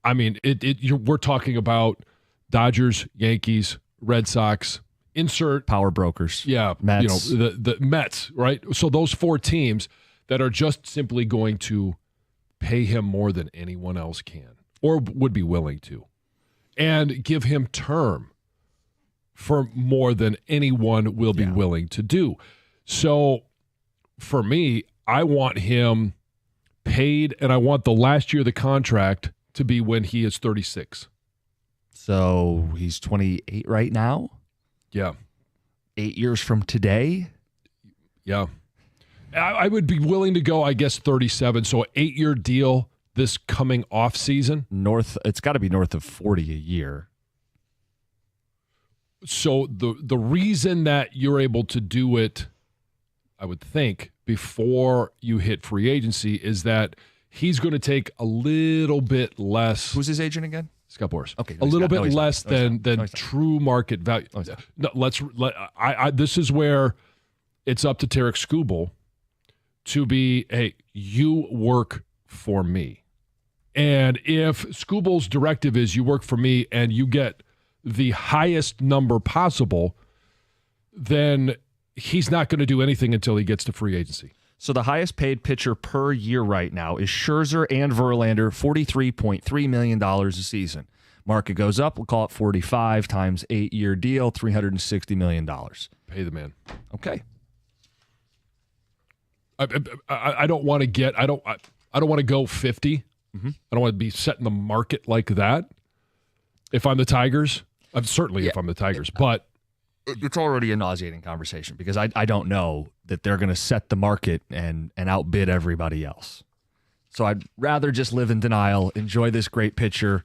I mean, we're talking about Dodgers, Yankees, Red Sox, insert power brokers. Yeah, Mets. The Mets, right? So those 4 teams that are just simply going to pay him more than anyone else can or would be willing to, and give him term for more than anyone will be willing to do. So for me, I want him paid, and I want the last year of the contract to be when he is 36. So he's 28 right now? Yeah. 8 years from today? Yeah. I would be willing to go, I guess, 37. So an 8-year deal this coming off season. It's got to be north of 40 a year. So the reason that you're able to do it, I would think, before you hit free agency is that he's going to take a little bit less. Who's his agent again? Scott Boras. Okay, a little bit less than true market value. No, this is where it's up to Tarik Skubal to be, hey, you work for me. And if Skubal's directive is you work for me and you get the highest number possible, then he's not going to do anything until he gets to free agency. So the highest paid pitcher per year right now is Scherzer and Verlander, $43.3 million a season. Market goes up, we'll call it 45 times 8-year deal, $360 million. Pay the man. Okay. I don't want to get, I don't want to go 50. Mm-hmm. I don't want to be setting the market like that. If I'm the Tigers, if I'm the Tigers, but it's already a nauseating conversation because I don't know that they're going to set the market and outbid everybody else. So I'd rather just live in denial, enjoy this great pitcher,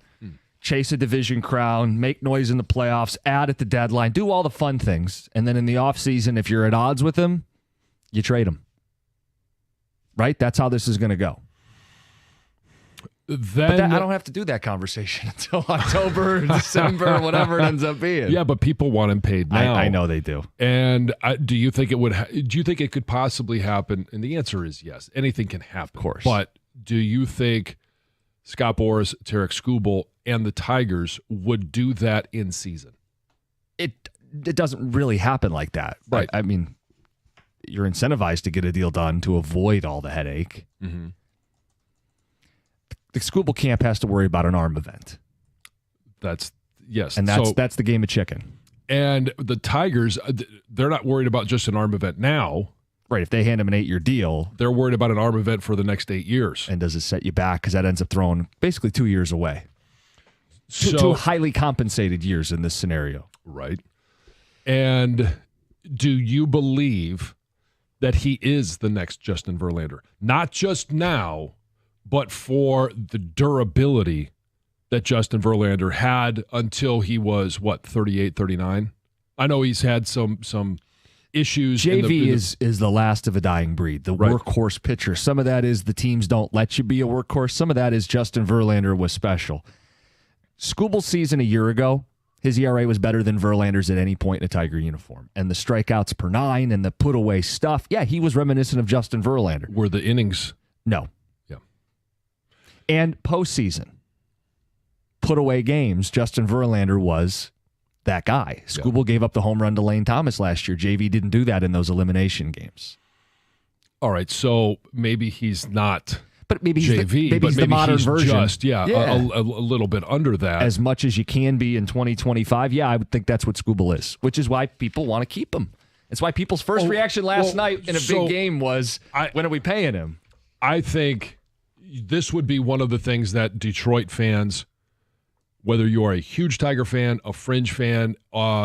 chase a division crown, make noise in the playoffs, add at the deadline, do all the fun things. And then in the offseason, if you're at odds with him, you trade him. Right? That's how this is going to go. Then I don't have to do that conversation until October, December, whatever it ends up being. Yeah, but people want him paid now. I know they do. And do you think it would? Do you think it could possibly happen? And the answer is yes. Anything can happen. Of course. But do you think Scott Boras, Tarik Skubal, and the Tigers would do that in season? It doesn't really happen like that. Right. I mean, you're incentivized to get a deal done to avoid all the headache. Mm-hmm. The Skubal camp has to worry about an arm event. Yes. And that's the game of chicken. And the Tigers, they're not worried about just an arm event now. Right. If they hand him an 8-year deal, they're worried about an arm event for the next 8 years. And does it set you back? Because that ends up throwing basically 2 years away. Two highly compensated years in this scenario. Right. And do you believe that he is the next Justin Verlander? Not just now, but for the durability that Justin Verlander had until he was, 38, 39? I know he's had some issues. JV is the last of a dying breed, the workhorse pitcher. Some of that is the teams don't let you be a workhorse. Some of that is Justin Verlander was special. Skubal's season a year ago, his ERA was better than Verlander's at any point in a Tiger uniform. And the strikeouts per 9 and the put-away stuff, yeah, he was reminiscent of Justin Verlander. Were the innings? No. Yeah. And postseason, put-away games, Justin Verlander was that guy. Skubal gave up the home run to Lane Thomas last year. JV didn't do that in those elimination games. All right, so maybe he's not... But maybe he's JV, maybe he's the modern version. Just, a little bit under that. As much as you can be in 2025, I would think that's what Skubal is, which is why people want to keep him. It's why people's first reaction last night in a big game was, when are we paying him? I think this would be one of the things that Detroit fans, whether you are a huge Tiger fan, a fringe fan,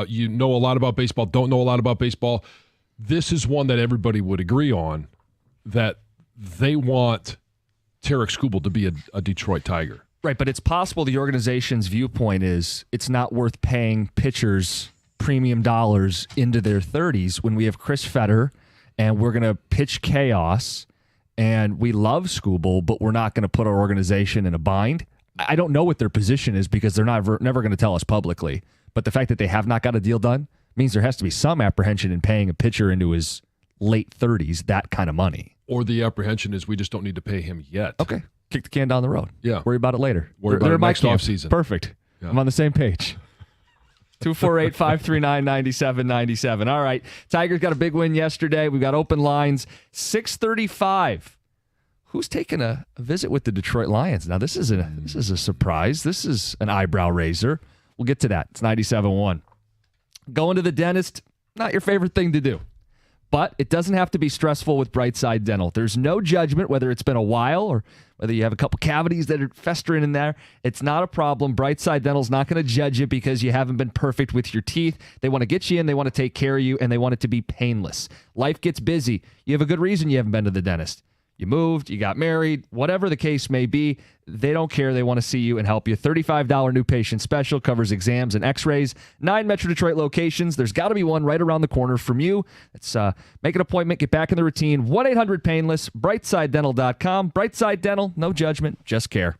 you know a lot about baseball, don't know a lot about baseball, this is one that everybody would agree on, that they want Tarik Skubal to be a Detroit Tiger. Right, but it's possible the organization's viewpoint is it's not worth paying pitchers premium dollars into their 30s when we have Chris Fetter and we're going to pitch chaos and we love Skubal, but we're not going to put our organization in a bind. I don't know what their position is because they're never going to tell us publicly. But the fact that they have not got a deal done means there has to be some apprehension in paying a pitcher into his late 30s that kind of money. Or the apprehension is we just don't need to pay him yet. Okay. kick the can down the road. Yeah. Worry about it later. Worry about They're it my next camp. offseason. Perfect. Yeah. I'm on the same page. 248-539-9797. All right. Tigers got a big win yesterday. We've got open lines. 6:35. Who's taking a visit with the Detroit Lions? Now, this is a surprise. This is an eyebrow raiser. We'll get to that. It's 97.1. Going to the dentist, not your favorite thing to do. But it doesn't have to be stressful with Brightside Dental. There's no judgment whether it's been a while or whether you have a couple cavities that are festering in there. It's not a problem. Brightside Dental's not going to judge you because you haven't been perfect with your teeth. They want to get you in, they want to take care of you, and they want it to be painless. Life gets busy. You have a good reason you haven't been to the dentist. You moved, you got married, whatever the case may be, they don't care. They want to see you and help you. $35 new patient special covers exams and x-rays. 9 Metro Detroit locations. There's got to be one right around the corner from you. Let's make an appointment, get back in the routine. 1-800-PAINLESS, BrightsideDental.com. Brightside Dental, no judgment, just care.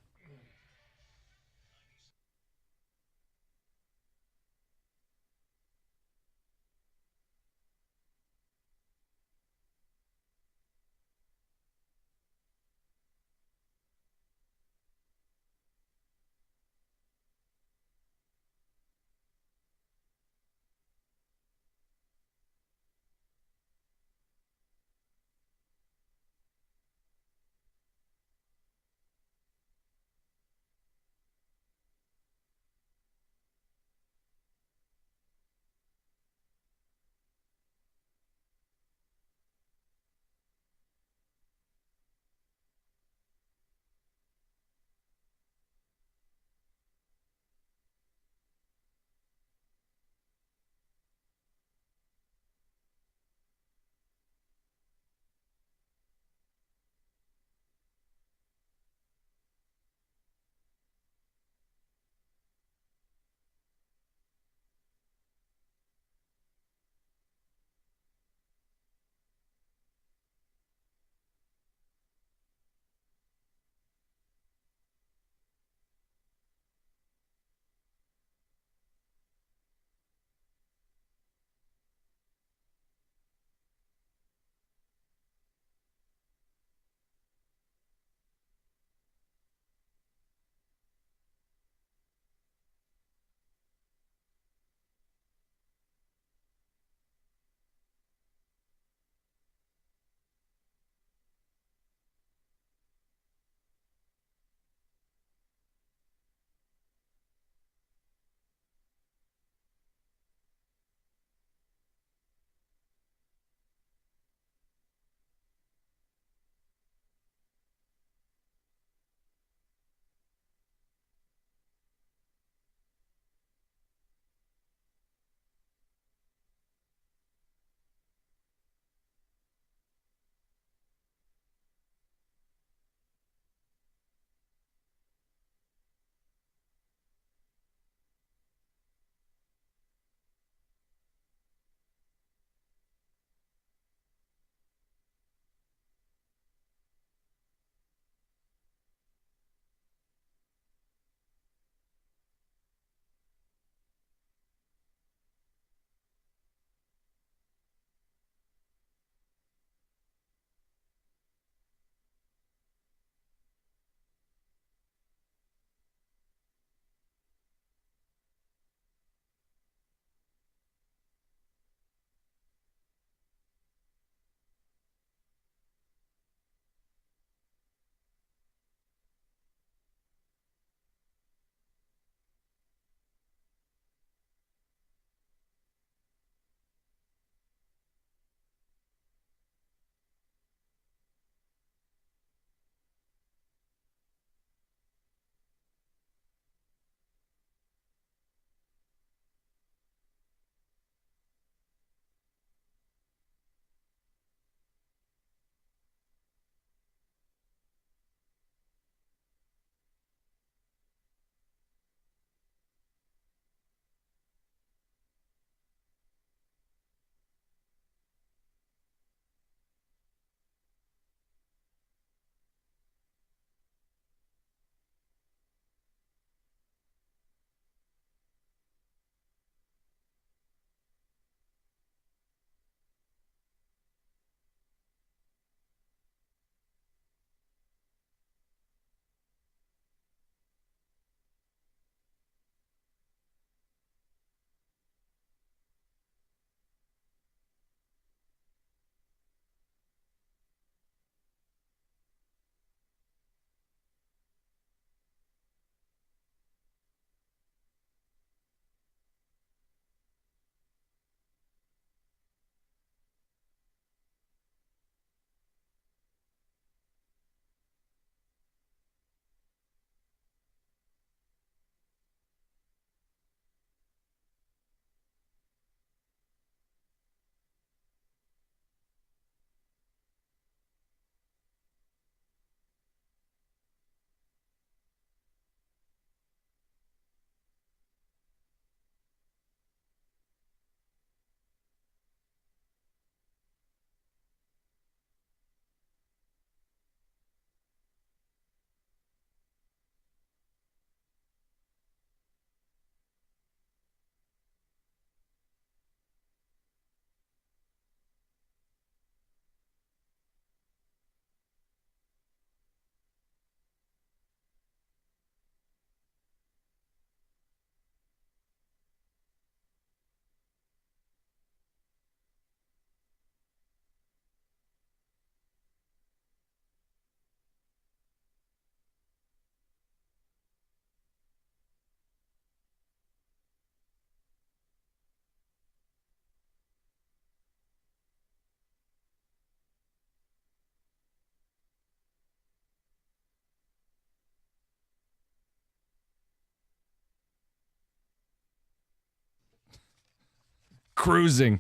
cruising.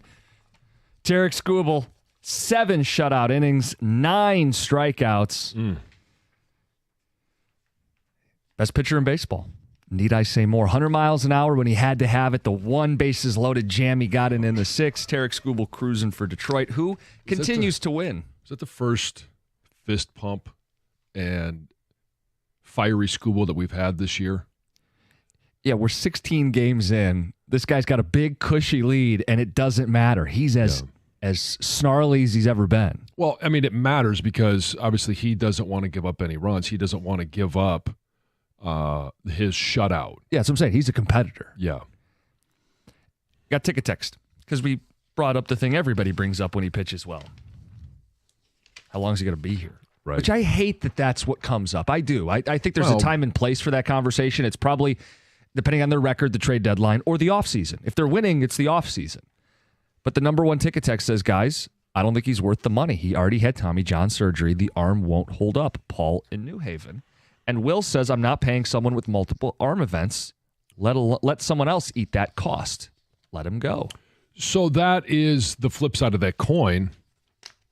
Tarik Skubal, 7 shutout innings, 9 strikeouts. Best pitcher in baseball. Need I say more? 100 miles an hour when he had to have it. The 1 bases loaded jam he got in the 6th. Tarik Skubal cruising for Detroit, who continues to win. Is that the first fist pump and fiery Skubal that we've had this year? Yeah, we're 16 games in. This guy's got a big, cushy lead, and it doesn't matter. He's as snarly as he's ever been. Well, I mean, it matters because obviously he doesn't want to give up any runs. He doesn't want to give up his shutout. Yeah, that's what I'm saying. He's a competitor. Yeah. Got ticket text because we brought up the thing everybody brings up when he pitches well. How long is he going to be here? Right. Which I hate that's what comes up. I do. I think there's a time and place for that conversation. It's probably, depending on their record, the trade deadline or the offseason. If they're winning, it's the offseason. But the number one ticket text says, guys, I don't think he's worth the money. He already had Tommy John surgery. The arm won't hold up. Paul in New Haven. And Will says, I'm not paying someone with multiple arm events. Let someone else eat that cost. Let him go. So that is the flip side of that coin.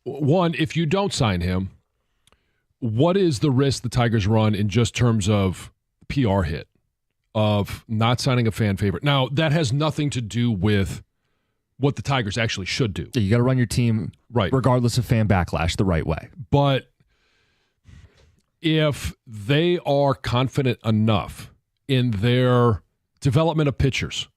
One, if you don't sign him, what is the risk the Tigers run in just terms of PR hit of not signing a fan favorite? Now, that has nothing to do with what the Tigers actually should do. Yeah, you got to run your team right, regardless of fan backlash the right way. But if they are confident enough in their development of pitchers,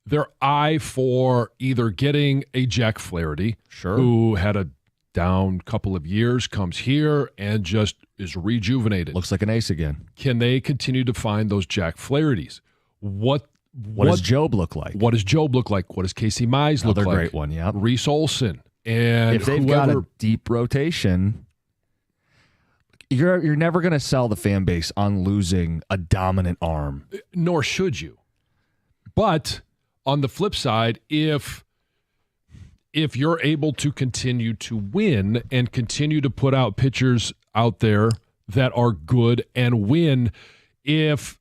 their eye for either getting a Jack Flaherty, who had a down couple of years, comes here and just is rejuvenated. Looks like an ace again. Can they continue to find those Jack Flahertys? What does Job look like? What does Job look like? What does Casey Mize look like? Another great one, yeah. Reese Olson. And if they've got a deep rotation, you're never going to sell the fan base on losing a dominant arm. Nor should you. But on the flip side, if you're able to continue to win and continue to put out pitchers out there that are good and win, if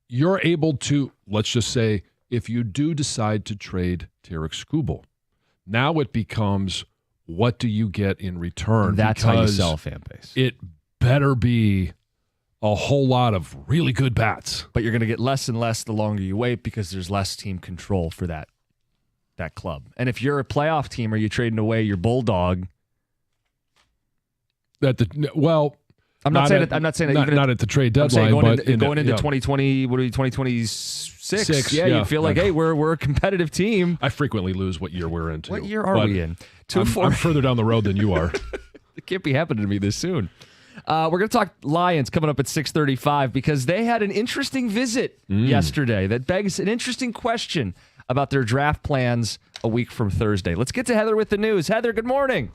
you're able to, let's just say, if you do decide to trade Tarik Skubal, now it becomes, what do you get in return? And that's how you sell a fan base. It better be a whole lot of really good bats. But you're going to get less and less the longer you wait because there's less team control for that club. And if you're a playoff team, are you trading away your bulldog? I'm not saying at the trade deadline, going into 2020, what are we, 2026? Yeah, you feel like, hey, we're a competitive team. I frequently lose what year we're into. What year are we in? I'm further down the road than you are. It can't be happening to me this soon. We're going to talk Lions coming up at 6:35 because they had an interesting visit yesterday that begs an interesting question about their draft plans a week from Thursday. Let's get to Heather with the news. Heather, good morning.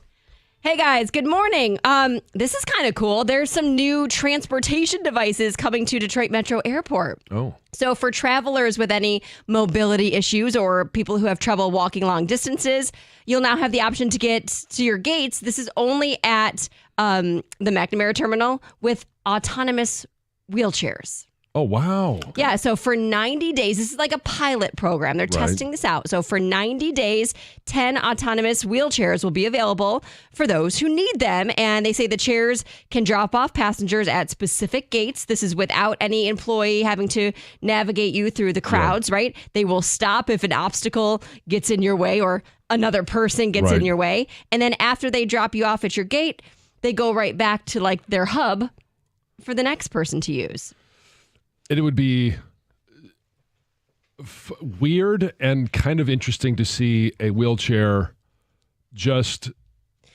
Hey guys, good morning. This is kind of cool. There's some new transportation devices coming to Detroit Metro Airport. Oh. So for travelers with any mobility issues or people who have trouble walking long distances, you'll now have the option to get to your gates. This is only at the McNamara terminal with autonomous wheelchairs. Oh, wow. Yeah, so for 90 days, this is like a pilot program. They're testing this out. So for 90 days, 10 autonomous wheelchairs will be available for those who need them. And they say the chairs can drop off passengers at specific gates. This is without any employee having to navigate you through the crowds, right? They will stop if an obstacle gets in your way or another person gets in your way. And then after they drop you off at your gate, they go right back to like their hub for the next person to use. It would be weird and kind of interesting to see a wheelchair just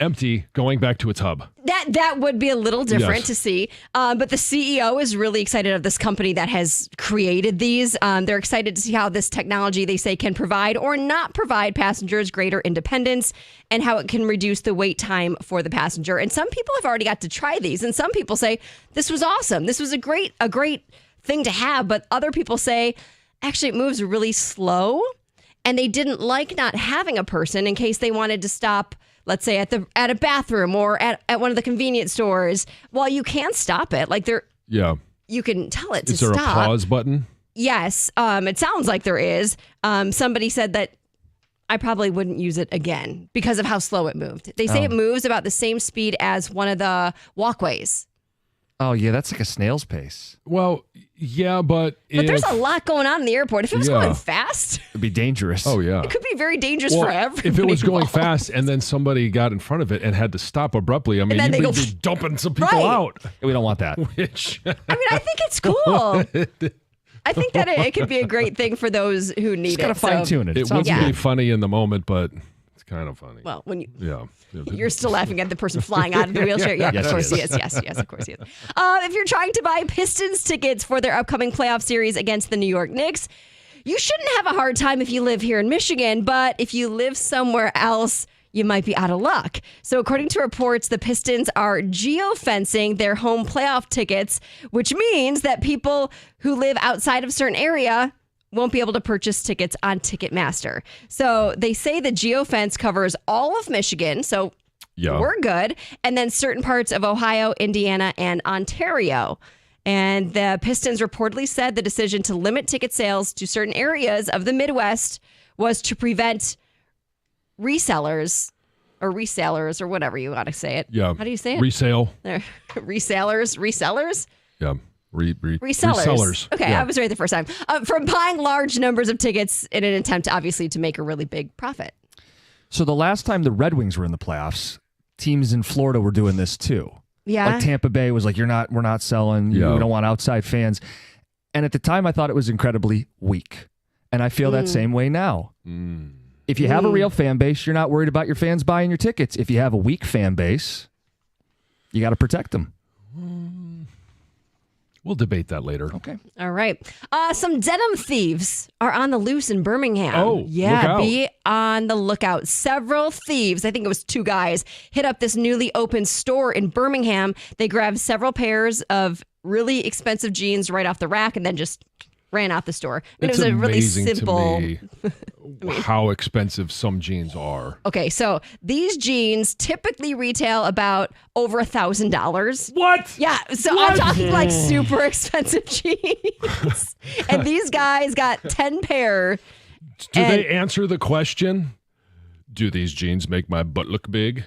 empty going back to its hub. That would be a little different to see. But the CEO is really excited of this company that has created these. They're excited to see how this technology, they say, can provide or not provide passengers greater independence and how it can reduce the wait time for the passenger. And some people have already got to try these. And some people say, this was awesome. This was a great thing to have, but other people say actually it moves really slow and they didn't like not having a person in case they wanted to stop, let's say at a bathroom or at one of the convenience stores. Well, you can stop it. Like you can tell it to stop. Is there a pause button? Yes. It sounds like there is. Somebody said that I probably wouldn't use it again because of how slow it moved. They say it moves about the same speed as one of the walkways. Oh, yeah, that's like a snail's pace. Well, yeah, but there's a lot going on in the airport. If it was going fast, it'd be dangerous. Oh, yeah. it could be very dangerous for everybody. If it was going involved. fast and then somebody got in front of it and had to stop abruptly, I mean, you'd be dumping some people out. We don't want that. Which, I mean, I think it's cool. I think that it could be a great thing for those who need it. Just got to fine tune it. It wouldn't be funny in the moment, but it's kind of funny. Well, when you're still laughing at the person flying out of the wheelchair. Yeah, Yes, of course he he is. Yes, of course he is. If you're trying to buy Pistons tickets for their upcoming playoff series against the New York Knicks, you shouldn't have a hard time if you live here in Michigan, but if you live somewhere else, you might be out of luck. So according to reports, the Pistons are geofencing their home playoff tickets, which means that people who live outside of a certain area won't be able to purchase tickets on Ticketmaster. So they say the geofence covers all of Michigan, so we're good, and then certain parts of Ohio, Indiana, and Ontario. And the Pistons reportedly said the decision to limit ticket sales to certain areas of the Midwest was to prevent resellers or whatever you want to say it. Yeah. How do you say it? Resale. Resellers? Yeah. Resellers. Okay, yeah. I was right the first time. From buying large numbers of tickets in an attempt, obviously, to make a really big profit. So the last time the Red Wings were in the playoffs, teams in Florida were doing this too. Yeah. Like Tampa Bay was like, we're not selling. We don't want outside fans. And at the time, I thought it was incredibly weak. And I feel that same way now. If you have a real fan base, you're not worried about your fans buying your tickets. If you have a weak fan base, you got to protect them. We'll debate that later. Okay. All right. Some denim thieves are on the loose in Birmingham. Oh, yeah. look out. Be on the lookout. Several thieves, I think it was 2 guys, hit up this newly opened store in Birmingham. They grabbed several pairs of really expensive jeans right off the rack and then just ran out the store. And It's it was a really amazing simple. to me how expensive some jeans are. Okay, so these jeans typically retail about over $1,000. What? Yeah, so I'm talking like super expensive jeans. And these guys got 10 pair. Do they answer the question? Do these jeans make my butt look big?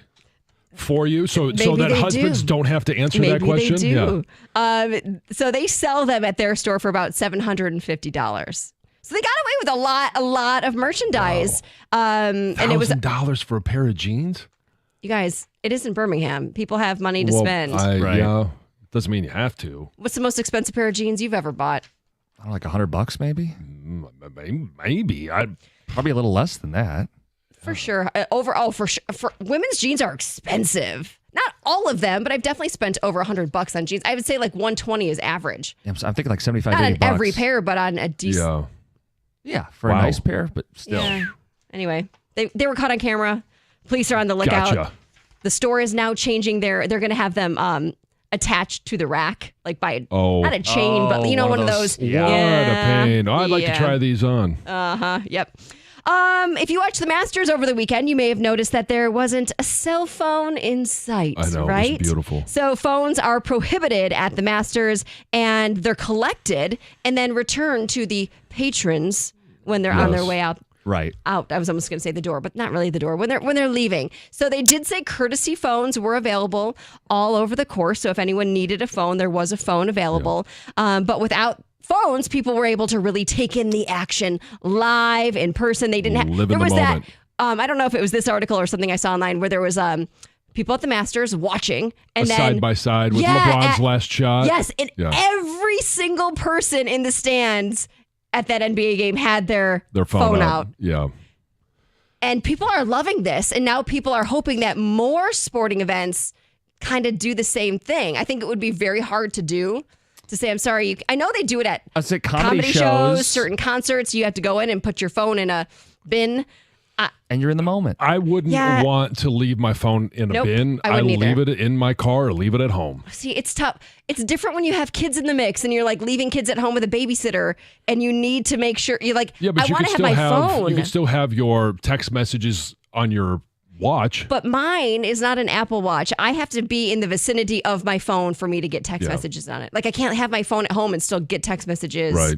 For you, so that husbands don't have to answer that question. They do. Yeah. So they sell them at their store for about $750. So they got away with a lot of merchandise. And it was $1,000 for a pair of jeans. You guys, it is in Birmingham. People have money to spend. Yeah, doesn't mean you have to. What's the most expensive pair of jeans you've ever bought? I don't know, like $100 maybe. Maybe Probably a little less than that. For sure. Overall, for sure. For women's jeans are expensive. Not all of them, but I've definitely spent over $100 on jeans. I would say like 120 is average. Yeah, I'm thinking like 75, Not on $80. every pair, but on a decent. Yeah, for a nice pair, but still. Yeah. Anyway, they were caught on camera. Police are on the lookout. Gotcha. The store is now changing they're going to have them attached to the rack, like by not a chain, but one of those. Yeah. What a pain. I'd like to try these on. Yep. If you watched the Masters over the weekend, you may have noticed that there wasn't a cell phone in sight. I know, right? it was beautiful. So phones are prohibited at the Masters, and they're collected and then returned to the patrons when they're on their way out. Right. Out. I was almost going to say the door, but not really the door. When they're leaving. So they did say courtesy phones were available all over the course. So if anyone needed a phone, there was a phone available. Yeah. But without phones, people were able to really take in the action live in person. They didn't have. There was that. I don't know if it was this article or something I saw online where there was people at the Masters watching, and then side by side with LeBron's last shot. Yes, and every single person in the stands at that NBA game had their phone out. Yeah. And people are loving this. And now people are hoping that more sporting events kind of do the same thing. I think it would be very hard to do. To say, I'm sorry. I know they do it at comedy shows, certain concerts. You have to go in and put your phone in a bin. And you're in the moment. I wouldn't want to leave my phone in a bin. I leave it in my car or leave it at home. See, it's tough. It's different when you have kids in the mix and you're like leaving kids at home with a babysitter and you need to make sure you're like, I want to have my phone. You can still have your text messages on your watch. But mine is not an Apple Watch. I have to be in the vicinity of my phone for me to get text messages on it. Like I can't have my phone at home and still get text messages. Right.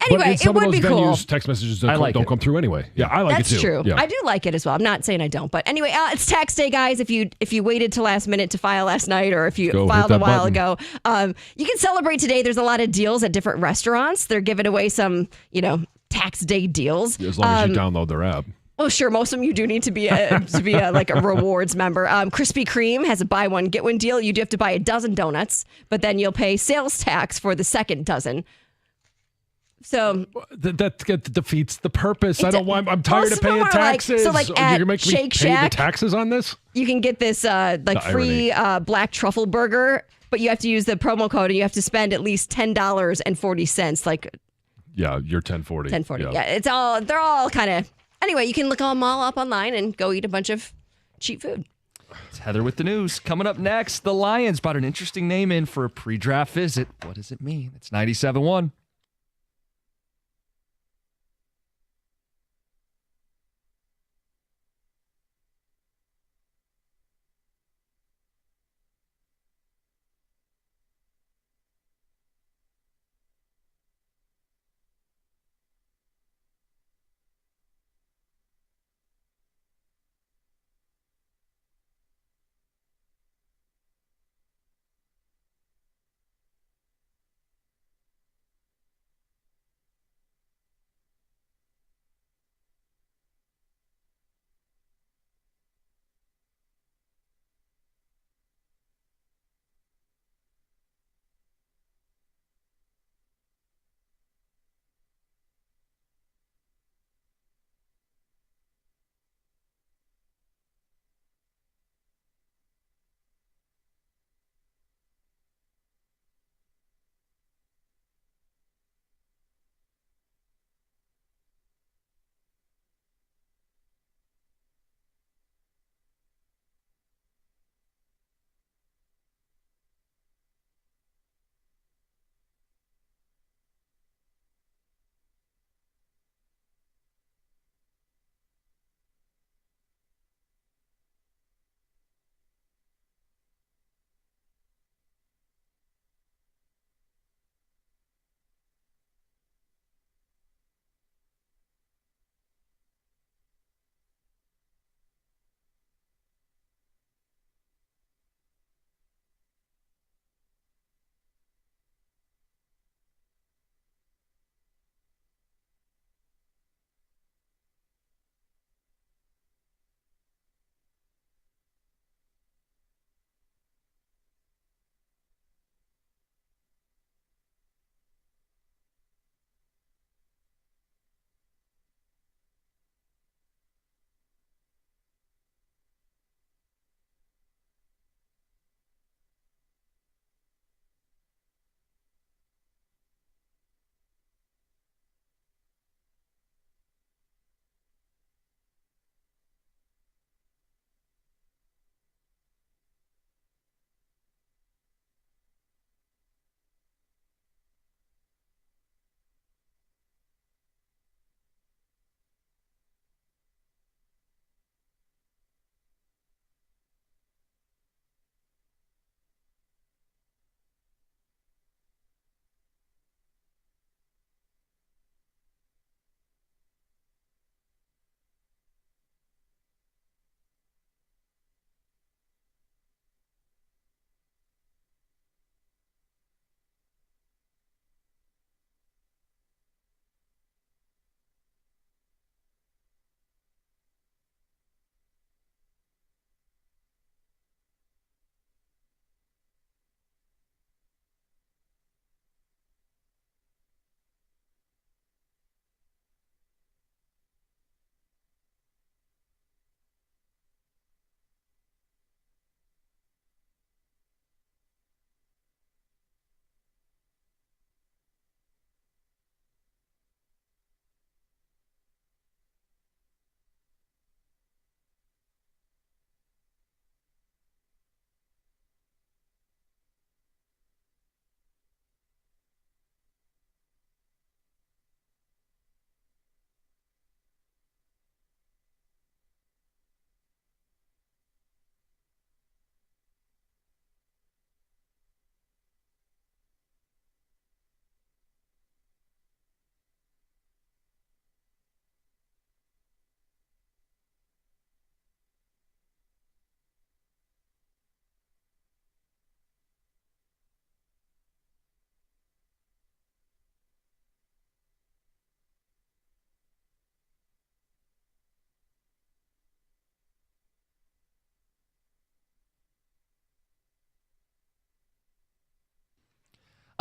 Anyway, some it would of those be cool. venues, text messages like come through anyway. Yeah, I like That's it too. true. Yeah. I do like it as well. I'm not saying I don't, but anyway, it's tax day, guys. If you waited till last minute to file last night, or if you Go hit filed a that while button. ago, you can celebrate today. There's a lot of deals at different restaurants. They're giving away some, tax day deals. As long as you download their app. Well, sure. Most of them you do need to be like a rewards member. Krispy Kreme has a buy one get one deal. You do have to buy a dozen donuts, but then you'll pay sales tax for the second dozen. So that defeats the purpose. I'm tired of paying taxes. You're gonna make Shake me pay Shack, the taxes on this? you can get this free black truffle burger, but you have to use the promo code and you have to spend at least $10.40. Yeah, you're 1040. 1040. Yeah, they're all kind of. Anyway, you can look them all up online and go eat a bunch of cheap food. It's Heather with the news. Coming up next, the Lions brought an interesting name in for a pre-draft visit. What does it mean? It's 97.1.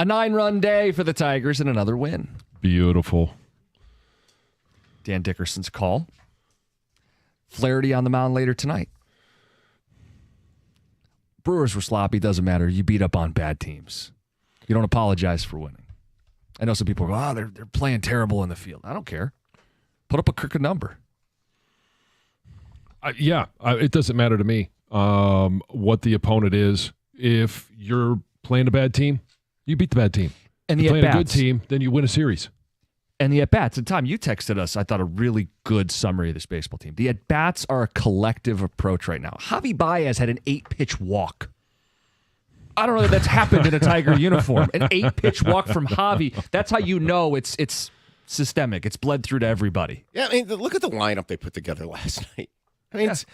A 9-run day for the Tigers and another win. Beautiful. Dan Dickerson's call. Flaherty on the mound later tonight. Brewers were sloppy. Doesn't matter. You beat up on bad teams. You don't apologize for winning. I know some people go, they're playing terrible in the field. I don't care. Put up a crooked number. It doesn't matter to me what the opponent is. If you're playing a bad team, you beat the bad team. And the if you're playing at-bats. a good team, then you win a series. And the at-bats. And Tom, you texted us, I thought, a really good summary of this baseball team. The at-bats are a collective approach right now. Javi Baez had an 8-pitch walk. I don't know that that's happened in a Tiger uniform. An 8-pitch walk from Javi. That's how you know it's systemic. It's bled through to everybody. Yeah, I mean, look at the lineup they put together last night. I mean, it's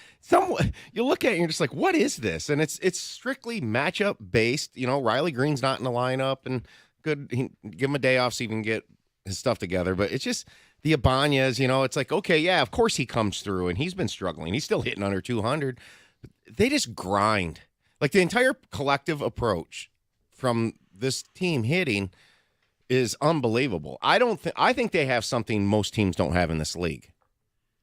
you look at it and you're just like, what is this? And it's strictly matchup based. You know, Riley Green's not in the lineup, and give him a day off so he can get his stuff together. But it's just the Ibanez, you know, it's like, okay, yeah, of course he comes through, and he's been struggling. He's still hitting under 200. They just grind. Like, the entire collective approach from this team hitting is unbelievable. I think they have something most teams don't have in this league.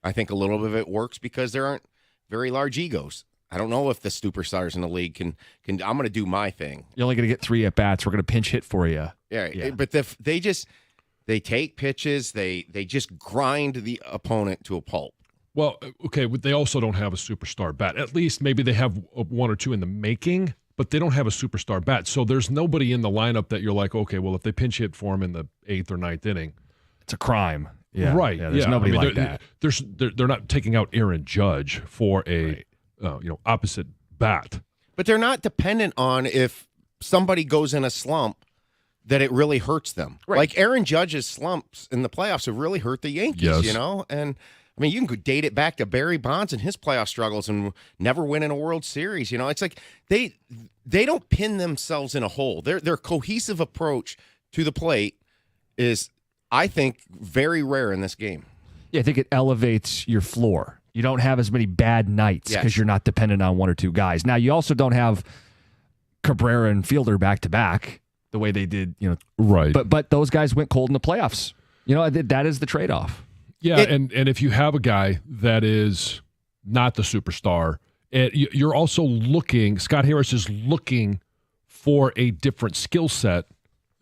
I think a little bit of it works because there aren't very large egos. I don't know if the superstars in the league can I'm going to do my thing. You're only going to get 3 at-bats. We're going to pinch hit for you. Yeah. But they take pitches. They just grind the opponent to a pulp. Well, okay, they also don't have a superstar bat. At least maybe they have 1 or 2 in the making, but they don't have a superstar bat. So there's nobody in the lineup that you're like, okay, well, if they pinch hit for him in the 8th or 9th inning. It's a crime. Yeah. Right. Yeah, there's nobody like that. They're not taking out Aaron Judge for a opposite bat. But they're not dependent on if somebody goes in a slump that it really hurts them. Right. Like Aaron Judge's slumps in the playoffs have really hurt the Yankees, Yes. you know? And I mean, you can date it back to Barry Bonds and his playoff struggles and never winning a World Series. You know, it's like they don't pin themselves in a hole. Their cohesive approach to the plate is, I think, very rare in this game. Yeah, I think it elevates your floor. You don't have as many bad nights because you're not dependent on 1 or 2 guys. Now, you also don't have Cabrera and Fielder back-to-back the way they did, you know. Right. But those guys went cold in the playoffs. You know, that is the trade-off. Yeah, and if you have a guy that is not the superstar, and you're also looking, Scott Harris is looking for a different skill set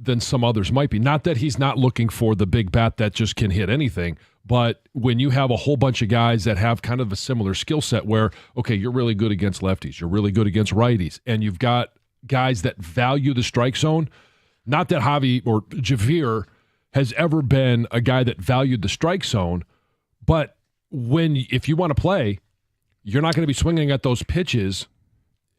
than some others might be. Not that he's not looking for the big bat that just can hit anything, but when you have a whole bunch of guys that have kind of a similar skill set where, okay, you're really good against lefties, you're really good against righties, and you've got guys that value the strike zone, not that Javi or Javier has ever been a guy that valued the strike zone, but if you want to play, you're not going to be swinging at those pitches,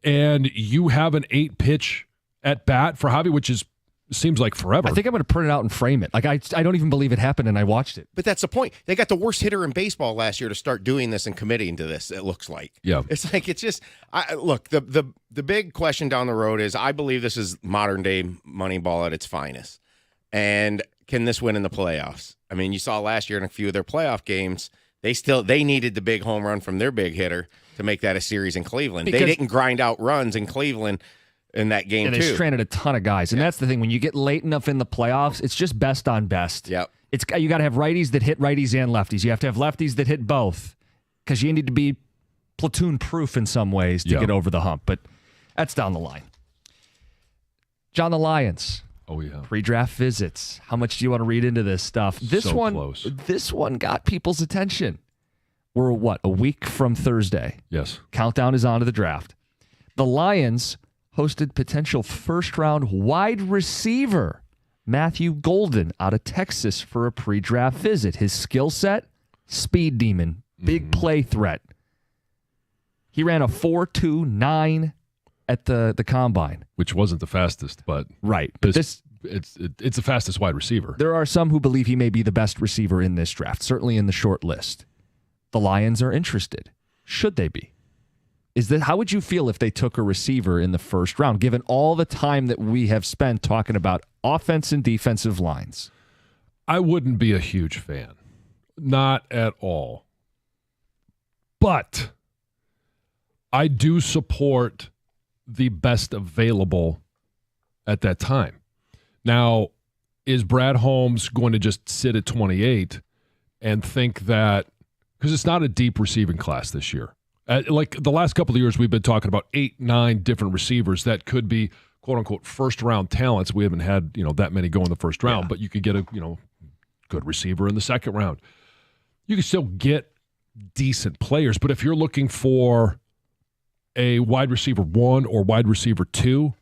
and you have an 8-pitch at bat for Javi, which seems like forever. I think I'm going to print it out and frame it. Like I don't even believe it happened, and I watched it. But that's the point. They got the worst hitter in baseball last year to start doing this and committing to this, it looks like. Yeah. It's like, it's just, look, the big question down the road is, I believe this is modern-day Moneyball at its finest. And can this win in the playoffs? I mean, you saw last year in a few of their playoff games, they needed the big home run from their big hitter to make that a series in Cleveland. They didn't grind out runs in Cleveland in that game, and too. they stranded a ton of guys. And that's the thing. When you get late enough in the playoffs, it's just best on best. Yep. You got to have righties that hit righties and lefties. You have to have lefties that hit both because you need to be platoon-proof in some ways to get over the hump. But that's down the line. John, the Lions. Oh, yeah. Pre-draft visits. How much do you want to read into this stuff? This one got people's attention. We're, a week from Thursday. Yes. Countdown is on to the draft. The Lions hosted potential first-round wide receiver Matthew Golden out of Texas for a pre-draft visit. His skill set, speed demon, big play threat. He ran a 4.29 at the combine, Which wasn't the fastest, but right. But it's the fastest wide receiver. There are some who believe he may be the best receiver in this draft, certainly in the short list. The Lions are interested. Should they be? How would you feel if they took a receiver in the first round, given all the time that we have spent talking about offense and defensive lines? I wouldn't be a huge fan. Not at all. But I do support the best available at that time. Now, is Brad Holmes going to just sit at 28 and think that, because it's not a deep receiving class this year. Like the last couple of years, we've been talking about 8, 9 different receivers that could be quote unquote first round talents. We haven't had, that many go in the first round, but you could get a, good receiver in the second round. You can still get decent players, but if you're looking for a wide receiver 1 or wide receiver 2,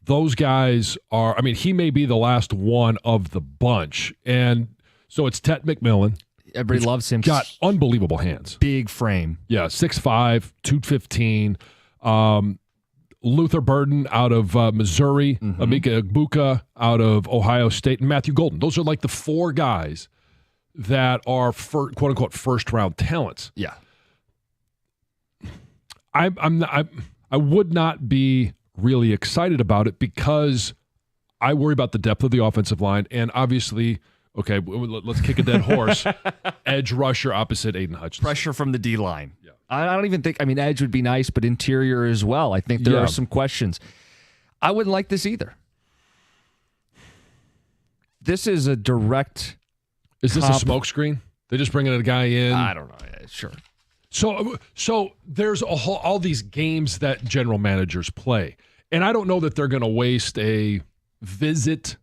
those guys are, he may be the last one of the bunch. And so it's Tet McMillan. Everybody loves him. Got unbelievable hands. Big frame. Yeah, 6'5", 215. Luther Burden out of Missouri. Amika Egbuka out of Ohio State. And Matthew Golden. Those are like the 4 guys that are, quote-unquote, first-round talents. Yeah. I would not be really excited about it because I worry about the depth of the offensive line, and obviously, okay, let's kick a dead horse. Edge rusher opposite Aiden Hutchinson. Pressure from the D-line. Yeah. I don't even think, edge would be nice, but interior as well. I think there are some questions. I wouldn't like this either. This is a direct... Is this a smokescreen? They're just bringing a guy in? I don't know. Yeah, sure. So there's all these games that general managers play. And I don't know that they're going to waste a visit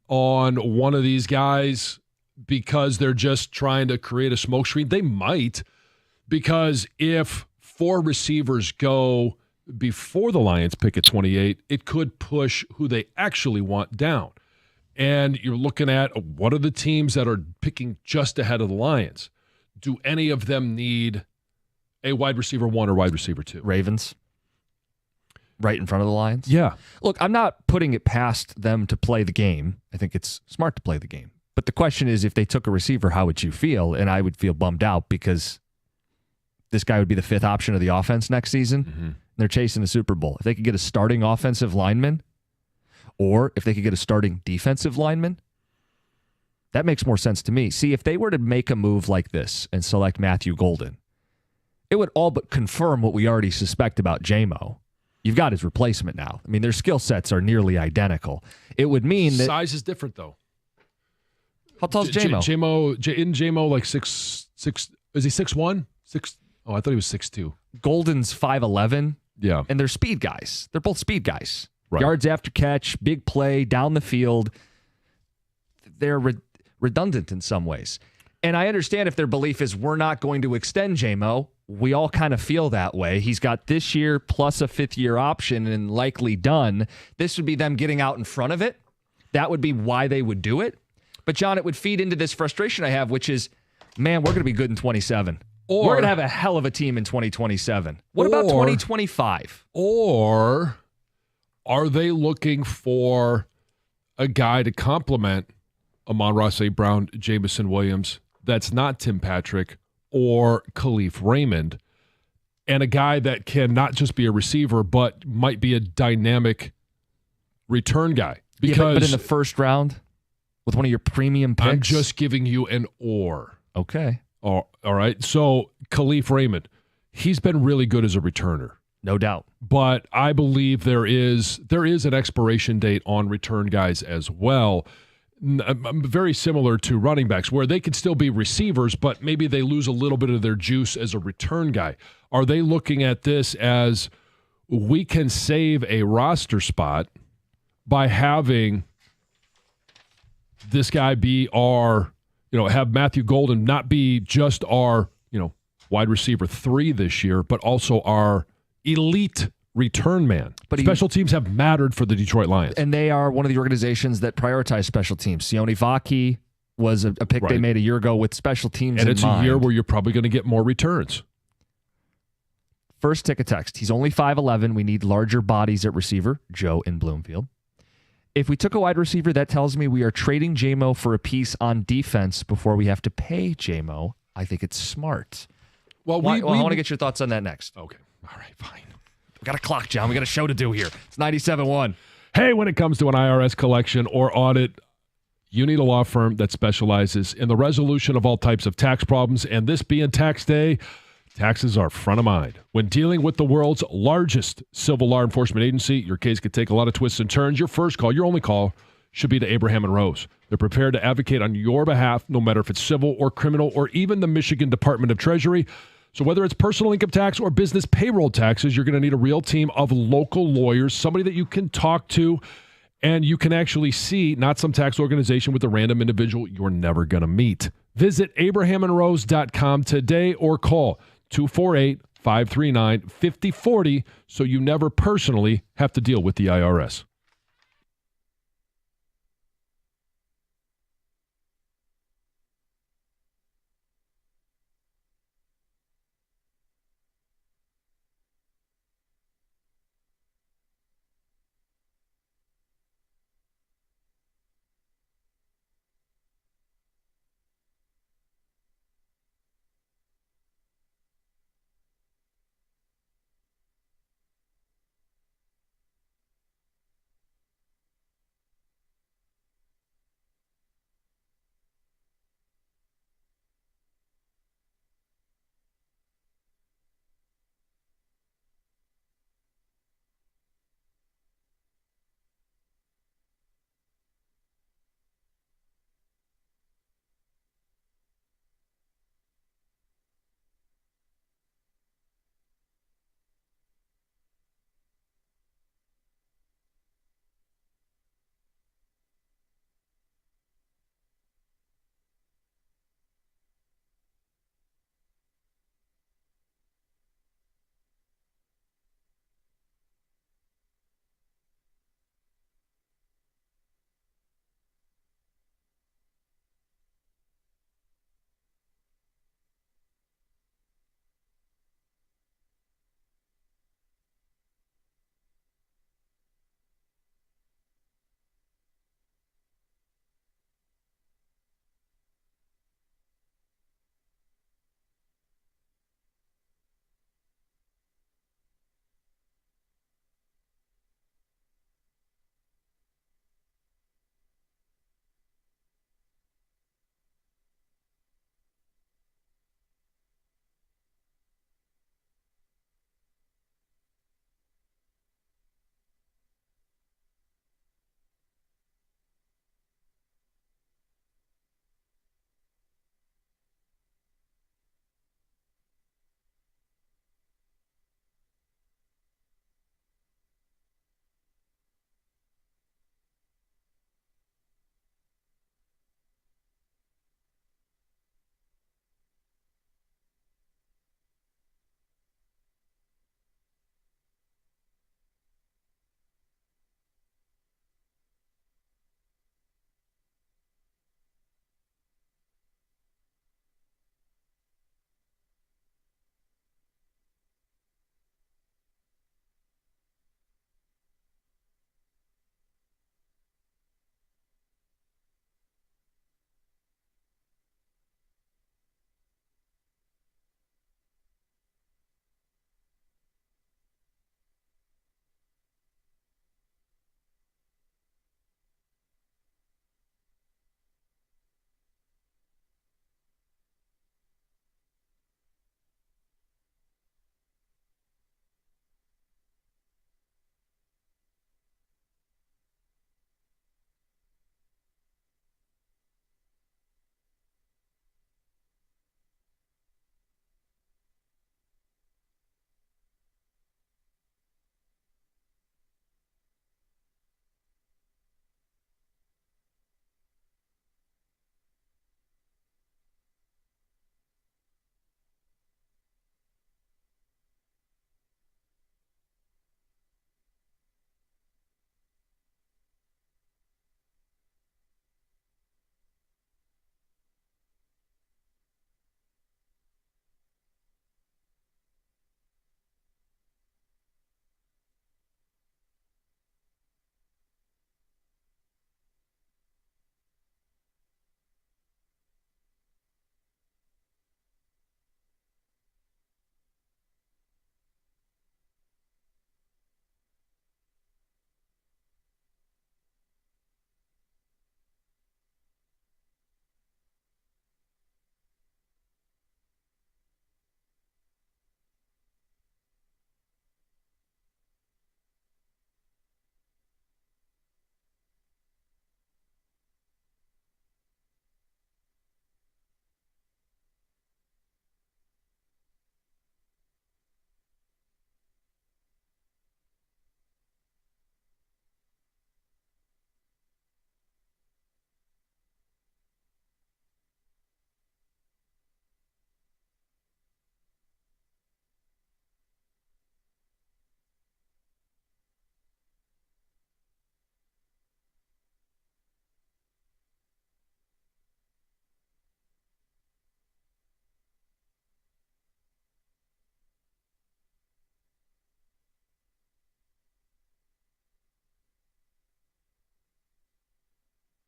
on one of these guys because they're just trying to create a smokescreen. They might, because if 4 receivers go before the Lions pick at 28, it could push who they actually want down. And you're looking at what are the teams that are picking just ahead of the Lions? Do any of them need a wide receiver 1 or wide receiver 2? Ravens. Right in front of the Lions? Yeah. Look, I'm not putting it past them to play the game. I think it's smart to play the game. But the question is, if they took a receiver, how would you feel? And I would feel bummed out because this guy would be the 5th option of the offense next season. And they're chasing a Super Bowl. If they could get a starting offensive lineman, or if they could get a starting defensive lineman, that makes more sense to me. See, if they were to make a move like this and select Matthew Golden, it would all but confirm what we already suspect about J-Mo. You've got his replacement now. Their skill sets are nearly identical. It would mean that... Size is different, though. How tall is J-Mo? Isn't J-Mo like 6', is he 6'1"? Oh, I thought he was 6'2". Golden's 5'11". Yeah. And they're speed guys. They're both speed guys. Right. Yards after catch, big play, down the field. They're redundant in some ways. And I understand if their belief is we're not going to extend J-Mo. We all kind of feel that way. He's got this year plus a 5th-year option and likely done. This would be them getting out in front of it. That would be why they would do it. But, John, it would feed into this frustration I have, which is, man, we're going to be good in 27. We're going to have a hell of a team in 2027. What about 2025? Or are they looking for a guy to complement Amon-Ra St. Brown, Jamison Williams, that's not Tim Patrick or Khalif Raymond, and a guy that can not just be a receiver, but might be a dynamic return guy? Because but in the first round with one of your premium picks? I'm just giving you an or. Okay. All right. So Khalif Raymond, he's been really good as a returner. No doubt. But I believe there is an expiration date on return guys as well. Very similar to running backs, where they could still be receivers, but maybe they lose a little bit of their juice as a return guy. Are they looking at this as we can save a roster spot by having this guy be our, have Matthew Golden not be just our, wide receiver 3 this year, but also our elite return man. But special teams have mattered for the Detroit Lions. And they are one of the organizations that prioritize special teams. Sione Vaki was a pick they made a year ago with special teams in mind. And it's a year where you're probably going to get more returns. First tick a text. He's only 5'11". We need larger bodies at receiver. Joe in Bloomfield. If we took a wide receiver, that tells me we are trading J-Mo for a piece on defense before we have to pay J-Mo. I think it's smart. Well, I want to get your thoughts on that next. Okay. All right, fine. We got a clock, John. We got a show to do here. It's 97.1. Hey, when it comes to an IRS collection or audit, you need a law firm that specializes in the resolution of all types of tax problems. And this being tax day, taxes are front of mind. When dealing with the world's largest civil law enforcement agency, your case could take a lot of twists and turns. Your first call, your only call, should be to Abraham and Rose. They're prepared to advocate on your behalf, no matter if it's civil or criminal or even the Michigan Department of Treasury. So whether it's personal income tax or business payroll taxes, you're going to need a real team of local lawyers, somebody that you can talk to and you can actually see, not some tax organization with a random individual you're never going to meet. Visit abrahamandrose.com today or call 248-539-5040 so you never personally have to deal with the IRS.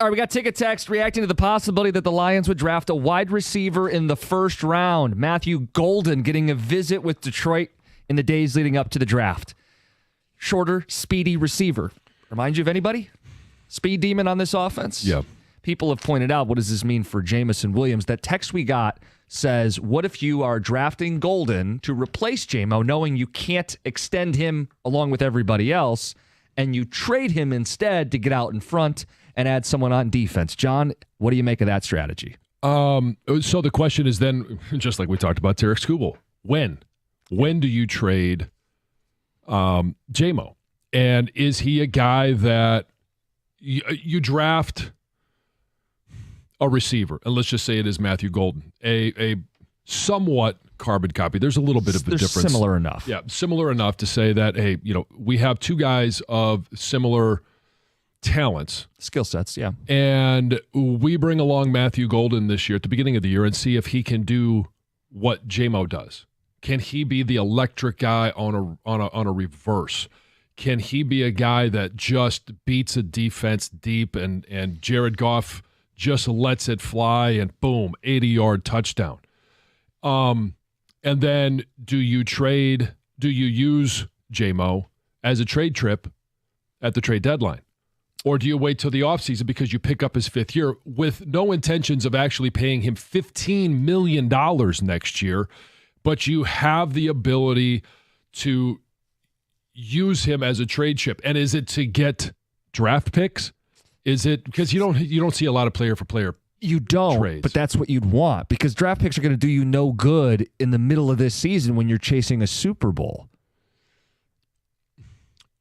All right, we got Ticket Text reacting to the possibility that the Lions would draft a wide receiver in the first round. Matthew Golden getting a visit with Detroit in the days leading up to the draft. Shorter, speedy receiver. Remind you of anybody? Speed demon on this offense? Yeah. People have pointed out, what does this mean for Jamison Williams? That text we got says, what if you are drafting Golden to replace J-Mo, knowing you can't extend him along with everybody else, and you trade him instead to get out in front and add someone on defense? John, what do you make of that strategy? So the question is then, just like we talked about Tarik Skubal, when do you trade J-Mo? And is he a guy that you draft a receiver, and let's just say it is Matthew Golden, a somewhat carbon copy. There's a little bit of a difference. Similar enough. Yeah, similar enough to say that, hey, we have two guys of similar talents. Skill sets, yeah. And we bring along Matthew Golden this year at the beginning of the year and see if he can do what J-Mo does. Can he be the electric guy on a reverse? Can he be a guy that just beats a defense deep and Jared Goff just lets it fly and boom, 80-yard touchdown? And then do you use J-Mo as a trade trip at the trade deadline? Or do you wait till the offseason because you pick up his fifth year with no intentions of actually paying him $15 million next year, but you have the ability to use him as a trade chip? And is it to get draft picks? Is it because you don't see a lot of player for player? You don't, trades. But that's what you'd want, because draft picks are going to do you no good in the middle of this season when you're chasing a Super Bowl.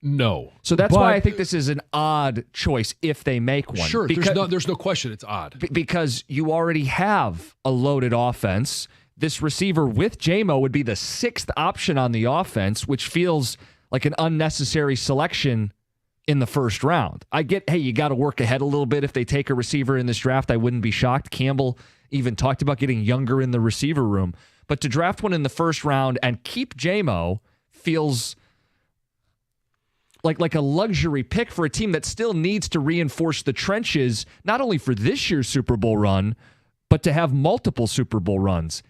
No. So that's why I think this is an odd choice if they make one. Sure, there's no question it's odd. Because you already have a loaded offense. This receiver with J-Mo would be the sixth option on the offense, which feels like an unnecessary selection in the first round. I get, hey, you got to work ahead a little bit if they take a receiver in this draft. I wouldn't be shocked. Campbell even talked about getting younger in the receiver room. But to draft one in the first round and keep J-Mo feels like a luxury pick for a team that still needs to reinforce the trenches, not only for this year's Super Bowl run, but to have multiple Super Bowl runs.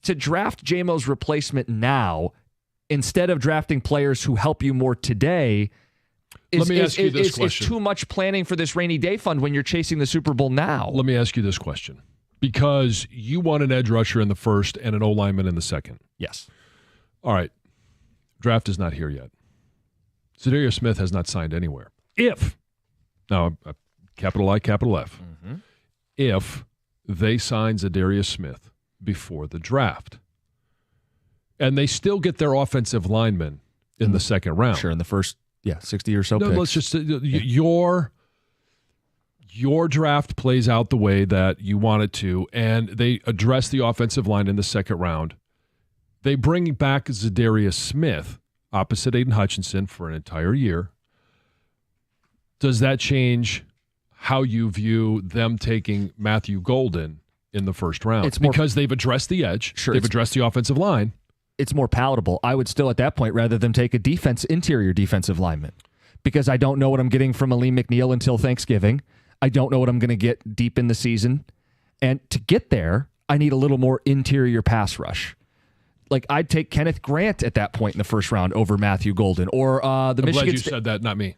To draft J-Mo's replacement now, instead of drafting players who help you more today, is too much planning for this rainy day fund when you're chasing the Super Bowl now. Let me ask you this question. Because you want an edge rusher in the first and an O-lineman in the second. Yes. All right. Draft is not here yet. Zadarius Smith has not signed anywhere. Now, capital I, capital F. Mm-hmm. If they sign Zadarius Smith before the draft, and they still get their offensive lineman in the second round. Sure, in the first 60 or so no, picks. Let's just your draft plays out the way that you want it to, and they address the offensive line in the second round. They bring back Zadarius Smith opposite Aiden Hutchinson for an entire year. Does that change how you view them taking Matthew Golden in the first round? It's more, because they've addressed the edge. Sure, they've addressed the offensive line. It's more palatable. I would still, at that point, rather than take interior defensive lineman, because I don't know what I'm getting from Aleem McNeil until Thanksgiving. I don't know what I'm going to get deep in the season. And to get there, I need a little more interior pass rush. Like, I'd take Kenneth Grant at that point in the first round over Matthew Golden, or I'm glad you said that, not me.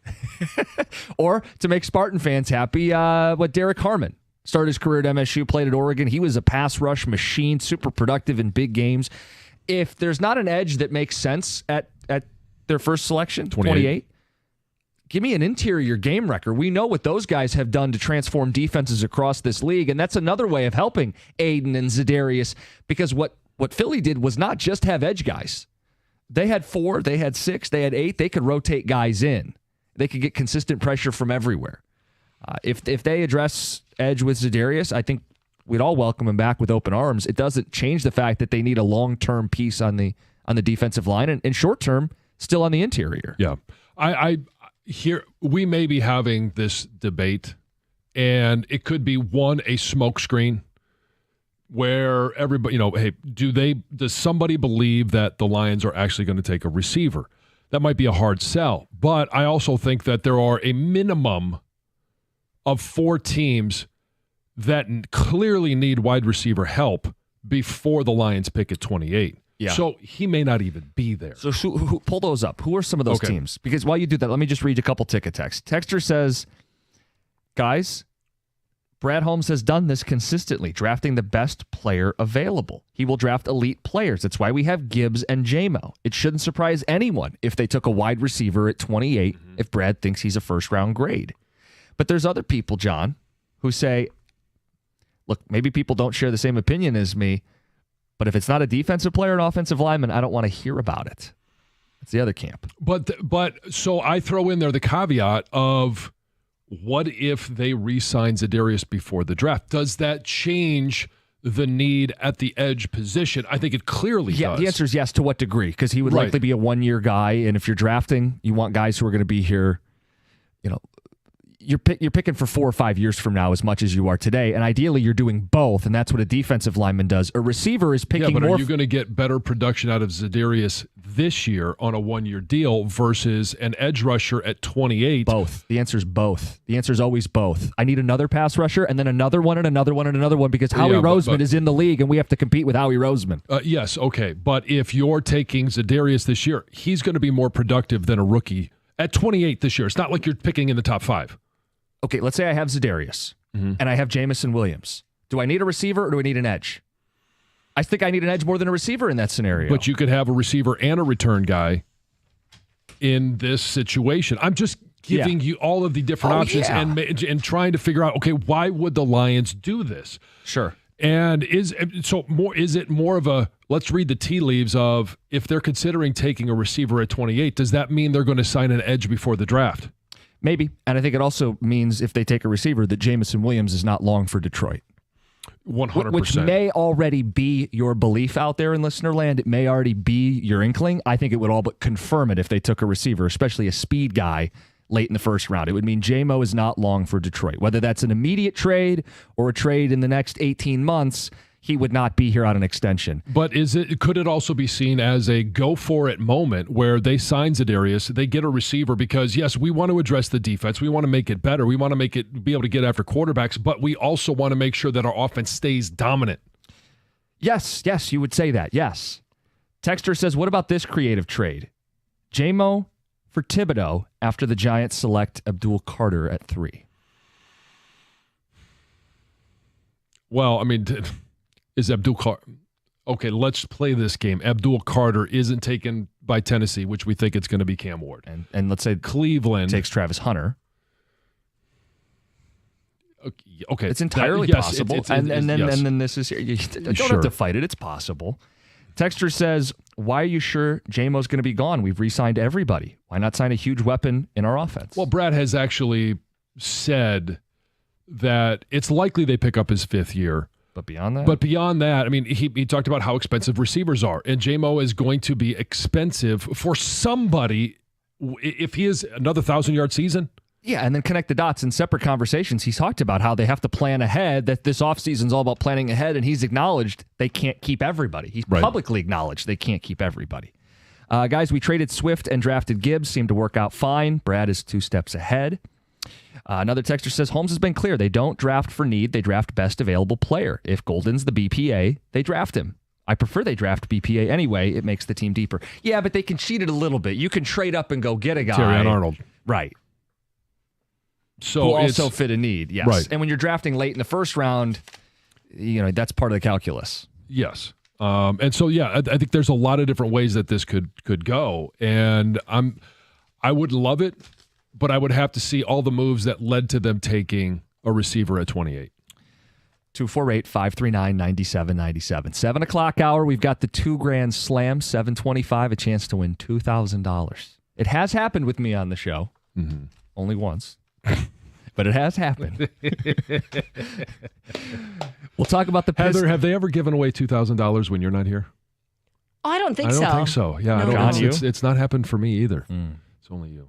Or to make Spartan fans happy, Derek Harmon started his career at MSU, played at Oregon. He was a pass rush machine, super productive in big games. If there's not an edge that makes sense at their first selection, 28, give me an interior game wrecker. We know what those guys have done to transform defenses across this league, and that's another way of helping Aiden and Zadarius, because what Philly did was not just have edge guys. They had 4, they had 6, they had 8. They could rotate guys in. They could get consistent pressure from everywhere. If they address edge with Zadarius, I think we'd all welcome him back with open arms. It doesn't change the fact that they need a long-term piece on the defensive line, and short-term, still on the interior. Yeah. I here we may be having this debate, and it could be a smokescreen where everybody, hey, does somebody believe that the Lions are actually going to take a receiver? That might be a hard sell, but I also think that there are a minimum of 4 teams that clearly need wide receiver help before the Lions pick at 28. Yeah. So he may not even be there. So who pull those up. Who are some of those teams? Because while you do that, let me just read a couple ticket texts. Texter says, guys, Brad Holmes has done this consistently, drafting the best player available. He will draft elite players. That's why we have Gibbs and J-Mo. It shouldn't surprise anyone if they took a wide receiver at 28 if Brad thinks he's a first-round grade. But there's other people, John, who say, look, maybe people don't share the same opinion as me, but if it's not a defensive player or an offensive lineman, I don't want to hear about it. That's the other camp. But so I throw in there the caveat of, what if they re-sign Za'Darius before the draft? Does that change the need at the edge position? I think it clearly does. The answer is yes. To what degree? Because he would likely be a one-year guy, and if you're drafting, you want guys who are going to be here. You're picking for 4 or 5 years from now as much as you are today, and ideally you're doing both, and that's what a defensive lineman does. A receiver is picking more. Yeah, but are you going to get better production out of Za'Darius this year on a 1-year deal versus an edge rusher at 28? Both. The answer is both. The answer is always both. I need another pass rusher and then another one and another one and another one because Howie Roseman is in the league, and we have to compete with Howie Roseman. Yes, okay. But if you're taking Za'Darius this year, he's going to be more productive than a rookie at 28 this year. It's not like you're picking in the top 5. Okay, let's say I have Za'Darius and I have Jamison Williams. Do I need a receiver or do I need an edge? I think I need an edge more than a receiver in that scenario. But you could have a receiver and a return guy in this situation. I'm just giving you all of the different options and trying to figure out, okay, why would the Lions do this? Sure. And is it more of a, let's read the tea leaves of, if they're considering taking a receiver at 28, does that mean they're going to sign an edge before the draft? Maybe. And I think it also means if they take a receiver that Jamison Williams is not long for Detroit. 100%. Which may already be your belief out there in listener land. It may already be your inkling. I think it would all but confirm it if they took a receiver, especially a speed guy late in the first round. It would mean J-Mo is not long for Detroit. Whether that's an immediate trade or a trade in the next 18 months, he would not be here on an extension. But could it also be seen as a go-for-it moment where they sign Za'Darius, they get a receiver because, yes, we want to address the defense. We want to make it better. We want to make it be able to get after quarterbacks, but we also want to make sure that our offense stays dominant. Yes, you would say that, yes. Texter says, what about this creative trade? J-Mo for Thibodeau after the Giants select Abdul Carter at 3. Well, I mean... Is Abdul Carter... Okay, let's play this game. Abdul Carter isn't taken by Tennessee, which we think it's going to be Cam Ward. And let's say Cleveland takes Travis Hunter. Okay. It's entirely possible. And then this is here. You don't have to fight it. It's possible. Texter says, why are you sure J-Mo's going to be gone? We've re-signed everybody. Why not sign a huge weapon in our offense? Well, Brad has actually said that it's likely they pick up his 5th year. But beyond that? I mean, he talked about how expensive receivers are. And J-Mo is going to be expensive for somebody if he is another 1,000-yard season. Yeah, and then connect the dots in separate conversations. He's talked about how they have to plan ahead, that this offseason's all about planning ahead, and he's acknowledged they can't keep everybody. He's publicly acknowledged they can't keep everybody. Guys, we traded Swift and drafted Gibbs. Seemed to work out fine. Brad is 2 steps ahead. Another texter says, Holmes has been clear. They don't draft for need. They draft best available player. If Golden's the BPA, they draft him. I prefer they draft BPA anyway. It makes the team deeper. Yeah, but they can cheat it a little bit. You can trade up and go get a guy. Terrion Arnold. Right. So who also fit a need, yes. Right. And when you're drafting late in the first round, that's part of the calculus. Yes. And so, I think there's a lot of different ways that this could go. And I would love it, but I would have to see all the moves that led to them taking a receiver at 28. 248-539-9797. 7 o'clock hour, we've got the $2,000 slam, $725, a chance to win $2,000. It has happened with me on the show. Mm-hmm. Only once. But it has happened. We'll talk about the Pistons. Heather, have they ever given away $2,000 when you're not here? Oh, I don't think so. I don't think so. Yeah, no. I don't. It's not happened for me either. It's only you.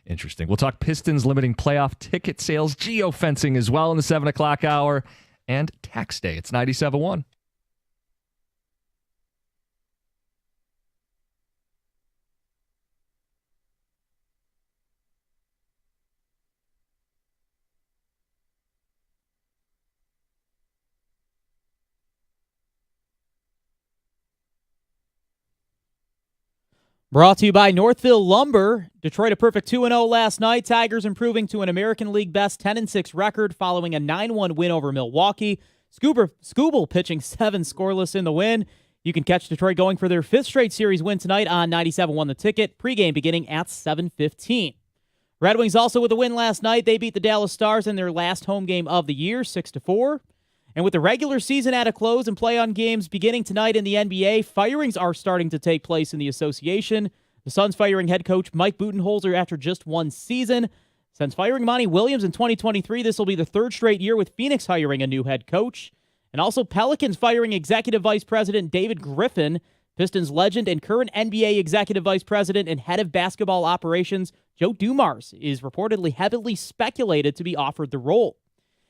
Interesting. We'll talk Pistons limiting playoff ticket sales, geofencing as well in the 7 o'clock hour, and tax day. It's 97.1. Brought to you by Northville Lumber. Detroit a perfect 2-0 last night. Tigers improving to an American League best 10-6 record following a 9-1 win over Milwaukee. Skubal pitching 7 scoreless in the win. You can catch Detroit going for their 5th straight series win tonight on 97.1 The Ticket. Pregame beginning at 7:15. Red Wings also with a win last night. They beat the Dallas Stars in their last home game of the year, 6-4. And with the regular season at a close and play-on games beginning tonight in the NBA, firings are starting to take place in the association. The Suns firing head coach Mike Budenholzer after just 1 season. Since firing Monty Williams in 2023, this will be the 3rd straight year with Phoenix hiring a new head coach. And also Pelicans firing Executive Vice President David Griffin. Pistons legend and current NBA Executive Vice President and Head of Basketball Operations Joe Dumars is reportedly heavily speculated to be offered the role.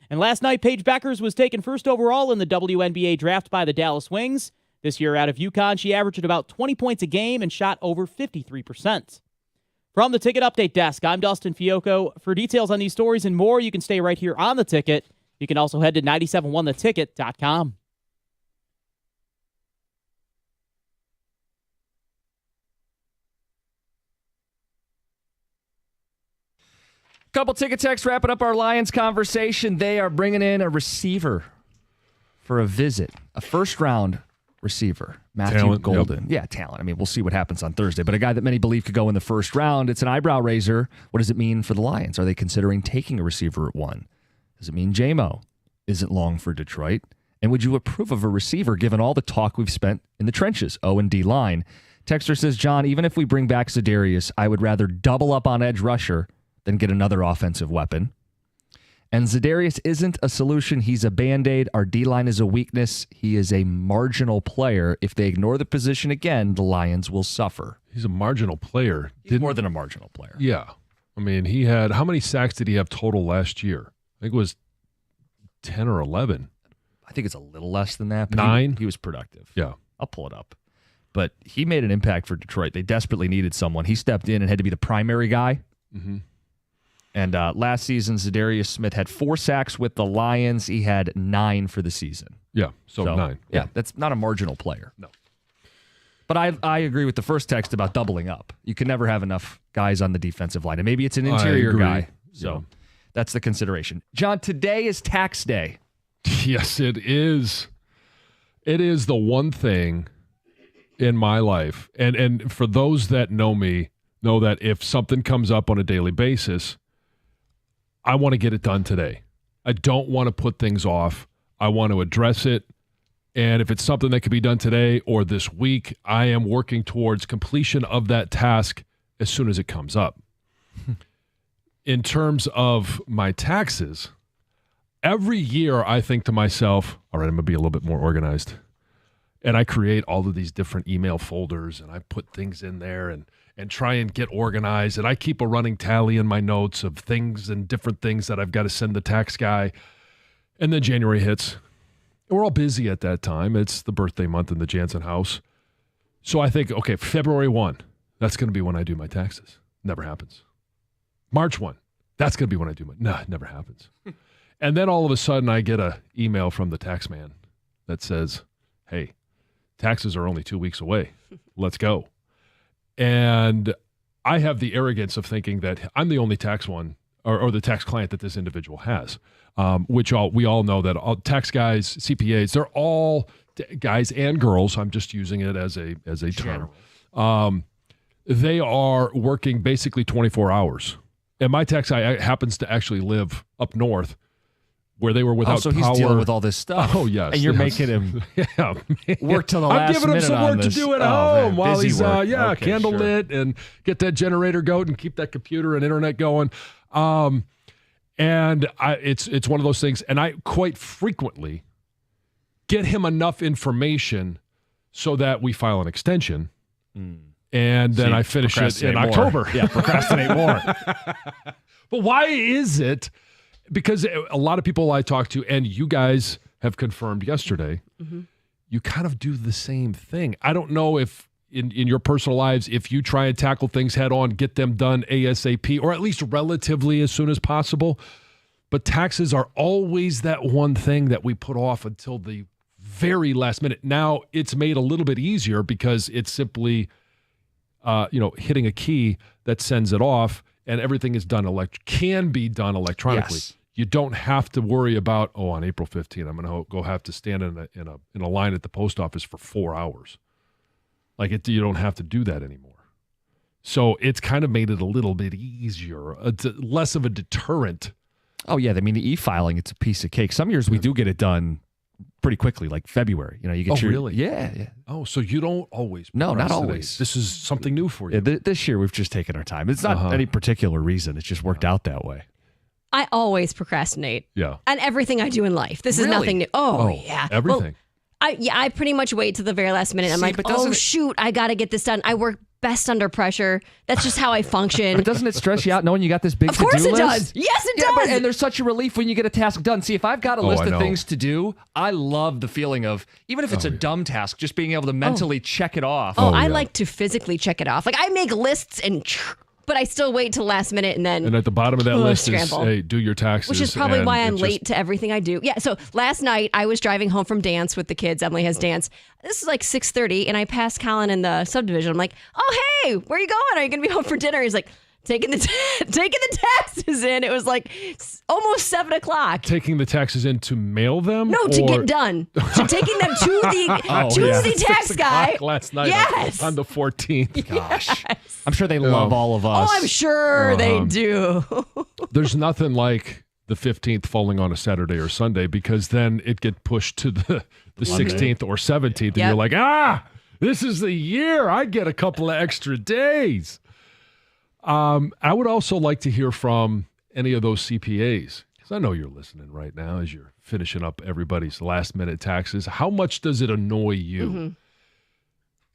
And last night, Paige Beckers was taken first overall in the WNBA draft by the Dallas Wings. This year out of UConn, she averaged about 20 points a game and shot over 53%. From the Ticket Update Desk, I'm Dustin Fiocco. For details on these stories and more, you can stay right here on The Ticket. You can also head to 971theticket.com. Couple ticket texts wrapping up our Lions conversation. They are bringing in a receiver for a visit, a first-round receiver, Matthew Talent, Golden. Yep. Yeah, talent. I mean, we'll see what happens on Thursday, but a guy that many believe could go in the first round. It's an eyebrow raiser. What does it mean for the Lions? Are they considering taking a receiver at 1? Does it mean J-Mo isn't long for Detroit? And would you approve of a receiver given all the talk we've spent in the trenches, O and D line? Texter says, John, even if we bring back Za'Darius, I would rather double up on edge rusher than get another offensive weapon. And Za'Darius isn't a solution. He's a Band-Aid. Our D-line is a weakness. He is a marginal player. If they ignore the position again, the Lions will suffer. He's a marginal player. He's more than a marginal player. Yeah. I mean, he had, how many sacks did he have total last year? I think it was 10 or 11. I think it's a little less than that. But 9? He was productive. Yeah. I'll pull it up. But he made an impact for Detroit. They desperately needed someone. He stepped in and had to be the primary guy. Mm-hmm. And last season, Za'Darius Smith had 4 sacks with the Lions. He had 9 for the season. Yeah, so 9. Yeah, that's not a marginal player. No. But I agree with the first text about doubling up. You can never have enough guys on the defensive line. And maybe it's an interior guy. So that's the consideration. John, today is tax day. Yes, it is. It is the one thing in my life. And for those that know me, know that if something comes up on a daily basis, I want to get it done today. I don't want to put things off. I want to address it. And if it's something that can be done today or this week, I am working towards completion of that task as soon as it comes up. In terms of my taxes, every year I think to myself, all right, I'm going to be a little bit more organized. And I create all of these different email folders and I put things in there and try and get organized. And I keep a running tally in my notes of things and different things that I've got to send the tax guy. And then January hits. We're all busy at that time. It's the birthday month in the Jansen house. So I think, okay, February 1, that's going to be when I do my taxes. Never happens. March 1, that's going to be when I do my, nah, never happens. And then all of a sudden I get a email from the tax man that says, hey, taxes are only 2 weeks away. Let's go. And I have the arrogance of thinking that I'm the only tax one or the tax client that this individual has, which we all know that all tax guys, CPAs, they're all guys and girls. I'm just using it as a term. They are working basically 24 hours. And my tax guy happens to actually live up north where they were without so power. He's dealing with all this stuff. Oh, yes. And you're making him work till the I'm last minute. giving him some work to do at home while he's, okay, candle lit and get that generator going and keep that computer and internet going. It's one of those things. And I quite frequently get him enough information so that we file an extension. And then I finish it in October. Yeah, procrastinate more. But why is it? Because a lot of people I talk to, and you guys have confirmed yesterday, you kind of do the same thing. I don't know if in your personal lives, if you try and tackle things head on, get them done ASAP, or at least relatively as soon as possible. But taxes are always that one thing that we put off until the very last minute. Now it's made a little bit easier because it's simply hitting a key that sends it off, and everything is done can be done electronically. Yes. You don't have to worry about, on April 15th, I'm going to go have to stand in a line at the post office for 4 hours. You don't have to do that anymore. So it's kind of made it a little bit easier, less of a deterrent. Oh, yeah. I mean, the e-filing, it's a piece of cake. Some years we do get it done pretty quickly, like February. You get really? Yeah. Oh, so you don't always No, not procrastinate. always. This is something new for you. Yeah, this year we've just taken our time. It's not any particular reason. It's just worked out that way. I always procrastinate. Yeah. On everything I do in life. This is Really? nothing new. Oh, yeah. Everything. Well, I pretty much wait to the very last minute. I'm like, but oh, doesn't it- shoot, I got to get this done. I work best under pressure. That's just how I function. But doesn't it stress you out knowing you got this big Of course to-do it list? does. Yes, it Yeah, does. and there's such a relief when you get a task done. See, if I've got a list I of know. things to do, I love the feeling of, even if it's a dumb task, just being able to mentally check it off. Oh, I yeah. like to physically check it off. Like I make lists but I still wait till last minute and then. And at the bottom of that list scramble. is, hey, do your taxes. Which is probably and why I'm it's late to everything I do. Yeah. So last night I was driving home from dance with the kids. Emily has dance. This is like 6:30, and I passed Colin in the subdivision. I'm like, oh hey, where are you going? Are you gonna be home for dinner? He's like, taking the taxes in. It was like almost 7:00. Taking the taxes in to mail them? No, to or- get done. So taking them to the tax 6 guy. o'clock last night Yes. on the 14th. Gosh. I'm sure they love all of us. Oh, I'm sure they do. There's nothing like the 15th falling on a Saturday or Sunday, because then it get pushed to the 16th or 17th, and Yep. you're like, this is the year. I get a couple of extra days. I would also like to hear from any of those CPAs, because I know you're listening right now as you're finishing up everybody's last-minute taxes. How much does it annoy you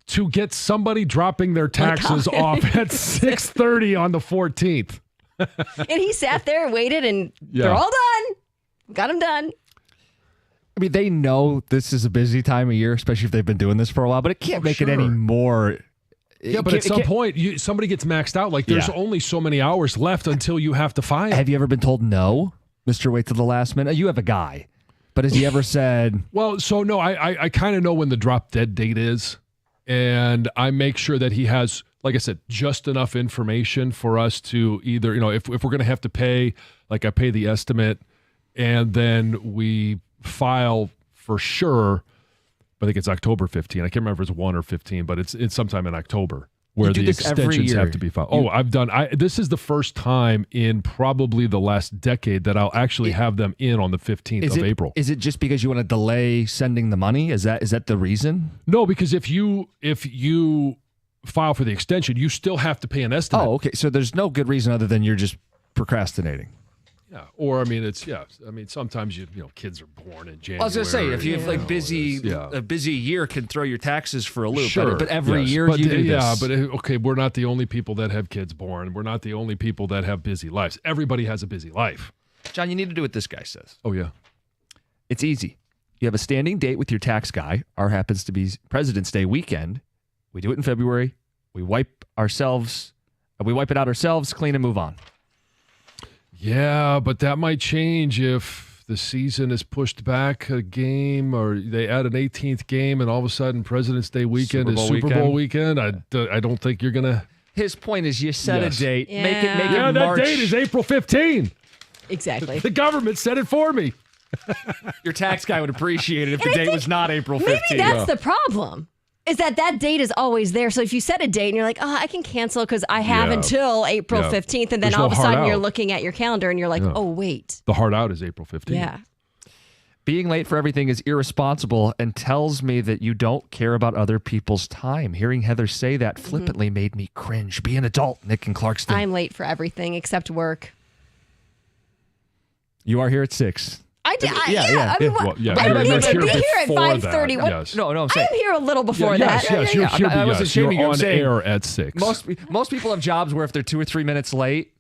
to get somebody dropping their taxes off at 6:30 on the 14th? And he sat there and waited, and Yeah. they're all done. Got them done. I mean, they know this is a busy time of year, especially if they've been doing this for a while, but it can't make it any more. Yeah, but at some point, somebody gets maxed out. Like, there's only so many hours left until you have to file. Have you ever been told no, Mr. Wait till the last minute? You have a guy, but has he ever said? Well, so no, I kind of know when the drop dead date is, and I make sure that he has, like I said, just enough information for us to either, if we're going to have to pay, like I pay the estimate, and then we file for sure. I think it's October 15. I can't remember if it's 1 or 15, but it's sometime in October where You do the this every extensions year. have to be filed. I've done. This is the first time in probably the last decade that I'll actually have them in on the 15th of April. Is it just because you want to delay sending the money? Is that the reason? No, because if you file for the extension, you still have to pay an estimate. Oh, okay. So there's no good reason other than you're just procrastinating. Yeah. Or I mean, sometimes kids are born in January. I was gonna say, if you have a busy year, can throw your taxes for a loop. Sure, but every yes. year but you do yeah, this. but okay, we're not the only people that have kids born. We're not the only people that have busy lives. Everybody has a busy life. John, you need to do what this guy says. Oh yeah. It's easy. You have a standing date with your tax guy. Our happens to be President's Day weekend. We do it in February. We wipe it out ourselves, clean and move on. Yeah, but that might change if the season is pushed back a game, or they add an 18th game, and all of a sudden President's Day weekend is Super Bowl weekend. I don't think you're gonna. His point is, you set Yes. a date, Yeah. make it Yeah, that March. date is April 15. Exactly. The government said it for me. Your tax guy would appreciate it if the I date think was not April 15th. Maybe that's the problem. Is that date is always there. So if you set a date and you're like, I can cancel because I have Yeah. until April Yeah. 15th, and then There's all no of a sudden hard you're out. looking at your calendar and you're like, oh, wait. The hard out is April 15. Yeah. Being late for everything is irresponsible and tells me that you don't care about other people's time. Hearing Heather say that flippantly made me cringe. Be an adult, Nick and Clarkston. I'm late for everything except work. You are here at 6. I did. Yeah. I mean, Well, yeah, I you're don't need to be here here at before 5:30. that, What? yes. No, I'm I saying. am here a little before Yes, that. yes, you're here. I wasn't shaming you. You're I'm on saying air at 6. Most people have jobs where if they're 2 or 3 minutes late,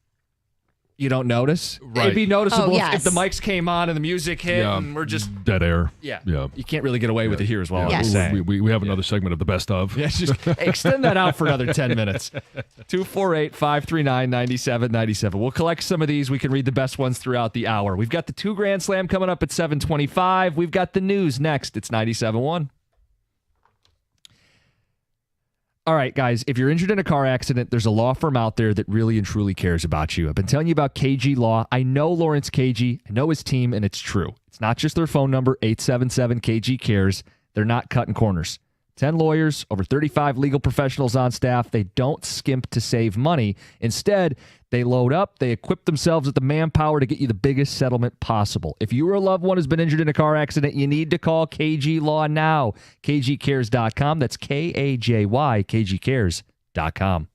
you don't notice. Right. It'd be noticeable Oh, if the yes. mics came on and the music hit Yeah, and we're just dead air. yeah. Yeah. You can't really get away with it here as well. Yes. I'm just saying. We have another segment of the best of. Yeah, just extend that out for another 10 minutes. 248-539-9797. We'll collect some of these. We can read the best ones throughout the hour. We've got the 2 Grand Slam coming up at 7:25. We've got the news next. It's 97.1. All right, guys, if you're injured in a car accident, there's a law firm out there that really and truly cares about you. I've been telling you about KG Law. I know Lawrence KG. I know his team, and it's true. It's not just their phone number, 877-KG-CARES. They're not cutting corners. 10 lawyers, over 35 legal professionals on staff. They don't skimp to save money. Instead, they load up, they equip themselves with the manpower to get you the biggest settlement possible. If you or a loved one has been injured in a car accident, you need to call KG Law now. KGCares.com. That's KAJY, KGCares.com.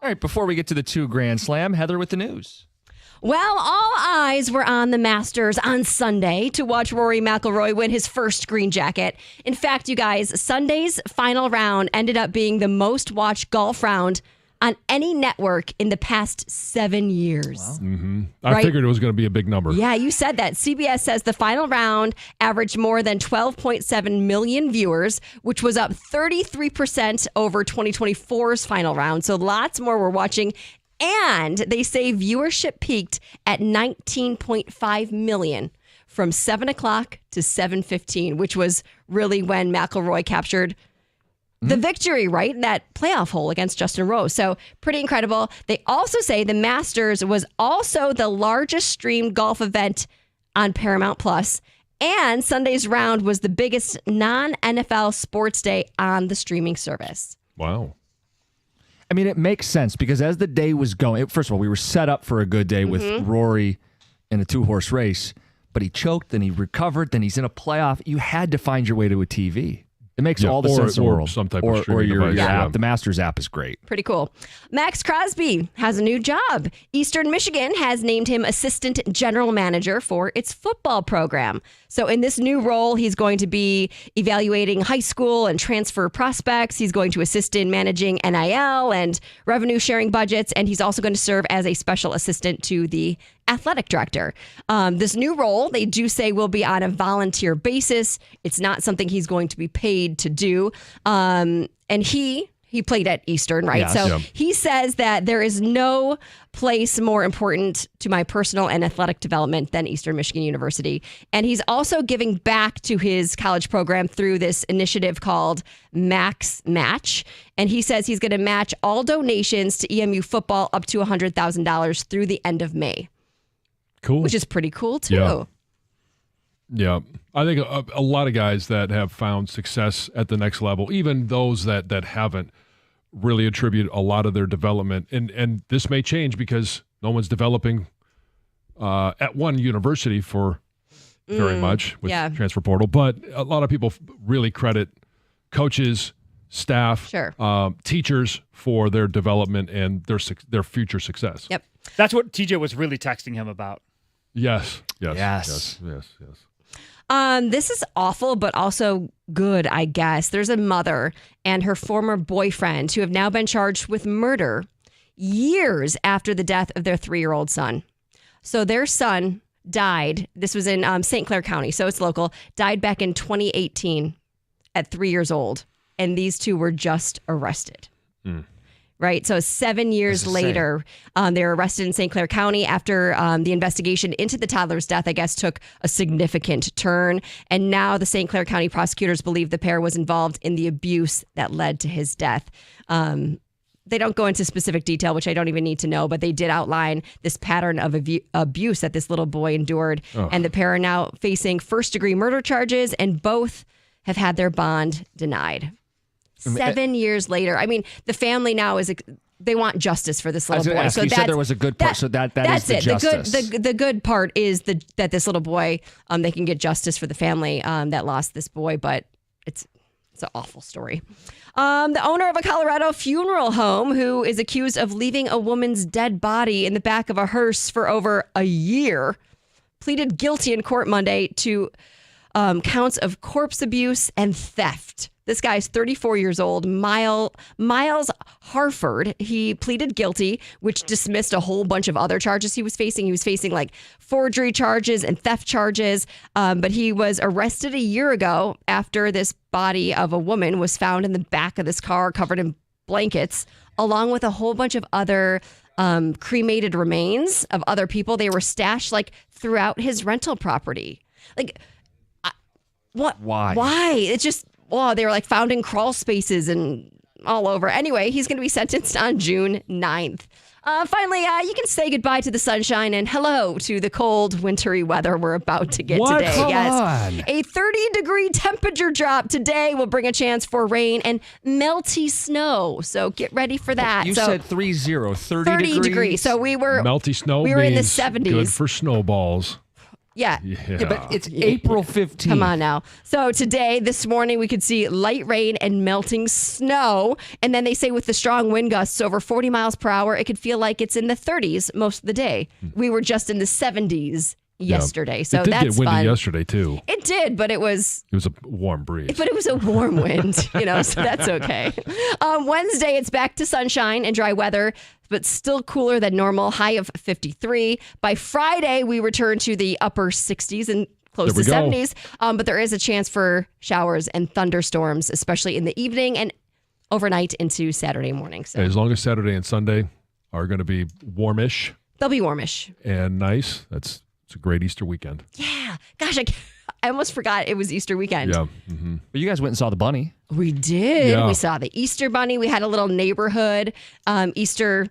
All right, before we get to the 2 Grand Slam, Heather with the news. Well, all eyes were on the Masters on Sunday to watch Rory McIlroy win his first green jacket. In fact, you guys, Sunday's final round ended up being the most watched golf round on any network in the past 7 years. Wow. I figured it was going to be a big number. Yeah, you said that. CBS says the final round averaged more than 12.7 million viewers, which was up 33% over 2024's final round. So lots more were watching. And they say viewership peaked at 19.5 million from 7 o'clock to 7:15, which was really when McIlroy captured the victory, right? In that playoff hole against Justin Rose. So pretty incredible. They also say the Masters was also the largest streamed golf event on Paramount Plus, and Sunday's round was the biggest non-NFL sports day on the streaming service. Wow. I mean, it makes sense because as the day was going, first of all, we were set up for a good day with Rory in a 2-horse race, but he choked, then he recovered, then he's in a playoff. You had to find your way to a TV. It makes all the sense in the world. Some type of streaming your device. app. The Masters app is great. Pretty cool. Max Crosby has a new job. Eastern Michigan has named him assistant general manager for its football program. So in this new role, he's going to be evaluating high school and transfer prospects. He's going to assist in managing NIL and revenue sharing budgets. And he's also going to serve as a special assistant to the athletic director. This new role, they do say, will be on a volunteer basis. It's not something he's going to be paid to do. And he played at Eastern, right? Yes. So Yeah. he says that there is no place more important to my personal and athletic development than Eastern Michigan University. And he's also giving back to his college program through this initiative called Max Match. And he says he's going to match all donations to EMU football up to $100,000 through the end of May. Cool. Which is pretty cool, too. Yeah. Yeah. I think a lot of guys that have found success at the next level, even those that haven't, really attribute a lot of their development. And this may change because no one's developing at one university for very much with transfer portal. But a lot of people really credit coaches, staff, teachers for their development and their future success. Yep. That's what TJ was really texting him about. Yes. This is awful, but also good, I guess. There's a mother and her former boyfriend who have now been charged with murder years after the death of their 3-year-old son. So their son died. This was in St. Clair County, so it's local. Died back in 2018 at 3 years old. And these two were just arrested. Right. So 7 years later, they were arrested in St. Clair County after the investigation into the toddler's death, I guess, took a significant turn. And now the St. Clair County prosecutors believe the pair was involved in the abuse that led to his death. They don't go into specific detail, which I don't even need to know, but they did outline this pattern of abuse that this little boy endured. And the pair are now facing first-degree murder charges, and both have had their bond denied. 7 years later. I mean, the family now they want justice for this little boy. Ask, so you that's, said there was a good part. So that's is the it. justice. The good part is that this little boy, they can get justice for the family that lost this boy, but it's an awful story. The owner of a Colorado funeral home who is accused of leaving a woman's dead body in the back of a hearse for over a year pleaded guilty in court Monday to counts of corpse abuse and theft. This guy's 34 years old, Miles Harford. He pleaded guilty, which dismissed a whole bunch of other charges he was facing. He was facing like forgery charges and theft charges. But he was arrested a year ago after this body of a woman was found in the back of this car covered in blankets, along with a whole bunch of other cremated remains of other people. They were stashed like throughout his rental property. Like, what? Why? It's just... Well, they were like found in crawl spaces and all over. Anyway, he's going to be sentenced on June 9th. Finally, you can say goodbye to the sunshine and hello to the cold, wintry weather we're about to get today. Come on. A 30-degree temperature drop today will bring a chance for rain and melty snow. So get ready for that. You said 30 degrees. So we were melty snow we were in the means 70s. Good for snowballs. Yeah. Yeah, but it's April 15th. Come on now. So today, this morning, we could see light rain and melting snow. And then they say with the strong wind gusts over 40 miles per hour, it could feel like it's in the 30s most of the day. We were just in the 70s yesterday. So it did that's get windy fun. yesterday, too. It did, but it was a warm breeze. But it was a warm wind, so that's okay. Wednesday, it's back to sunshine and dry weather, but still cooler than normal, high of 53. By Friday, we return to the upper 60s and close to 70s. But there is a chance for showers and thunderstorms, especially in the evening and overnight into Saturday morning. So As long as Saturday and Sunday are going to be warmish. They'll be warmish. And nice. It's a great Easter weekend. Yeah. Gosh, I almost forgot it was Easter weekend. Yeah. Mm-hmm. But you guys went and saw the bunny. We did. Yeah. We saw the Easter bunny. We had a little neighborhood Easter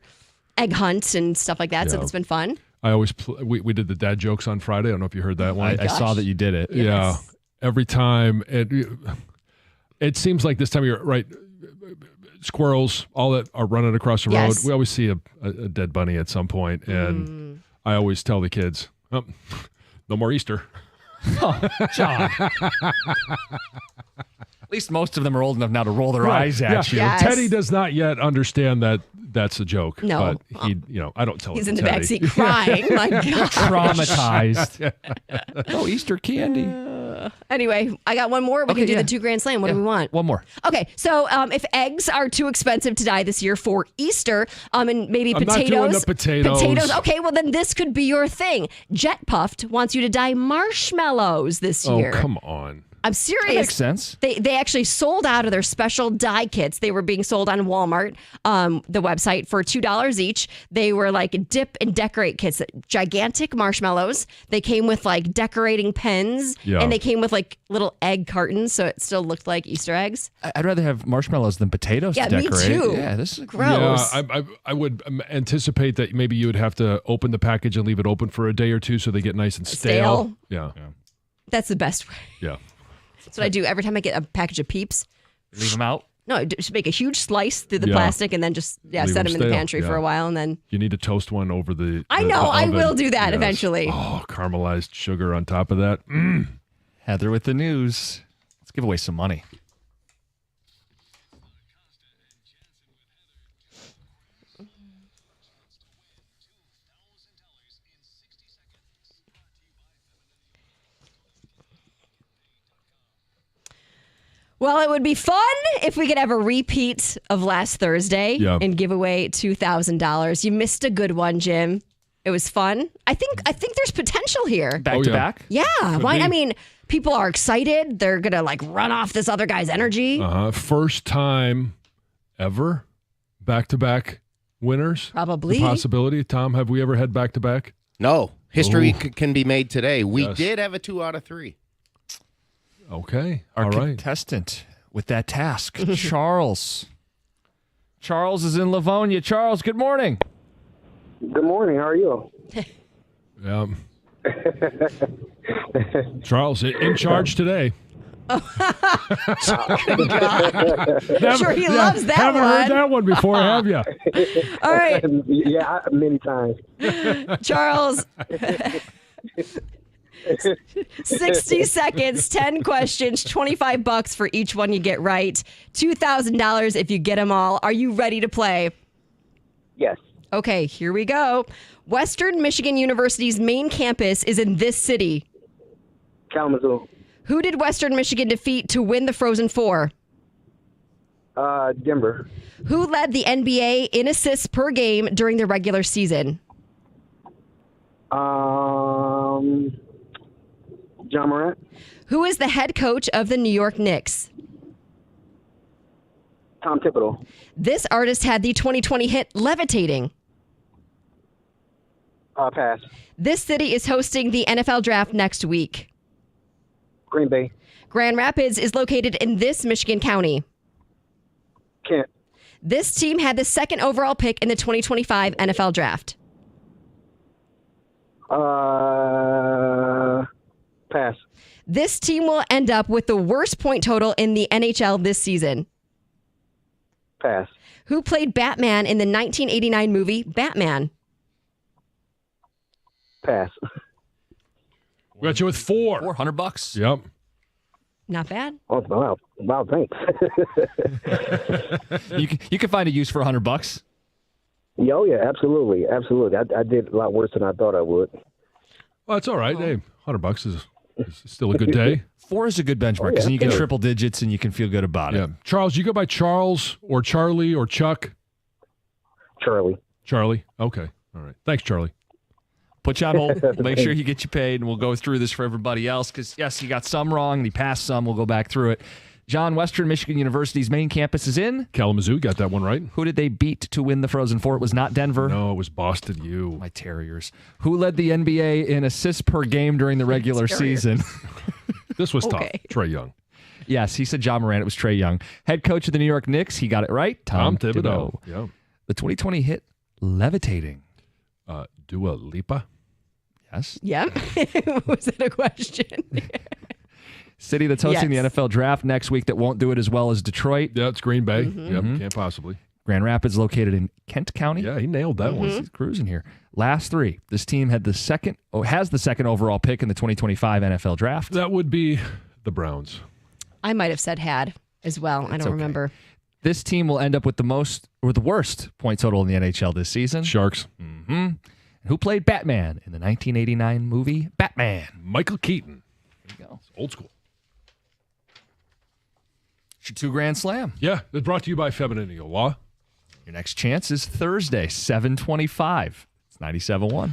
egg hunt and stuff like that. So Yeah. it's been fun. I always we did the dad jokes on Friday. I don't know if you heard that one. I saw that you did it. Yes. Yeah. Every time it seems like this time of year, right? Squirrels, all that are running across the road. Yes. We always see a dead bunny at some point, and I always tell the kids, oh, no more Easter. John. At least most of them are old enough now to roll their eyes at you. Yes. Teddy does not yet understand that that's a joke. No. But he, I don't tell He's it in to the Teddy. backseat crying. My God. Traumatized. Oh, Easter candy. Anyway, I got one more. We Okay, can do yeah. the 2 Grand Slam. What do we want? One more. Okay, so if eggs are too expensive to dye this year for Easter, and maybe I'm not potatoes, doing the potatoes. Okay, well then this could be your thing. Jet Puffed wants you to dye marshmallows this year. Oh, come on. I'm That serious. makes sense. They actually sold out of their special dye kits. They were being sold on Walmart, the website, for $2 each. They were like dip and decorate kits, gigantic marshmallows. They came with like decorating pens, Yeah. and they came with like little egg cartons, so it still looked like Easter eggs. I'd rather have marshmallows than potatoes Yeah, to me decorate. too. Yeah, this is Gross. Yeah, I would anticipate that maybe you would have to open the package and leave it open for a day or two so they get nice and stale. Yeah. That's the best way. Yeah. That's what I do every time I get a package of Peeps. leave them out. No, just make a huge slice through the Yeah. plastic and then just Leave set them them in the stale, pantry for yeah. a while, and then You need to toast one over the I know, I oven. will do that Yes. eventually. Oh, caramelized sugar on top of that. Heather with the news. Let's give away some money. Well, it would be fun if we could have a repeat of last Thursday Yeah. and give away $2,000. You missed a good one, Jim. It was fun. I think there's potential here. Back Oh, to yeah. back. Yeah. Why? be. I mean, people are excited. They're gonna like run off this other guy's energy. First time ever back-to-back winners. Probably. The possibility. Tom, have we ever had back-to-back? No, history Ooh. can be made today. We Yes. did have a 2 out of 3. Okay. Our All right. contestant with that task, Charles. Charles is in Livonia. Charles, good morning. Good morning. How are you? Charles, in charge today. Sure, he loves that Haven't one. heard that one before, have you? All right, Yeah, many times. Charles. 60 seconds, 10 questions, $25 for each one you get right. $2,000 if you get them all. Are you ready to play? Yes. Okay, here we go. Western Michigan University's main campus is in this city. Kalamazoo. Who did Western Michigan defeat to win the Frozen Four? Denver. Who led the NBA in assists per game during the regular season? John Morant. Who is the head coach of the New York Knicks? Tom Thibodeau. This artist had the 2020 hit Levitating. Pass. This city is hosting the NFL draft next week. Green Bay. Grand Rapids is located in this Michigan county. Kent. This team had the second overall pick in the 2025 NFL draft. Pass. This team will end up with the worst point total in the NHL this season. Pass. Who played Batman in the 1989 movie Batman? Pass. We got you with $4. $400. Yep. Not bad. Oh, wow. Wow, thanks. You can find a use for $100. Oh, yeah, absolutely. Absolutely. I did a lot worse than I thought I would. Well, that's all right. Hey, $100 is still a good day. 4 is a good benchmark because then you get triple digits and you can feel good about it. Yeah. Charles, you go by Charles or Charlie or Chuck? Charlie. Charlie. Okay. All right. Thanks, Charlie. Put you on hold. Make sure you get you paid, and we'll go through this for everybody else because, yes, you got some wrong, and he passed some. We'll go back through it. John, Western Michigan University's main campus is in. Kalamazoo, got that one right. Who did they beat to win the Frozen Four? It was not Denver. No, it was Boston U. My Terriers. Who led the NBA in assists per game during the regular season? This was tough. Okay. Trey Young. Yes, he said John Morant. It was Trey Young. Head coach of the New York Knicks. He got it right. Tom Thibodeau. Yeah. The 2020 hit Levitating. Dua Lipa. Yes. Yep. Was that a question? City that's hosting Yes. the NFL draft next week that won't do it as well as Detroit. Yeah, it's Green Bay. Yep, can't possibly. Grand Rapids located in Kent County. Yeah, he nailed that one. He's cruising here. Last 3. This team has the second overall pick in the 2025 NFL draft. That would be the Browns. I might have said had as well. I don't remember. This team will end up with the worst point total in the NHL this season. Sharks. Who played Batman in the 1989 movie Batman? Michael Keaton. There you go. Old school. It's your 2 Grand Slam. Yeah, it's brought to you by Femininity Law. Your next chance is Thursday, 7:25. It's 97.1.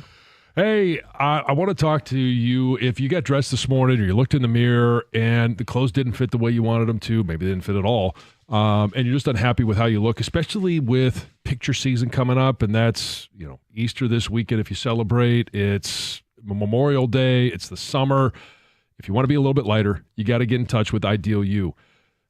Hey, I want to talk to you. If you got dressed this morning or you looked in the mirror and the clothes didn't fit the way you wanted them to, maybe they didn't fit at all, and you're just unhappy with how you look, especially with picture season coming up, and that's, Easter this weekend if you celebrate. It's Memorial Day. It's the summer. If you want to be a little bit lighter, you got to get in touch with Ideal You.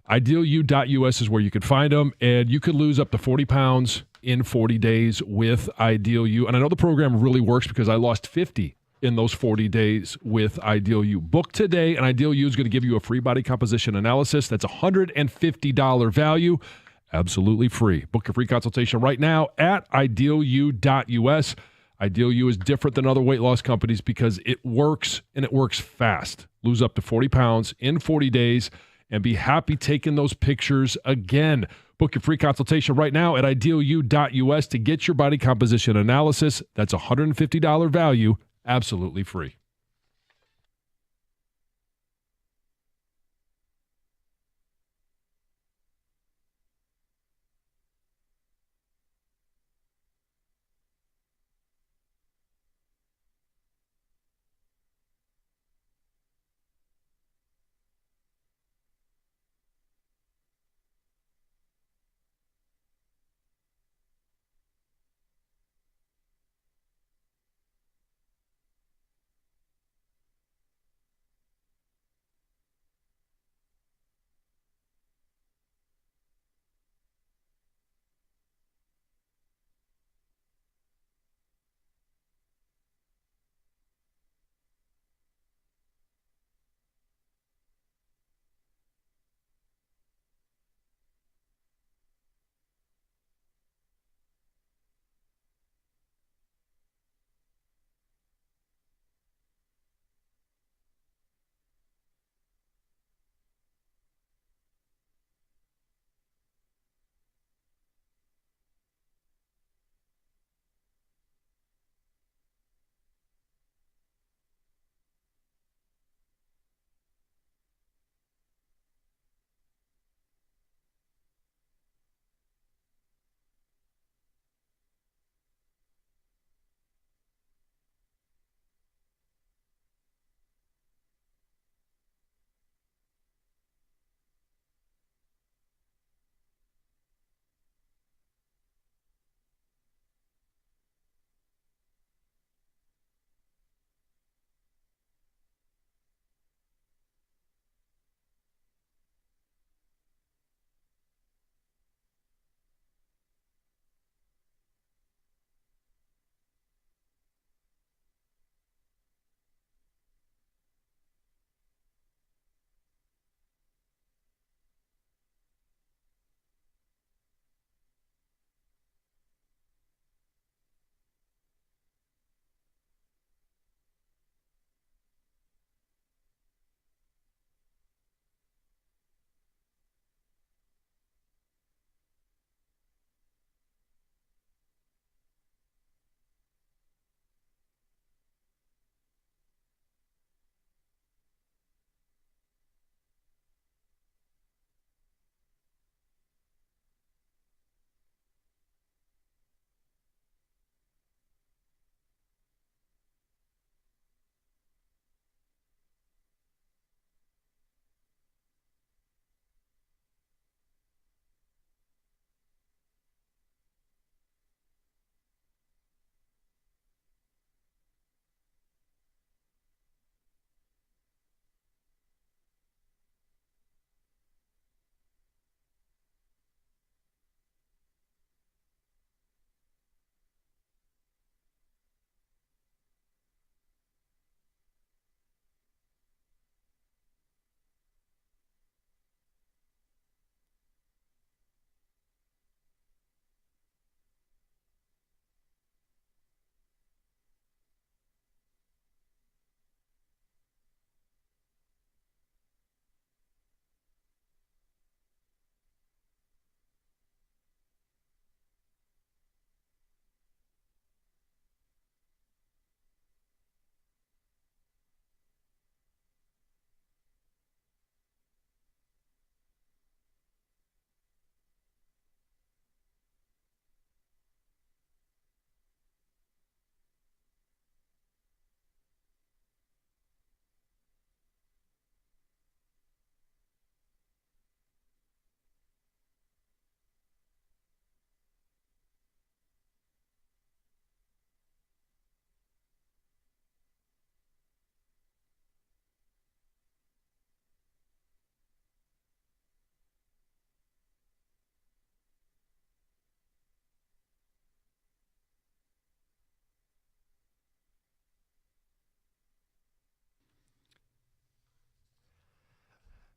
IdealU.us is where you could find them, and you could lose up to 40 pounds in 40 days with Ideal You. And I know the program really works because I lost 50 in those 40 days with Ideal You. Book today, and Ideal You is going to give you a free body composition analysis. That's a $150 value, absolutely free. Book your free consultation right now at IdealU.us. Ideal You is different than other weight loss companies because it works, and it works fast. Lose up to 40 pounds in 40 days. And be happy taking those pictures again. Book your free consultation right now at idealu.us to get your body composition analysis. That's a $150 value, absolutely free.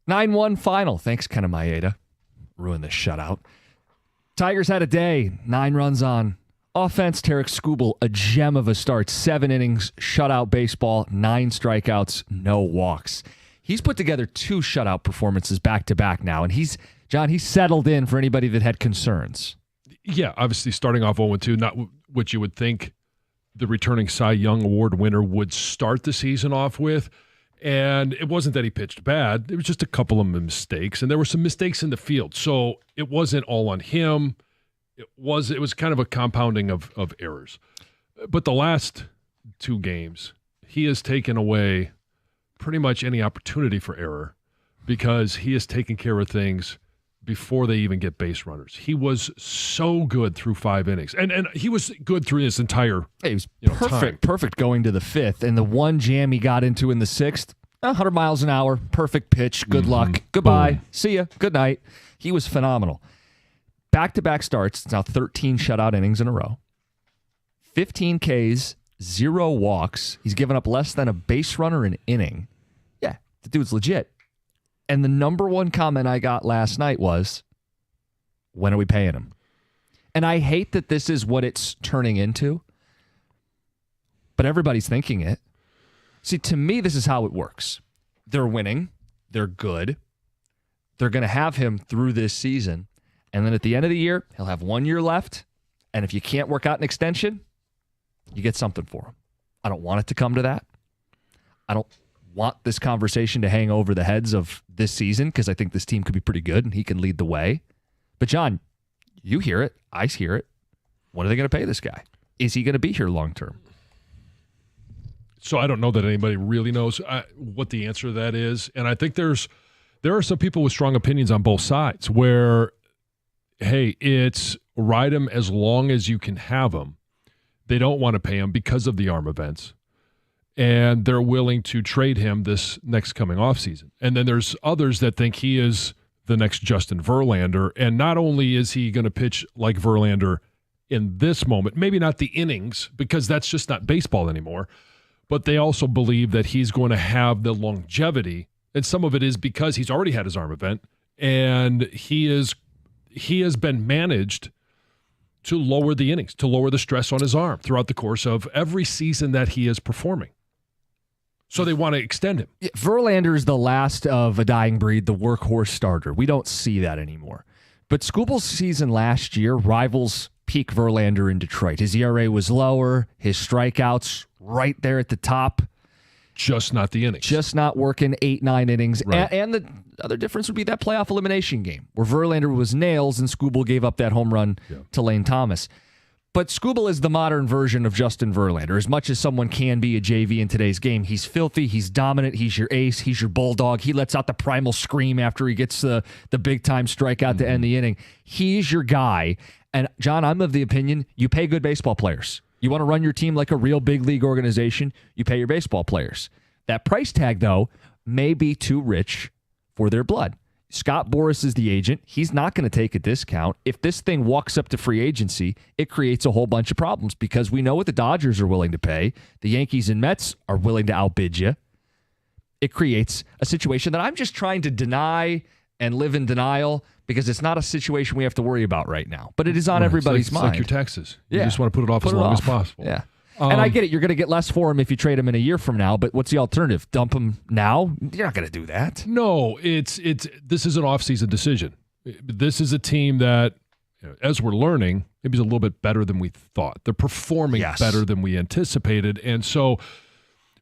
9-1 final. Thanks, Ken Maeda. Ruined the shutout. Tigers had a day. 9 runs on offense. Tarik Skubal, a gem of a start. 7 innings, shutout baseball, 9 strikeouts, no walks. He's put together 2 shutout performances back-to-back now, and he's settled in for anybody that had concerns. Yeah, obviously starting off 0-2, not what you would think the returning Cy Young Award winner would start the season off with. And it wasn't that he pitched bad. It was just a couple of mistakes, and there were some mistakes in the field. So it wasn't all on him. It was kind of a compounding of errors. But the last 2 games, he has taken away pretty much any opportunity for error because he has taken care of things before they even get base runners. He was so good through 5 innings. And he was good through this entire He was time. perfect going to the 5th. And the one jam he got into in the 6th, 100 miles an hour, perfect pitch, good luck, goodbye, Boom. see ya, good night. He was phenomenal. Back-to-back starts, it's now 13 shutout innings in a row. 15 Ks, 0 walks. He's given up less than a base runner an inning. Yeah, the dude's legit. And the number one comment I got last night was, when are we paying him? And I hate that this is what it's turning into, but everybody's thinking it. See, to me, this is how it works. They're winning. They're good. They're going to have him through this season. And then at the end of the year, he'll have 1 year left. And if you can't work out an extension, you get something for him. I don't want it to come to that. I don't want this conversation to hang over the heads of this season because I think this team could be pretty good and he can lead the way. But John, you hear it. I hear it. When are they going to pay this guy? Is he going to be here long term? So I don't know that anybody really knows what the answer to that is. And I think there are some people with strong opinions on both sides where, hey, it's ride him as long as you can have him. They don't want to pay him because of the arm events. And they're willing to trade him this next coming offseason. And then there's others that think he is the next Justin Verlander. And not only is he going to pitch like Verlander in this moment, maybe not the innings, because that's just not baseball anymore, but they also believe that he's going to have the longevity. And some of it is because he's already had his arm event, and he has been managed to lower the innings, to lower the stress on his arm throughout the course of every season that he is performing. So they want to extend him. Yeah, Verlander is the last of a dying breed, the workhorse starter. We don't see that anymore. But Skubal's season last year rivals peak Verlander in Detroit. His ERA was lower, his strikeouts right there at the top. Just not the innings. Just not working 8-9 innings. Right. And the other difference would be that playoff elimination game where Verlander was nails and Skubal gave up that home run to Lane Thomas. But Skubal is the modern version of Justin Verlander. As much as someone can be a JV in today's game, he's filthy, he's dominant, he's your ace, he's your bulldog. He lets out the primal scream after he gets the big-time strikeout to end the inning. He's your guy. And, John, I'm of the opinion you pay good baseball players. You want to run your team like a real big league organization, you pay your baseball players. That price tag, though, may be too rich for their blood. Scott Boras is the agent. He's not going to take a discount. If this thing walks up to free agency, it creates a whole bunch of problems because we know what the Dodgers are willing to pay. The Yankees and Mets are willing to outbid you. It creates a situation that I'm just trying to deny and live in denial because it's not a situation we have to worry about right now. But it is on everybody's mind. It's like your taxes. You Yeah. just want to put it off as long as possible. Yeah. And I get it. You're going to get less for him if you trade him in a year from now. But what's the alternative? Dump him now? You're not going to do that. No, this is an offseason decision. This is a team that, as we're learning, maybe is a little bit better than we thought. They're performing better than we anticipated. And so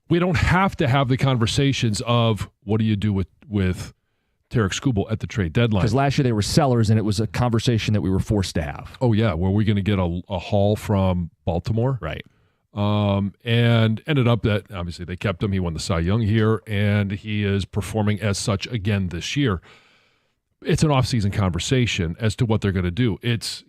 we don't have to have the conversations of what do you do with Tarik Skubal at the trade deadline. Because last year they were sellers, and it was a conversation that we were forced to have. Oh, yeah. Were we going to get a haul from Baltimore? Right. And ended up that obviously they kept him. He won the Cy Young here, and he is performing as such again this year. It's an offseason conversation as to what they're going to do. It's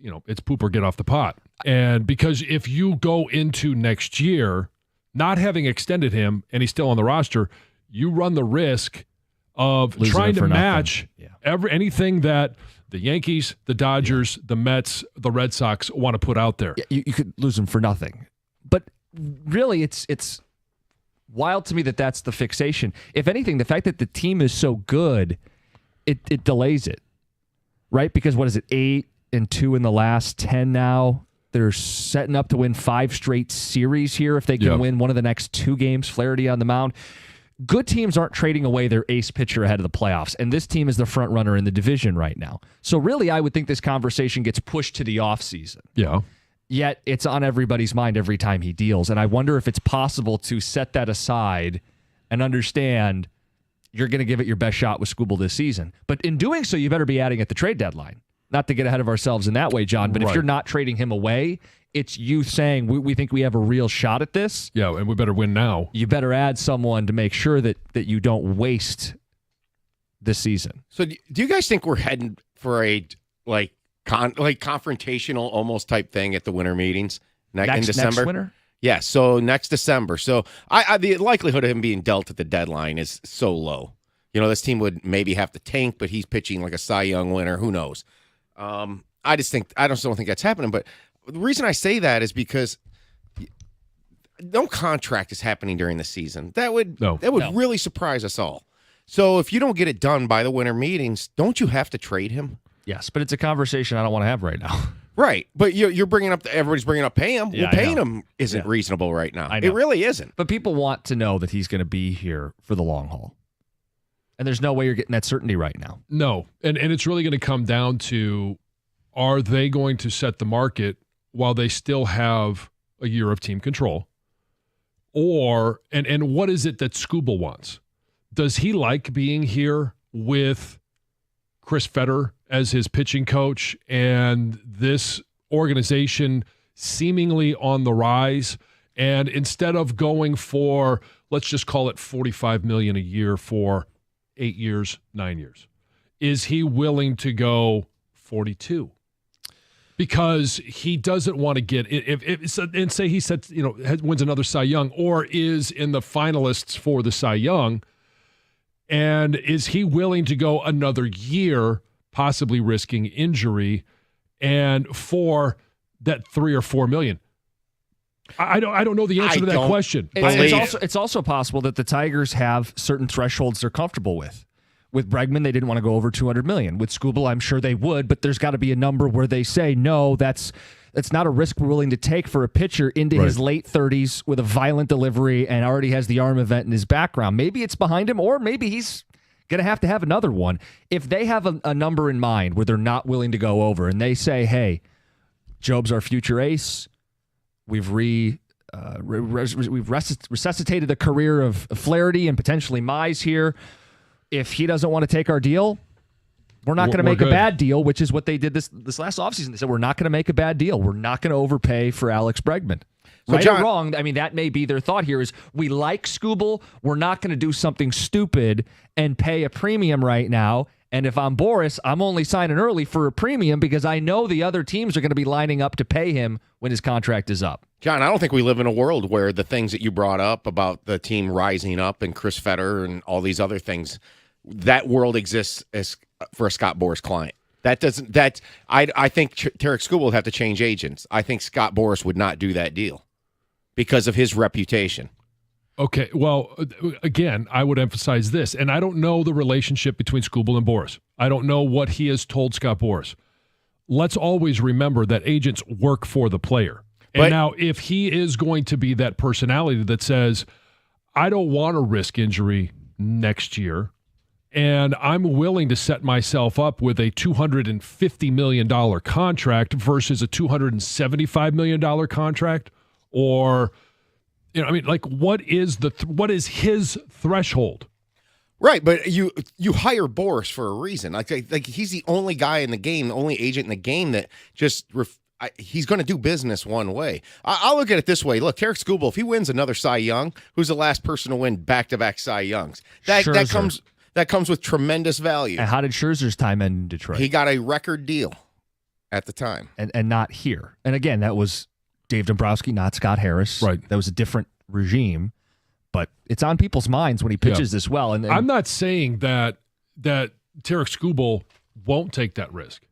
poop or get off the pot. And because if you go into next year not having extended him and he's still on the roster, you run the risk of losing trying him to for match nothing. anything that the Yankees, the Dodgers, the Mets, the Red Sox want to put out there. Yeah, you could lose him for nothing. But really, it's wild to me that that's the fixation. If anything, the fact that the team is so good it delays it, right? Because what is it, 8-2 in the last 10 now? They're setting up to win 5 straight series here if they can win one of the next 2 games. Flaherty on the mound. Good teams aren't trading away their ace pitcher ahead of the playoffs, and this team is the front runner in the division right now. So really, I would think this conversation gets pushed to the offseason. Yeah. Yet it's on everybody's mind every time he deals, and I wonder if it's possible to set that aside and understand you're going to give it your best shot with Skubal this season. But in doing so, you better be adding at the trade deadline. Not to get ahead of ourselves in that way, John, but if you're not trading him away, it's you saying we think we have a real shot at this. Yeah, and we better win now. You better add someone to make sure that you don't waste this season. So do you guys think we're heading for a confrontational almost type thing at the winter meetings in December? Next winter? Yeah, so next December. So the likelihood of him being dealt at the deadline is so low. This team would maybe have to tank, but he's pitching like a Cy Young winner. Who knows? I just don't think that's happening. But the reason I say that is because no contract is happening during the season. That would really surprise us all. So if you don't get it done by the winter meetings, don't you have to trade him? Yes, but it's a conversation I don't want to have right now. Right, but you're bringing up everybody's bringing up paying him. Yeah, well, paying him isn't reasonable right now. I know. It really isn't. But people want to know that he's going to be here for the long haul. And there's no way you're getting that certainty right now. No, and it's really going to come down to, are they going to set the market while they still have a year of team control? Or, and what is it that Skubal wants? Does he like being here with Chris Fetter as his pitching coach and this organization seemingly on the rise? And instead of going for, let's just call it $45 million a year for 8 years, 9 years, is he willing to go 42? Because he doesn't want to get and say he said wins another Cy Young or is in the finalists for the Cy Young, and is he willing to go another year, possibly risking injury, and for that $3 or $4 million? I don't know the answer to that question. It's also possible that the Tigers have certain thresholds they're comfortable with. With Bregman, they didn't want to go over $200 million. With Skubal, I'm sure they would, but there's got to be a number where they say, no, that's not a risk we're willing to take for a pitcher into his late 30s with a violent delivery and already has the arm event in his background. Maybe it's behind him, or maybe he's going to have another one. If they have a number in mind where they're not willing to go over and they say, hey, Job's our future ace, we've resuscitated the career of Flaherty and potentially Mize here. If he doesn't want to take our deal, we're not going to make a bad deal, which is what they did this last offseason. They said, we're not going to make a bad deal. We're not going to overpay for Alex Bregman. So right or wrong, I mean, that may be their thought here is we like Skubal. We're not going to do something stupid and pay a premium right now. And if I'm Boris, I'm only signing early for a premium because I know the other teams are going to be lining up to pay him when his contract is up. John, I don't think we live in a world where the things that you brought up about the team rising up and Chris Fetter and all these other things, that world exists as for a Scott Boras client. I think Tarik Skubal would have to change agents. I think Scott Boras would not do that deal because of his reputation. Okay, well, again, I would emphasize this, and I don't know the relationship between Skubal and Boras. I don't know what he has told Scott Boras. Let's always remember that agents work for the player. And now, if he is going to be that personality that says, I don't want to risk injury next year, and I'm willing to set myself up with a $250 million contract versus a $275 million contract, or, what is his threshold? Right, but you hire Boras for a reason. Like he's the only guy in the game, the only agent in the game that just he's going to do business one way. I'll look at it this way. Look, Tarik Skubal, if he wins another Cy Young, who's the last person to win back-to-back Cy Youngs? That comes with tremendous value. And how did Scherzer's time end in Detroit? He got a record deal at the time. And not here. And again, that was Dave Dombrowski, not Scott Harris. Right. That was a different regime. But it's on people's minds when he pitches this well. And I'm not saying that Tarik Skubal won't take that risk.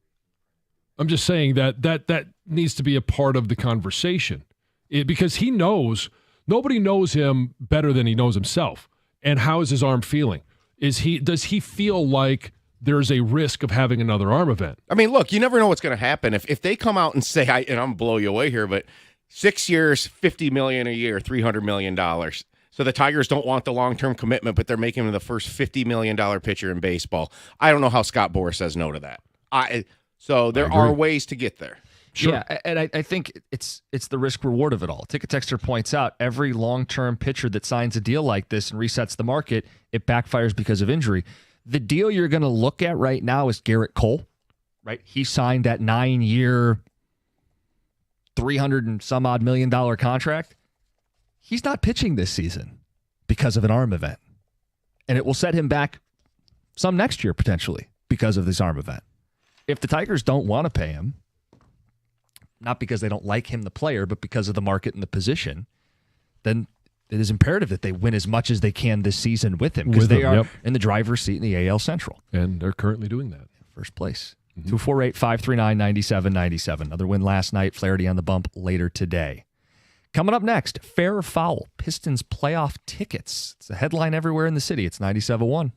I'm just saying that needs to be a part of the conversation because he knows nobody knows him better than he knows himself. And how is his arm feeling? Does he feel like there's a risk of having another arm event. I mean, look, you never know what's going to happen. If they come out and say, and I'm going to blow you away here, but 6 years, $50 million a year, $300 million. So the Tigers don't want the long-term commitment, but they're making him the first $50 million pitcher in baseball. I don't know how Scott Boras says no to that. So there are ways to get there. Sure. Yeah, and I think it's the risk reward of it all. Ticket Texter points out every long-term pitcher that signs a deal like this and resets the market, it backfires because of injury. The deal you're going to look at right now is Garrett Cole, right? He signed that 9-year, $300 and some odd million contract. He's not pitching this season because of an arm event. And it will set him back some next year potentially because of this arm event. If the Tigers don't want to pay him, not because they don't like him, the player, but because of the market and the position, then it is imperative that they win as much as they can this season with him because they are in the driver's seat in the AL Central. And they're currently doing that. First place. 248-539-9797. Another win last night. Flaherty on the bump later today. Coming up next, Fair or Foul, Pistons playoff tickets. It's a headline everywhere in the city. It's 97.1.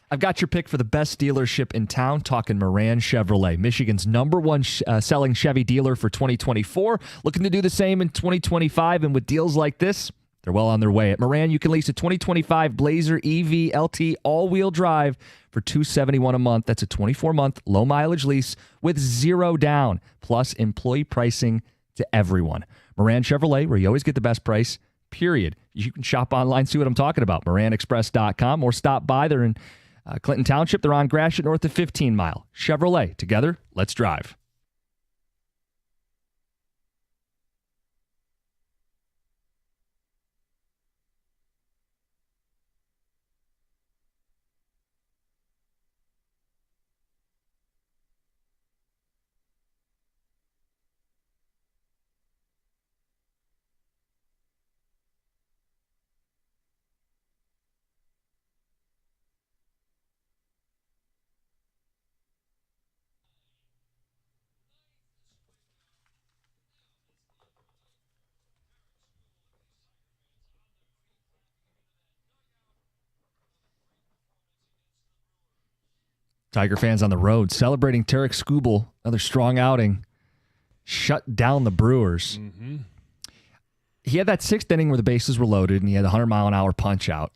I've got your pick for the best dealership in town, talking Moran Chevrolet, Michigan's #1 selling Chevy dealer for 2024. Looking to do the same in 2025, and with deals like this, they're well on their way. At Moran, you can lease a 2025 Blazer EV LT all-wheel drive for $271 a month. That's a 24-month low-mileage lease with 0 down, plus employee pricing to everyone. Moran Chevrolet, where you always get the best price, period. You can shop online, see what I'm talking about, moranexpress.com, or stop by. They're in Clinton Township. They're on Gratiot north of 15 Mile. Chevrolet, together, let's drive. Tiger fans on the road celebrating Tarik Skubal, another strong outing, shut down the Brewers. Mm-hmm. He had that 6th inning where the bases were loaded and he had a 100-mile-an-hour punch out.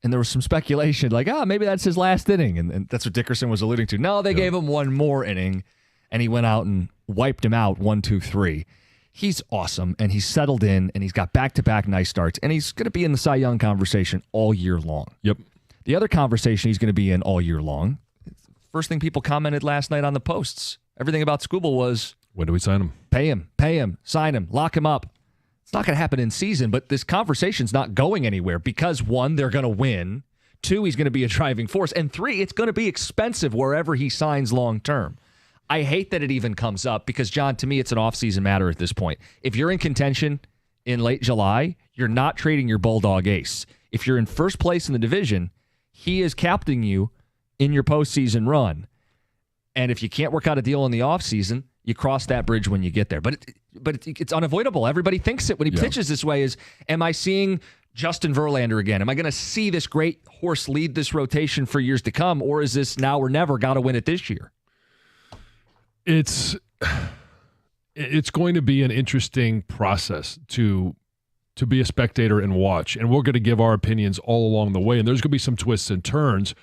And there was some speculation like, maybe that's his last inning. And that's what Dickerson was alluding to. No, they gave him one more inning and he went out and wiped him out 1, 2, 3. He's awesome and he's settled in and he's got back-to-back nice starts and he's going to be in the Cy Young conversation all year long. Yep. The other conversation he's going to be in all year long, first thing people commented last night on the posts, everything about Skubal was, when do we sign him? Pay him, sign him, lock him up. It's not going to happen in season, but this conversation's not going anywhere because 1, they're going to win. 2, he's going to be a driving force. And 3, it's going to be expensive wherever he signs long term. I hate that it even comes up because, John, to me, it's an offseason matter at this point. If you're in contention in late July, you're not trading your Bulldog ace. If you're in first place in the division, he is captaining you in your postseason run. And if you can't work out a deal in the offseason, you cross that bridge when you get there. But it's unavoidable. Everybody thinks it when he pitches this way is, am I seeing Justin Verlander again? Am I going to see this great horse lead this rotation for years to come? Or is this now or never, got to win it this year? It's going to be an interesting process to be a spectator and watch. And we're going to give our opinions all along the way. And there's going to be some twists and turns.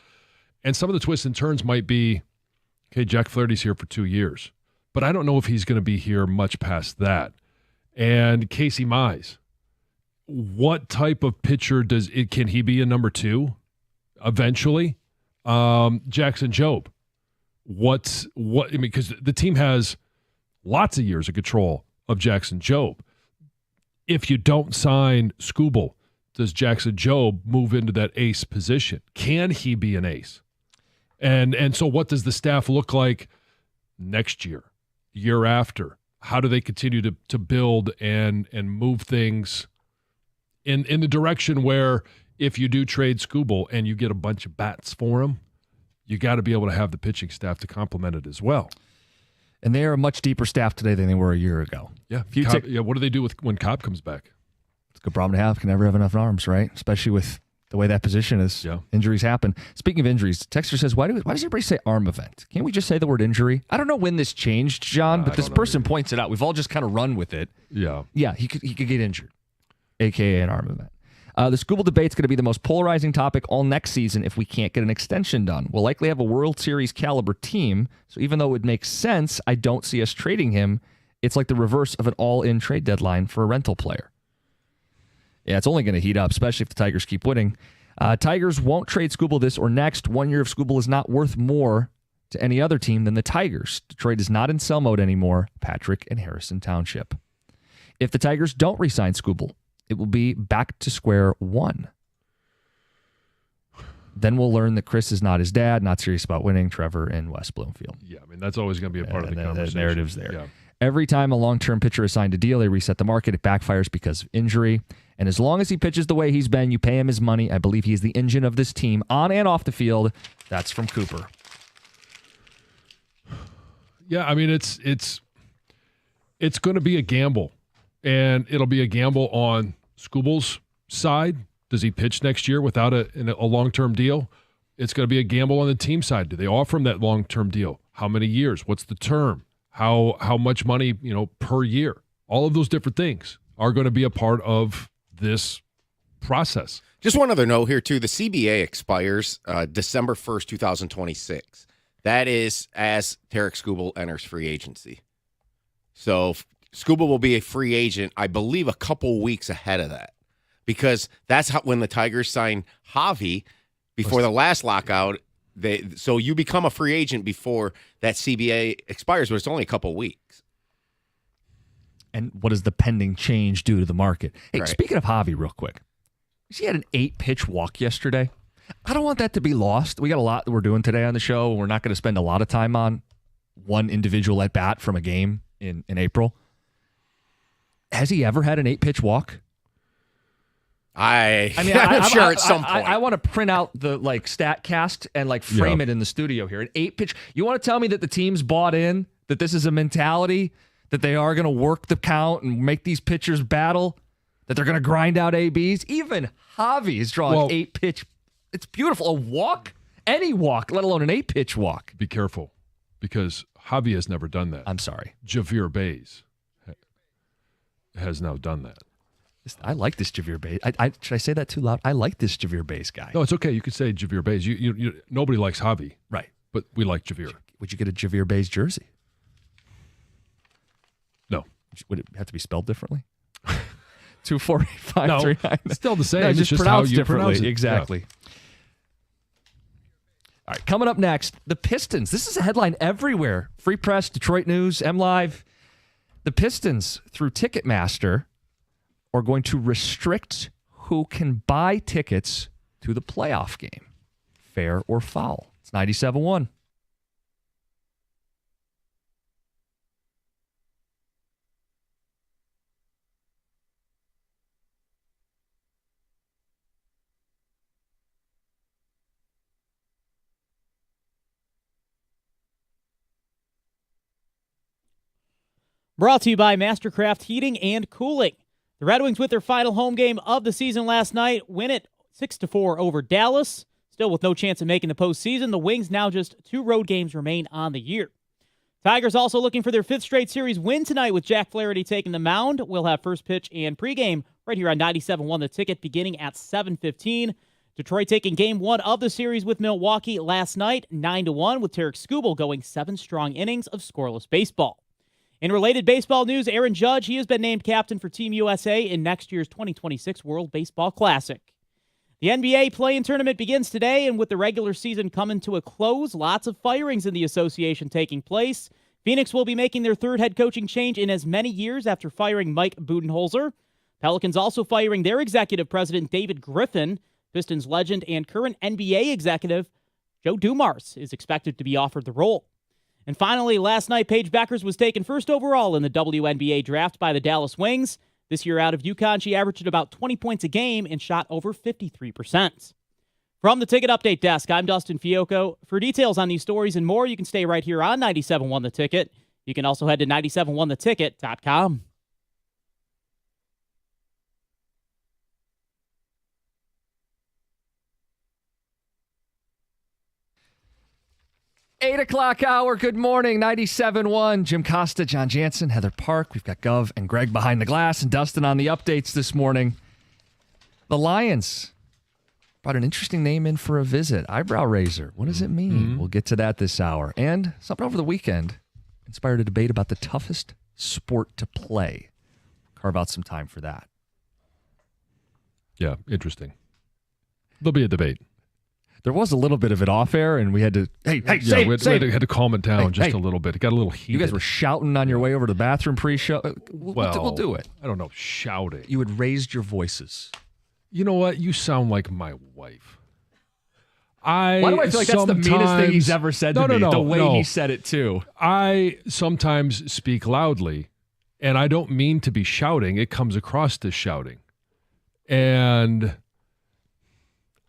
And some of the twists and turns might be, okay, Jack Flaherty's here for 2 years, but I don't know if he's going to be here much past that. And Casey Mize, what type of pitcher can he be a number 2 eventually? Jackson Jobe, because the team has lots of years of control of Jackson Jobe. If you don't sign Skubal, does Jackson Jobe move into that ace position? Can he be an ace? And so what does the staff look like next year, year after? How do they continue to build and move things in the direction where if you do trade Skubal and you get a bunch of bats for him, you got to be able to have the pitching staff to complement it as well. And they are a much deeper staff today than they were a year ago. Yeah. What do they do when Cobb comes back? It's a good problem to have. Can never have enough arms, right? Especially with the way that position is. Yeah. Injuries happen. Speaking of injuries, Texter says, why does everybody say arm event? Can't we just say the word injury? I don't know when this changed, John, but this person points it out. We've all just kind of run with it. Yeah. Yeah, he could get injured, a.k.a. an arm event. The Skubal debate's going to be the most polarizing topic all next season if we can't get an extension done. We'll likely have a World Series caliber team, so even though it would make sense, I don't see us trading him. It's like the reverse of an all-in trade deadline for a rental player. Yeah, it's only going to heat up, especially if the Tigers keep winning. Tigers won't trade Skubal this or next. 1 year of Skubal is not worth more to any other team than the Tigers. Detroit is not in sell mode anymore. Patrick and Harrison Township. If the Tigers don't re-sign Skubal, it will be back to square one. Then we'll learn that Chris is not his dad, not serious about winning, Trevor and West Bloomfield. Yeah, I mean, that's always going to be a part of the conversation. The narrative's there. Yeah. Every time a long-term pitcher is signed a deal, they reset the market. It backfires because of injury. And as long as he pitches the way he's been, you pay him his money. I believe he's the engine of this team on and off the field. That's from Cooper. Yeah, I mean, it's going to be a gamble. And it'll be a gamble on Skubal's side. Does he pitch next year without a long-term deal? It's going to be a gamble on the team side. Do they offer him that long-term deal? How many years? What's the term? How much money, per year? All of those different things are going to be a part of this process. Just one other note here, too. The CBA expires December 1st, 2026. That is as Tarik Skubal enters free agency. So Skubal will be a free agent, I believe, a couple weeks ahead of that, because that's when the Tigers signed Javi before the last lockout. So you become a free agent before that CBA expires, but it's only a couple weeks. And what does the pending change do to the market? Hey, Right. Speaking of Javi, real quick, he had an 8-pitch walk yesterday. I don't want that to be lost. We got a lot that we're doing today on the show, and we're not going to spend a lot of time on one individual at bat from a game in April. Has he ever had an 8-pitch walk? I'm sure at some point. I want to print out the StatCast and frame it in the studio here. An 8-pitch. You want to tell me that the team's bought in, that this is a mentality, that they are going to work the count and make these pitchers battle, that they're going to grind out ABs? Even Javi is drawing 8-pitch. It's beautiful. A walk, any walk, let alone an 8-pitch walk. Be careful, because Javi has never done that. I'm sorry. Javier Baez has now done that. I like this Javier Baez. Should I say that too loud? I like this Javier Baez guy. No, it's okay. You could say Javier Baez. You nobody likes Javi, Right. but we like Javier. Would you get a Javier Baez jersey? No. Would it have to be spelled differently? 248-539. No, still the same. No, It's just just how pronounced you differently. pronounce it. Exactly. Yeah. All right, coming up next, the Pistons. This is a headline everywhere. Free Press, Detroit News, MLive. The Pistons, through Ticketmaster, are going to restrict who can buy tickets to the playoff game. Fair or foul? It's 97.1. Brought to you by Mastercraft Heating and Cooling. The Red Wings, with their final home game of the season last night, win it 6-4 over Dallas. Still with no chance of making the postseason, the Wings now just 2 road games remain on the year. Tigers also looking for their 5th straight series win tonight with Jack Flaherty taking the mound. We'll have first pitch and pregame right here on 97.1 The Ticket beginning at 7:15. Detroit taking game 1 of the series with Milwaukee last night, 9-1, with Tarik Skubal going 7 strong innings of scoreless baseball. In related baseball news, Aaron Judge, he has been named captain for Team USA in next year's 2026 World Baseball Classic. The NBA play-in tournament begins today, and with the regular season coming to a close, lots of firings in the association taking place. Phoenix will be making their 3rd head coaching change in as many years after firing Mike Budenholzer. Pelicans also firing their executive president, David Griffin. Pistons legend and current NBA executive, Joe Dumars, is expected to be offered the role. And finally, last night, Paige Beckers was taken 1st overall in the WNBA draft by the Dallas Wings. This year out of UConn, she averaged about 20 points a game and shot over 53%. From the Ticket Update Desk, I'm Dustin Fiocco. For details on these stories and more, you can stay right here on 97.1 The Ticket. You can also head to 971theticket.com. Eight o'clock hour. Good morning. 97.1. Jim Costa, John Jansen, Heather Park. We've got Gov and Greg behind the glass and Dustin on the updates this morning. The Lions brought an interesting name in for a visit. Eyebrow raiser. What does it mean? We'll get to that this hour. And something over the weekend inspired a debate about the toughest sport to play. Carve out some time for that. Yeah, interesting. There'll be a debate. There was a little bit of it off air, and we had to, We had to calm it down a little bit. It got a little heated. You guys were shouting on your way over to the bathroom pre-show. We'll do it. I don't know, shouting. You had raised your voices. You know what? You sound like my wife. Why do I feel like that's the meanest thing he's ever said to me? The way he said it, too. I sometimes speak loudly, and I don't mean to be shouting. It comes across as shouting. And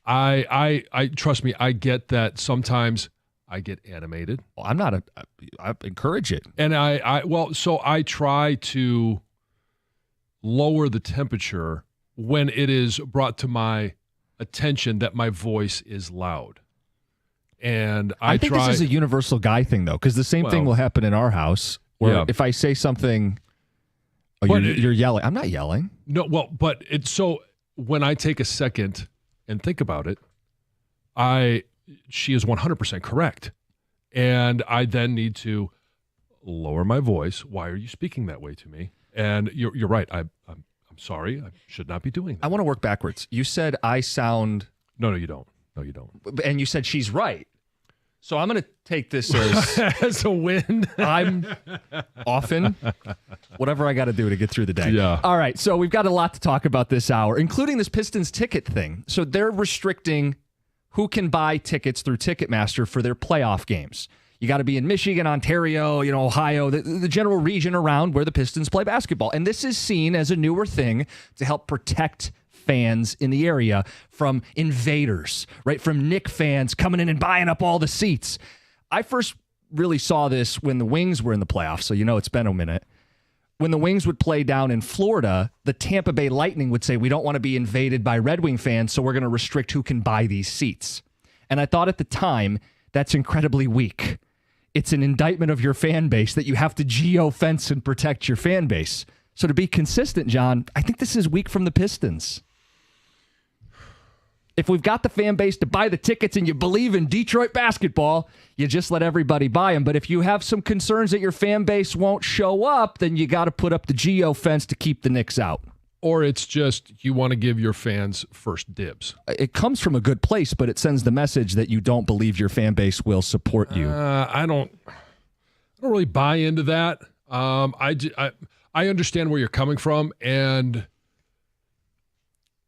I trust me, I get that sometimes I get animated. Well, I encourage it. And so I try to lower the temperature when it is brought to my attention that my voice is loud. And I think this is a universal guy thing, though, because the same thing will happen in our house where if I say something, you're yelling. I'm not yelling. No, well, but it's so when I take a second and think about it, she is 100% correct. And I then need to lower my voice. Why are you speaking that way to me? And you're right. I'm sorry. I should not be doing that. I want to work backwards. You said I sound... No, you don't. No, you don't. And you said she's right. So I'm going to take this as... as a win. I'm often whatever I got to do to get through the day. Yeah. All right. So we've got a lot to talk about this hour, including this Pistons ticket thing. So they're restricting who can buy tickets through Ticketmaster for their playoff games. You got to be in Michigan, Ontario, Ohio, the general region around where the Pistons play basketball. And this is seen as a newer thing to help protect fans in the area from invaders, right? From Knick fans coming in and buying up all the seats. I first really saw this when the Wings were in the playoffs, so it's been a minute. When the Wings would play down in Florida, the Tampa Bay Lightning would say, we don't want to be invaded by Red Wing fans, so we're going to restrict who can buy these seats. And I thought at the time, that's incredibly weak. It's an indictment of your fan base that you have to geo-fence and protect your fan base. So to be consistent, John, I think this is weak from the Pistons. If we've got the fan base to buy the tickets and you believe in Detroit basketball, you just let everybody buy them. But if you have some concerns that your fan base won't show up, then you got to put up the geo fence to keep the Knicks out. Or it's just you want to give your fans first dibs. It comes from a good place, but it sends the message that you don't believe your fan base will support you. I don't really buy into that. I understand where you're coming from, and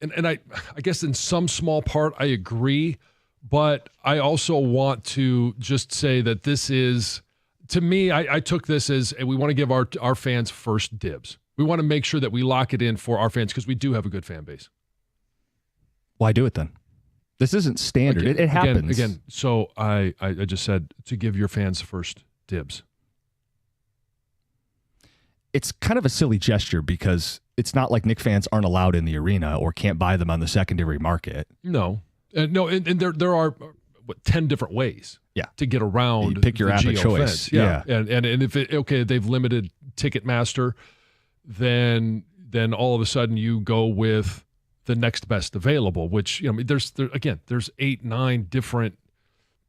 I guess in some small part I agree, but I also want to just say that this is, to me, I took this as we want to give our fans first dibs. We want to make sure that we lock it in for our fans because we do have a good fan base. Why do it then? This isn't standard. It happens. Again, so I just said to give your fans first dibs. It's kind of a silly gesture because it's not like Knicks fans aren't allowed in the arena or can't buy them on the secondary market. No, and there are 10 different ways. To get around. You pick your app of choice. Yeah. And if they've limited Ticketmaster, then all of a sudden you go with the next best available, which there's 8-9 different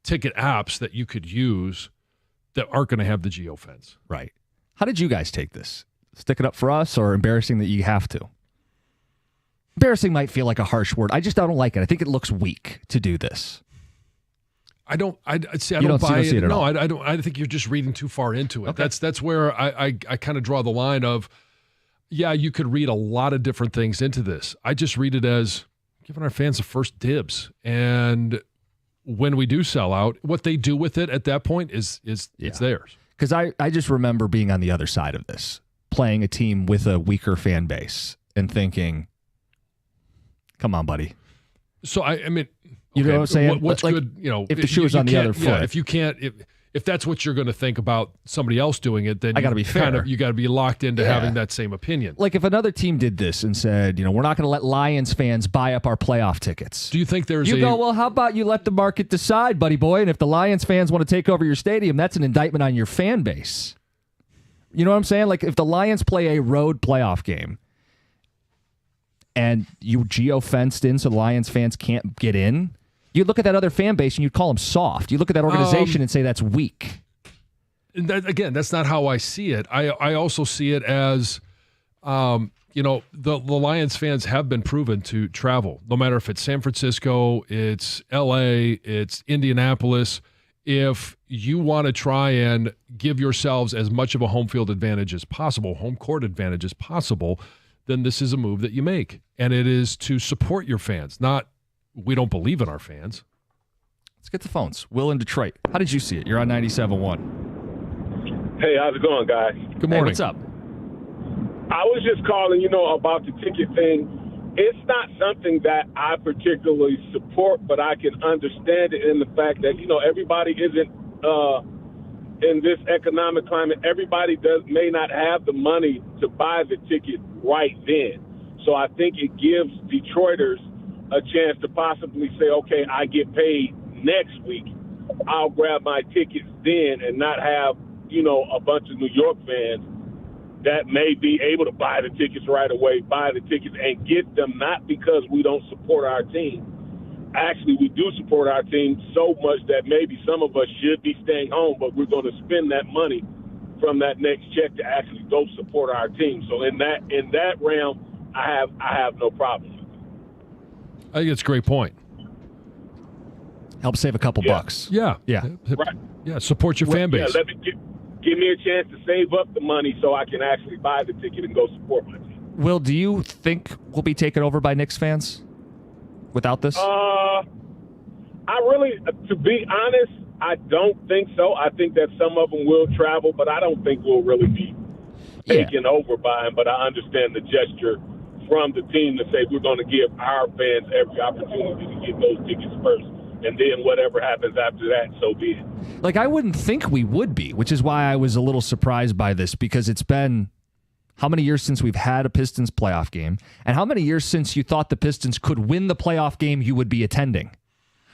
ticket apps that you could use that aren't going to have the geofence. Right. How did you guys take this? Stick it up for us or embarrassing that you have to? Embarrassing might feel like a harsh word. I don't like it. I think it looks weak to do this. I don't buy it. No, I don't. I think you're just reading too far into it. Okay. That's where I kind of draw the line of, you could read a lot of different things into this. I just read it as giving our fans the first dibs. And when we do sell out, what they do with it at that point is it's theirs. Because I just remember being on the other side of this, playing a team with a weaker fan base and thinking, come on, buddy. So, I mean, you know what I'm saying? What's good, if the shoe was on the other foot. Yeah, if you can't, if that's what you're going to think about somebody else doing it, then I got to be fair. You got to be locked into having that same opinion. Like if another team did this and said, we're not going to let Lions fans buy up our playoff tickets. Do you think there's go, well, how about you let the market decide, buddy boy? And if the Lions fans want to take over your stadium, that's an indictment on your fan base. You know what I'm saying? Like if the Lions play a road playoff game and you geo-fenced in so the Lions fans can't get in, you'd look at that other fan base and you'd call them soft. You look at that organization and say that's weak. And that's not how I see it. I also see it as, the Lions fans have been proven to travel, no matter if it's San Francisco, it's L.A., it's Indianapolis. If you want to try and give yourselves as much of a home field advantage as possible, home court advantage as possible, then this is a move that you make. And it is to support your fans, not we don't believe in our fans. Let's get the phones. Will in Detroit. How did you see it? You're on 97.1. Hey, how's it going, guys? Good morning. Hey, what's up? I was just calling, about the ticket thing. It's not something that I particularly support, but I can understand it in the fact that, everybody isn't in this economic climate. Everybody may not have the money to buy the ticket right then. So I think it gives Detroiters a chance to possibly say, okay, I get paid next week I'll grab my tickets then and not have, a bunch of New York fans that may be able to buy the tickets right away, and get them, not because we don't support our team. Actually, we do support our team so much that maybe some of us should be staying home, but we're going to spend that money from that next check to actually go support our team. So in that realm, I have no problem with it. I think it's a great point. Help save a couple bucks. Yeah. Right. Yeah, support your fan base. Yeah, give me a chance to save up the money so I can actually buy the ticket and go support my team. Will, do you think we'll be taken over by Knicks fans without this? To be honest, I don't think so. I think that some of them will travel, but I don't think we'll really be taken over by them. But I understand the gesture from the team to say we're going to give our fans every opportunity to get those tickets first. And then whatever happens after that, so be it. Like, I wouldn't think we would be, which is why I was a little surprised by this, because it's been how many years since we've had a Pistons playoff game, and how many years since you thought the Pistons could win the playoff game you would be attending,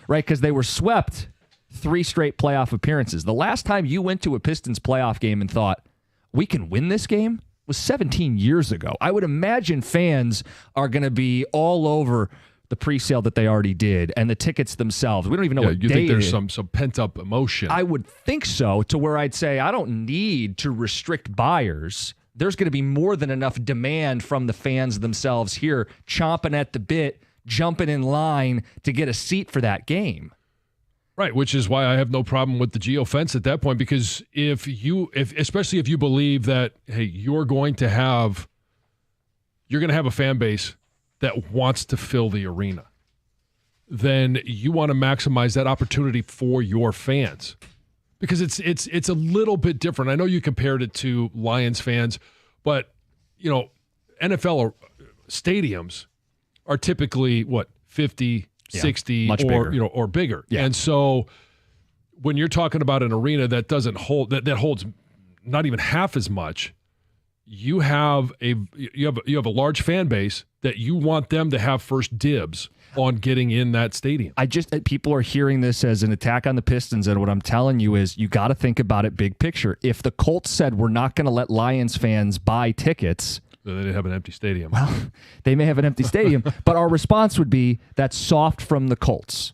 right? Because they were swept 3 straight playoff appearances. The last time you went to a Pistons playoff game and thought, we can win this game, was 17 years ago. I would imagine fans are going to be all over the pre-sale that they already did and the tickets themselves. We don't even know what you day think there's it is. some pent-up emotion. I would think so, to where I'd say I don't need to restrict buyers. There's going to be more than enough demand from the fans themselves here, chomping at the bit, jumping in line to get a seat for that game. Right, which is why I have no problem with the geofence at that point, because especially if you believe that, hey, you're going to have a fan base that wants to fill the arena, then you want to maximize that opportunity for your fans, because it's a little bit different. I know you compared it to Lions fans, but NFL stadiums are typically 50, 60 much or bigger. Or bigger. Yeah. And so when you're talking about an arena that doesn't hold that holds not even half as much, you have a large fan base that you want them to have first dibs on getting in that stadium. People are hearing this as an attack on the Pistons, and what I'm telling you is you got to think about it big picture. If the Colts said we're not going to let Lions fans buy tickets, they didn't have an empty stadium. Well, they may have an empty stadium, but our response would be that's soft from the Colts.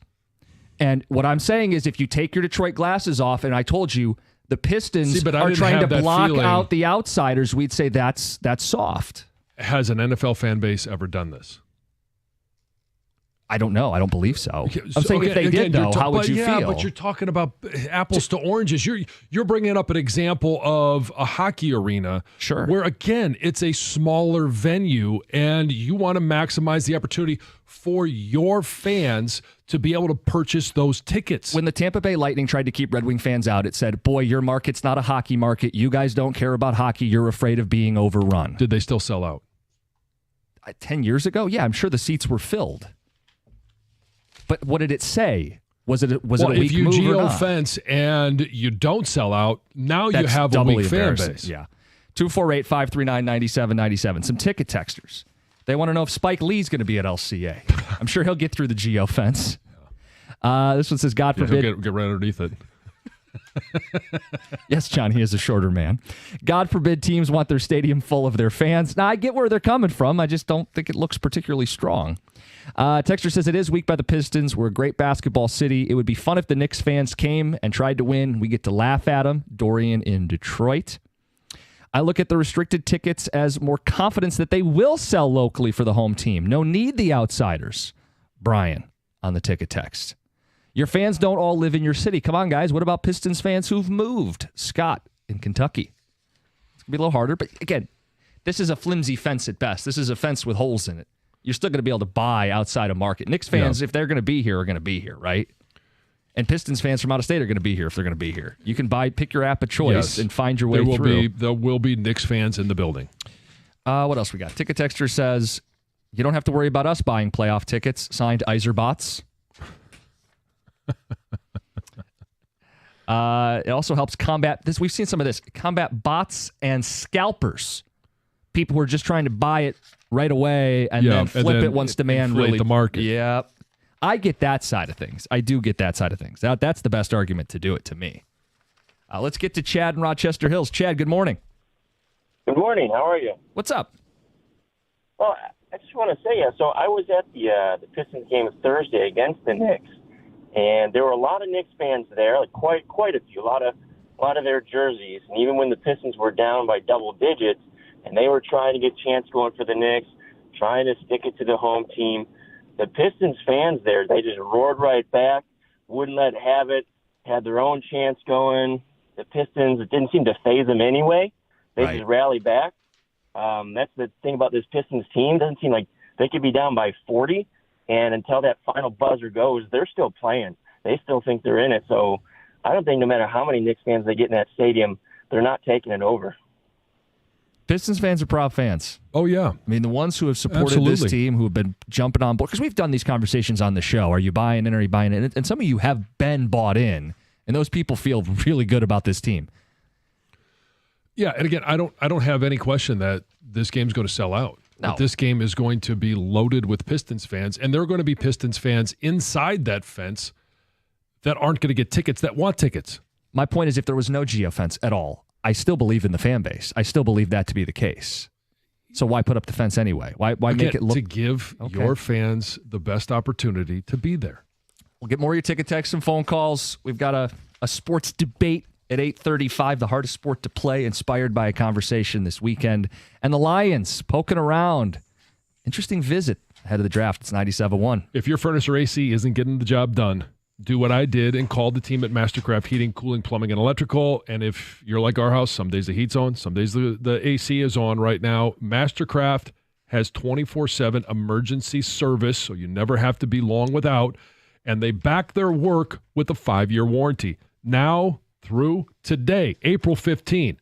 And what I'm saying is, if you take your Detroit glasses off, and I told you the Pistons are trying to block out the outsiders, we'd say that's soft. Has an NFL fan base ever done this? I don't know. I don't believe so. I'm saying if they did, though, how would you feel? Yeah, but you're talking about apples to oranges. You're bringing up an example of a hockey arena, sure, where, again, it's a smaller venue, and you want to maximize the opportunity for your fans to be able to purchase those tickets. When the Tampa Bay Lightning tried to keep Red Wing fans out, it said, boy, your market's not a hockey market. You guys don't care about hockey. You're afraid of being overrun. Did they still sell out? 10 years ago? Yeah, I'm sure the seats were filled. But what did it say? Was it a weak move or not? If you geofence and you don't sell out, now you have a weak fan base. Yeah. 248-539-9797. Some ticket texters. They want to know if Spike Lee's going to be at LCA. I'm sure he'll get through the geofence. This one says, God forbid. He'll get right underneath it. Yes, John, he is a shorter man. God forbid teams want their stadium full of their fans. Now, I get where they're coming from. I just don't think it looks particularly strong. Texter says, it is weak by the Pistons. We're a great basketball city. It would be fun if the Knicks fans came and tried to win. We get to laugh at them. Dorian in Detroit. I look at the restricted tickets as more confidence that they will sell locally for the home team. No need the outsiders. Brian on the ticket text. Your fans don't all live in your city. Come on, guys. What about Pistons fans who've moved? Scott in Kentucky. It's going to be a little harder, but again, this is a flimsy fence at best. This is a fence with holes in it. You're still going to be able to buy outside of market. Knicks fans, if they're going to be here, are going to be here, right? And Pistons fans from out of state are going to be here if they're going to be here. You can pick your app of choice and find your way through. There will be Knicks fans in the building. What else we got? Ticket Texter says, you don't have to worry about us buying playoff tickets. Signed, Iserbots. It also helps combat this. We've seen some of this. Combat bots and scalpers. People who are just trying to buy it right away and then flip it once demand really. The market. Yeah. I get that side of things. I do get that side of things. That's the best argument to do it to me. Let's get to Chad in Rochester Hills. Chad, good morning. Good morning. How are you? What's up? Well, I just want to say, so I was at the Pistons game Thursday against the Knicks, and there were a lot of Knicks fans there, like quite a few, a lot of their jerseys. And even when the Pistons were down by double digits, and they were trying to get chants going for the Knicks, trying to stick it to the home team, the Pistons fans there, they just roared right back, wouldn't let it have it, had their own chants going. The Pistons, it didn't seem to faze them anyway. They just rallied back. That's the thing about this Pistons team. It doesn't seem like they could be down by 40, and until that final buzzer goes, they're still playing. They still think they're in it. So I don't think no matter how many Knicks fans they get in that stadium, they're not taking it over. Pistons fans are proud fans. Oh, yeah. I mean, the ones who have supported this team, who have been jumping on board, because we've done these conversations on the show. Are you buying in or are you buying in? And some of you have been bought in, and those people feel really good about this team. Yeah, and again, I don't have any question that this game's going to sell out. No. That this game is going to be loaded with Pistons fans, and there are going to be Pistons fans inside that fence that aren't going to get tickets, that want tickets. My point is, if there was no geofence at all, I still believe in the fan base. I still believe that to be the case. So why put up the fence anyway? Why make it look... To give your fans the best opportunity to be there. We'll get more of your ticket texts and phone calls. We've got a sports debate at 8:35, the hardest sport to play, inspired by a conversation this weekend. And the Lions poking around. Interesting visit ahead of the draft. It's 97.1. If your furnace or AC isn't getting the job done, do what I did and call the team at Mastercraft Heating, Cooling, Plumbing, and Electrical. And if you're like our house, some days the heat's on, some days the AC is on right now. Mastercraft has 24/7 emergency service, so you never have to be long without. And they back their work with a 5-year warranty. Now through today, April 15.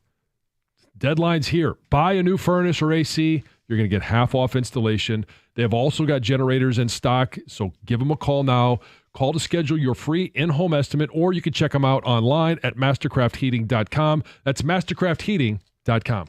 Deadline's here. Buy a new furnace or AC. You're going to get half off installation. They have also got generators in stock, so give them a call now. Call to schedule your free in-home estimate, or you can check them out online at mastercraftheating.com. That's mastercraftheating.com.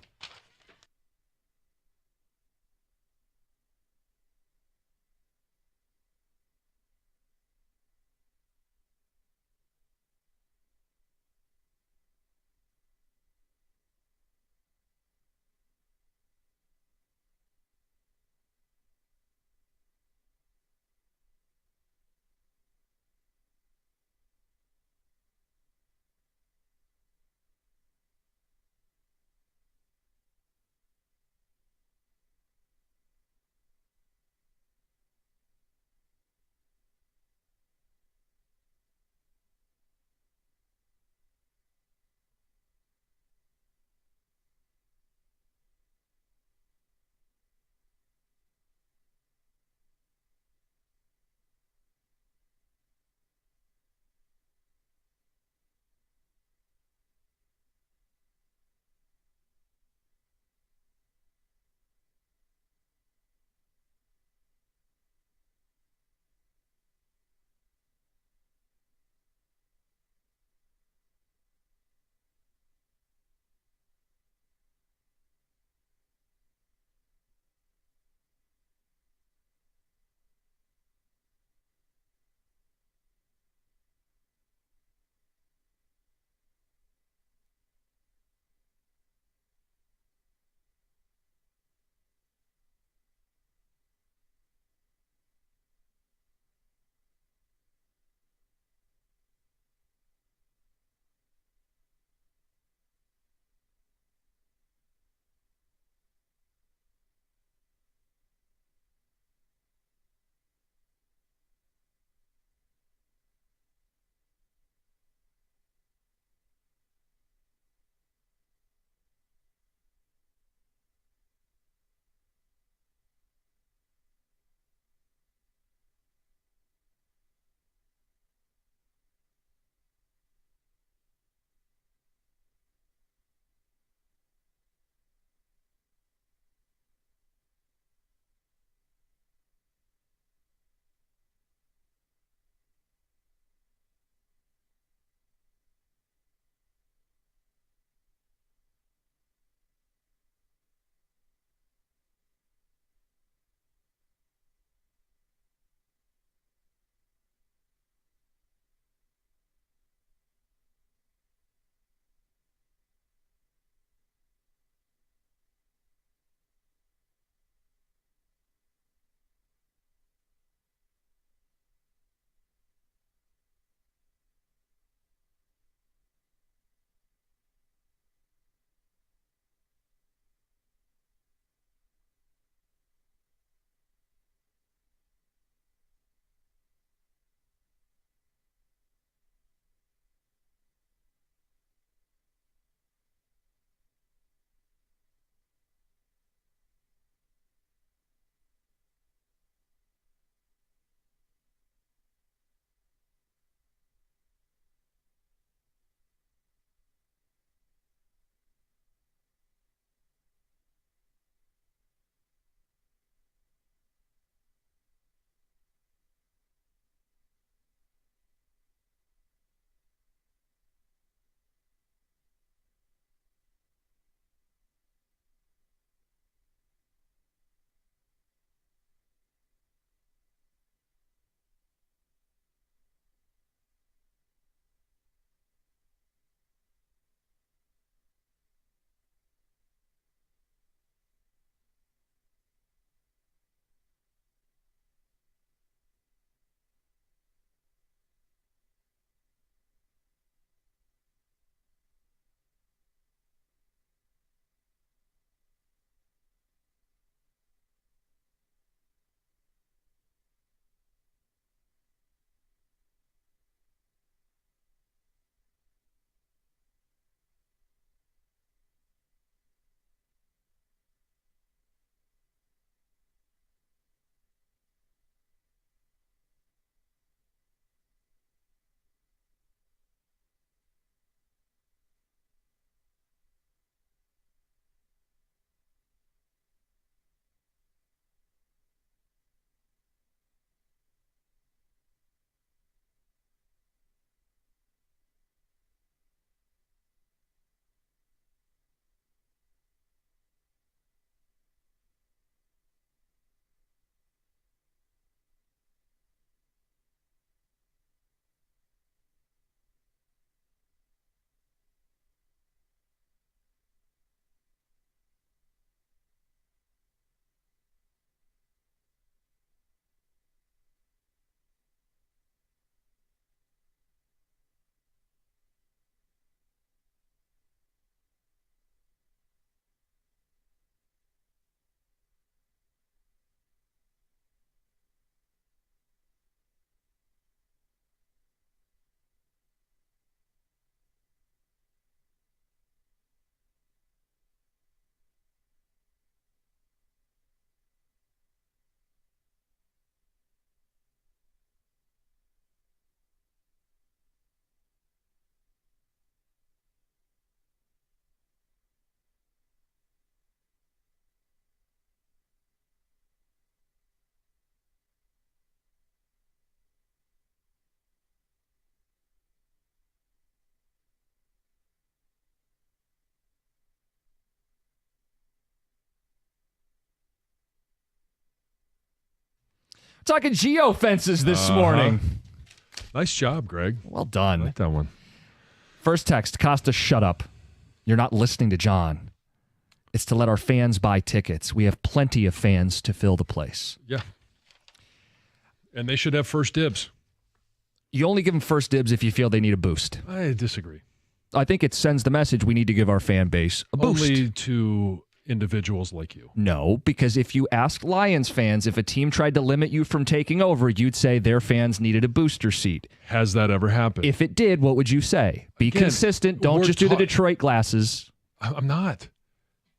Talking geofences this morning. Nice job, Greg. Well I done. like that one. First text, Costa, shut up. You're not listening to John. It's to let our fans buy tickets. We have plenty of fans to fill the place. Yeah. And they should have first dibs. You only give them first dibs if you feel they need a boost. I disagree. I think it sends the message we need to give our fan base a boost. Only to individuals like you. No, because if you ask Lions fans if a team tried to limit you from taking over, you'd say their fans needed a booster seat. Has that ever happened? If it did, what would you say? Be Again, consistent. Don't we're just do the Detroit glasses. I'm not.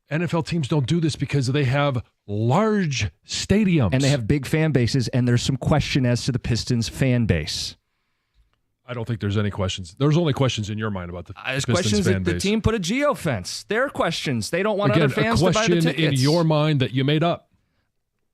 NFL teams don't do this because they have large stadiums. And they have big fan bases, and there's some question as to the Pistons fan base. I don't think there's any questions. There's only questions in your mind about the There's Pistons questions fan that the base. team put a geofence. There are questions. They don't want Again, other fans a to buy the question tickets. in your mind that you made up.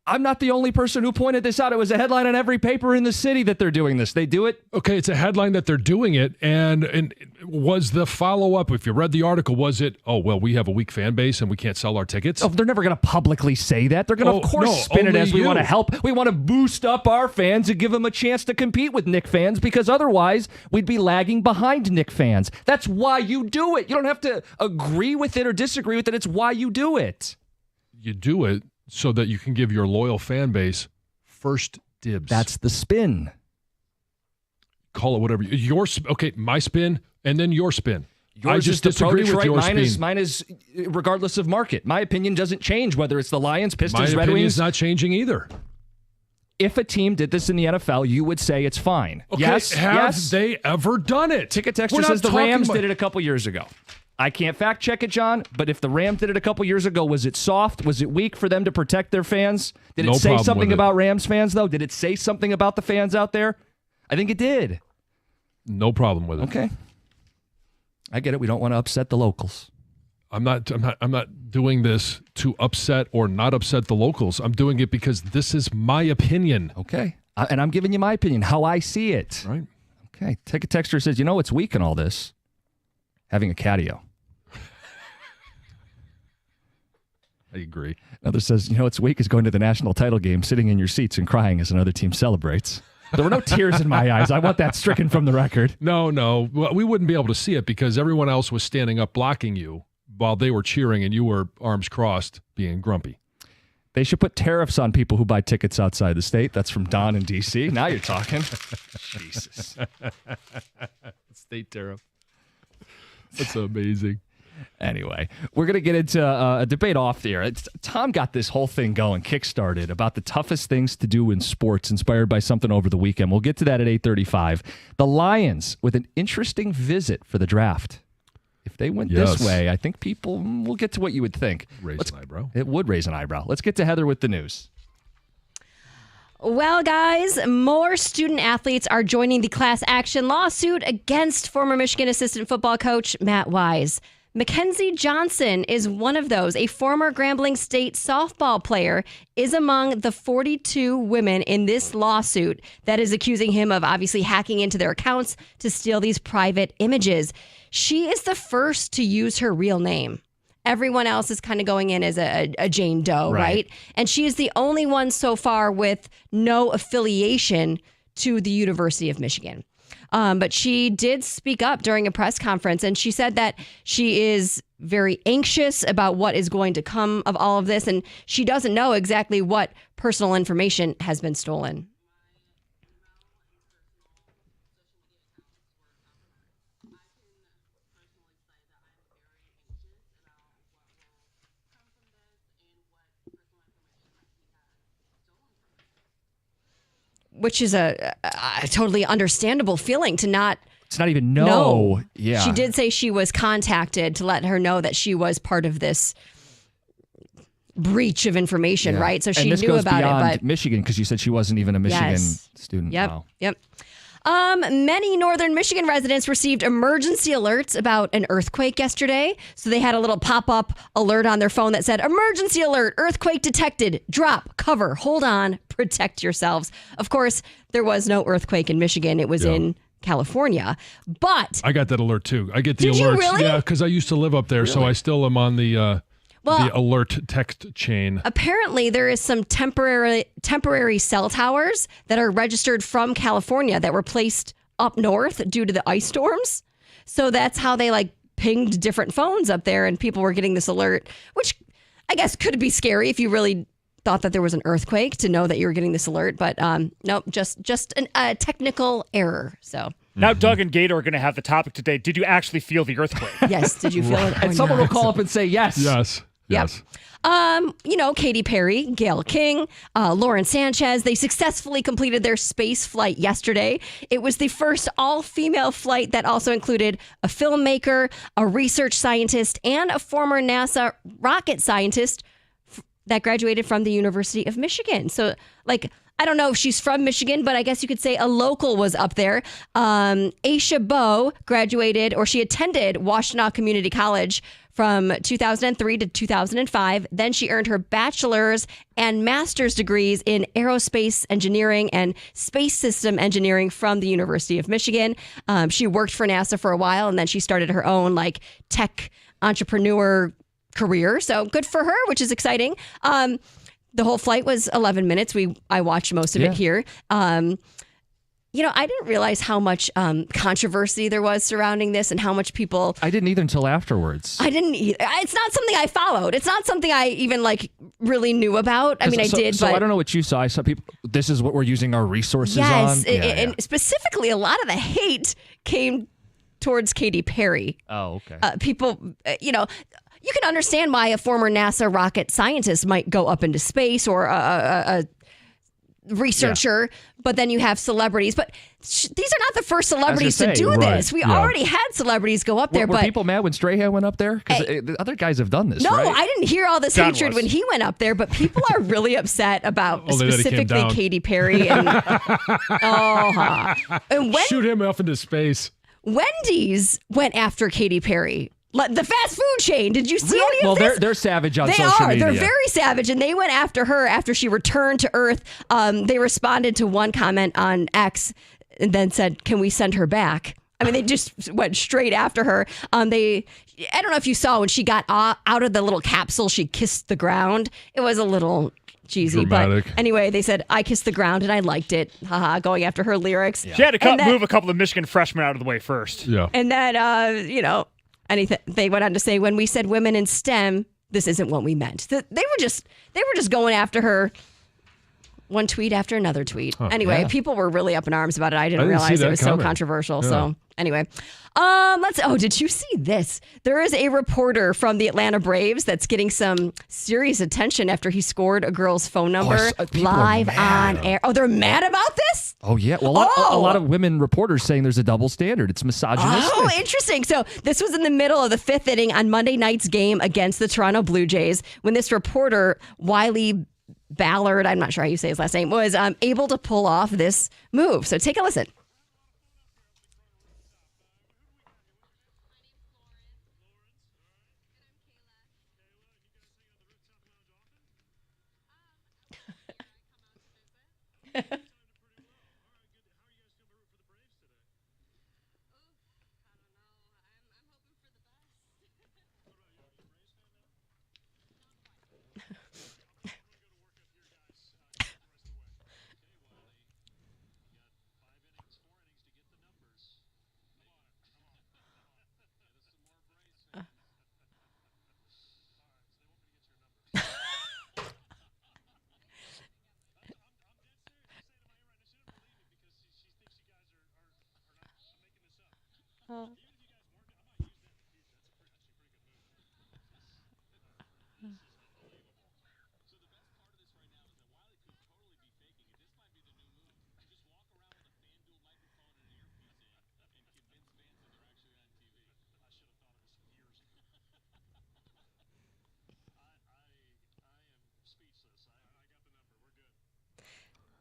I'm not the only person who pointed this out. It was a headline on every paper in the city that they're doing this. They do it. Okay, it's a headline that they're doing it, and was the follow-up, if you read the article, was it, oh, well, we have a weak fan base and we can't sell our tickets? Oh, they're never going to publicly say that. They're going to, of course, spin it as we want to help. We want to boost up our fans and give them a chance to compete with Knick fans, because otherwise we'd be lagging behind Knick fans. That's why you do it. You don't have to agree with it or disagree with it. It's why you do it. You do it so that you can give your loyal fan base first dibs. That's the spin. Call it whatever. Okay, my spin, and then your spin. Yours I just is the disagree with your spin. Mine is regardless of market. My opinion doesn't change whether it's the Lions, Pistons, My Red opinion Wings. is not changing either. If a team did this in the NFL, you would say it's fine. Okay, yes, have they ever done it? Ticket Texter We're not says the talking Rams about- did it a couple years ago. I can't fact check it, John, but if the Rams did it a couple years ago, was it soft? Was it weak for them to protect their fans? Did it No say problem something with it. about Rams fans, though? Did it say something about the fans out there? I think it did. No problem with it. Okay. I get it. We don't want to upset the locals. I'm not doing this to upset or not upset the locals. I'm doing it because this is my opinion. Okay. And I'm giving you my opinion, how I see it. Right. Okay. Ticket Texter says, you know what's weak in all this? Having a catio. I agree. Another says, you know what's weak is going to the national title game, sitting in your seats and crying as another team celebrates. There were no tears in my eyes. I want that stricken from the record. No. Well, we wouldn't be able to see it because everyone else was standing up blocking you while they were cheering and you were arms crossed being grumpy. They should put tariffs on people who buy tickets outside the state. That's from Don in D.C. Now you're talking. Jesus. State tariff. That's amazing. Anyway, we're going to get into a debate off the air. Tom got this whole thing going, kickstarted, about the toughest things to do in sports, inspired by something over the weekend. We'll get to that at 8:35. The Lions with an interesting visit for the draft. If they went this way, I think people will get to what you would think. Raise an eyebrow. It would raise an eyebrow. Let's get to Heather with the news. Well, guys, more student athletes are joining the class action lawsuit against former Michigan assistant football coach Matt Wise. Mackenzie Johnson is one of those. A former Grambling State softball player is among the 42 women in this lawsuit that is accusing him of obviously hacking into their accounts to steal these private images. She is the first to use her real name. Everyone else is kind of going in as a Jane Doe, right? And she is the only one so far with no affiliation to the University of Michigan. But she did speak up during a press conference, and she said that she is very anxious about what is going to come of all of this, and she doesn't know exactly what personal information has been stolen. Which is a totally understandable feeling to not. It's not even know. Yeah. She did say she was contacted to let her know that she was part of this breach of information, right? So she and this knew goes about beyond it. But Michigan, because you said she wasn't even a Michigan Yes. student. Yep. Wow. Yep. Many northern Michigan residents received emergency alerts about an earthquake yesterday. So they had a little pop-up alert on their phone that said, emergency alert, earthquake detected, drop, cover, hold on, protect yourselves. Of course, there was no earthquake in Michigan. It was in California. But I got that alert too. I get the Did alerts. you really? Yeah, because I used to live up there, so I still am on the the alert text chain. Apparently, there is some temporary cell towers that are registered from California that were placed up north due to the ice storms. So that's how they like pinged different phones up there, and people were getting this alert, which I guess could be scary if you really thought that there was an earthquake to know that you were getting this alert. But nope, just a technical error. So. Now, Doug and Gator are going to have the topic today. Did you actually feel the earthquake? Yes. Did you feel it? And someone will call up and say yes. Yes. Yep. Yes. Katy Perry, Gayle King, Lauren Sanchez, they successfully completed their space flight yesterday. It was the first all-female flight that also included a filmmaker, a research scientist, and a former NASA rocket scientist that graduated from the University of Michigan. So, I don't know if she's from Michigan, but I guess you could say a local was up there. Aisha Bowe graduated, or she attended Washtenaw Community College from 2003 to 2005. Then she earned her bachelor's and master's degrees in aerospace engineering and space system engineering from the University of Michigan. She worked for NASA for a while, and then she started her own tech entrepreneur career. So good for her, which is exciting. The whole flight was 11 minutes. I watched most of it here. I didn't realize how much controversy there was surrounding this and how much people... I didn't either until afterwards. I didn't either. It's not something I followed. It's not something I even really knew about. I did, so but... I don't know what you saw. I saw people, this is what we're using our resources on. Yes, and specifically a lot of the hate came towards Katy Perry. Oh, okay. People, you can understand why a former NASA rocket scientist might go up into space or a researcher, but then you have celebrities. But these are not the first celebrities to do this. We already had celebrities go up there. Were people mad when Strahan went up there? Because the other guys have done this, no, right? I didn't hear all this hatred when he went up there, but people are really upset about specifically Katy Perry. And, and shoot him off into space. Wendy's went after Katy Perry. The fast food chain. Did you see any of this? Well, they're savage on social media. They're very savage, and they went after her after she returned to Earth. They responded to one comment on X and then said, "Can we send her back?" They just went straight after her. I don't know if you saw when she got out of the little capsule, she kissed the ground. It was a little cheesy, dramatic. But anyway, they said, "I kissed the ground and I liked it." Haha, going after her lyrics. Yeah. She had to move a couple of Michigan freshmen out of the way first. Yeah, and then they went on to say, when we said women in STEM, this isn't what we meant. They were just going after her, one tweet after another tweet. Anyway, people were really up in arms about it. I didn't realize it was so controversial. Yeah. So anyway, did you see this? There is a reporter from the Atlanta Braves that's getting some serious attention after he scored a girl's phone number live on air. Oh, they're mad about this? Oh, yeah. Well, a lot of women reporters saying there's a double standard. It's misogynistic. Oh, interesting. So this was in the middle of the fifth inning on Monday night's game against the Toronto Blue Jays when this reporter, Wiley Ballard, I'm not sure how you say his last name, was able to pull off this move. So take a listen.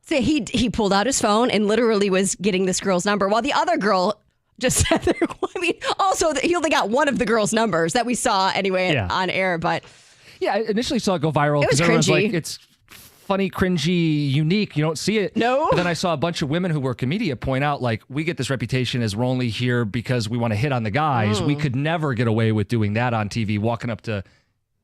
So he pulled out his phone and literally was getting this girl's number while the other girl just sat there. Also, he only got one of the girl's numbers that we saw anyway on air. But yeah, I initially saw it go viral. It was everyone's cringy. Like, it's funny, cringy, unique. You don't see it. No. But then I saw a bunch of women who work in media point out, we get this reputation as we're only here because we want to hit on the guys. We could never get away with doing that on TV, walking up to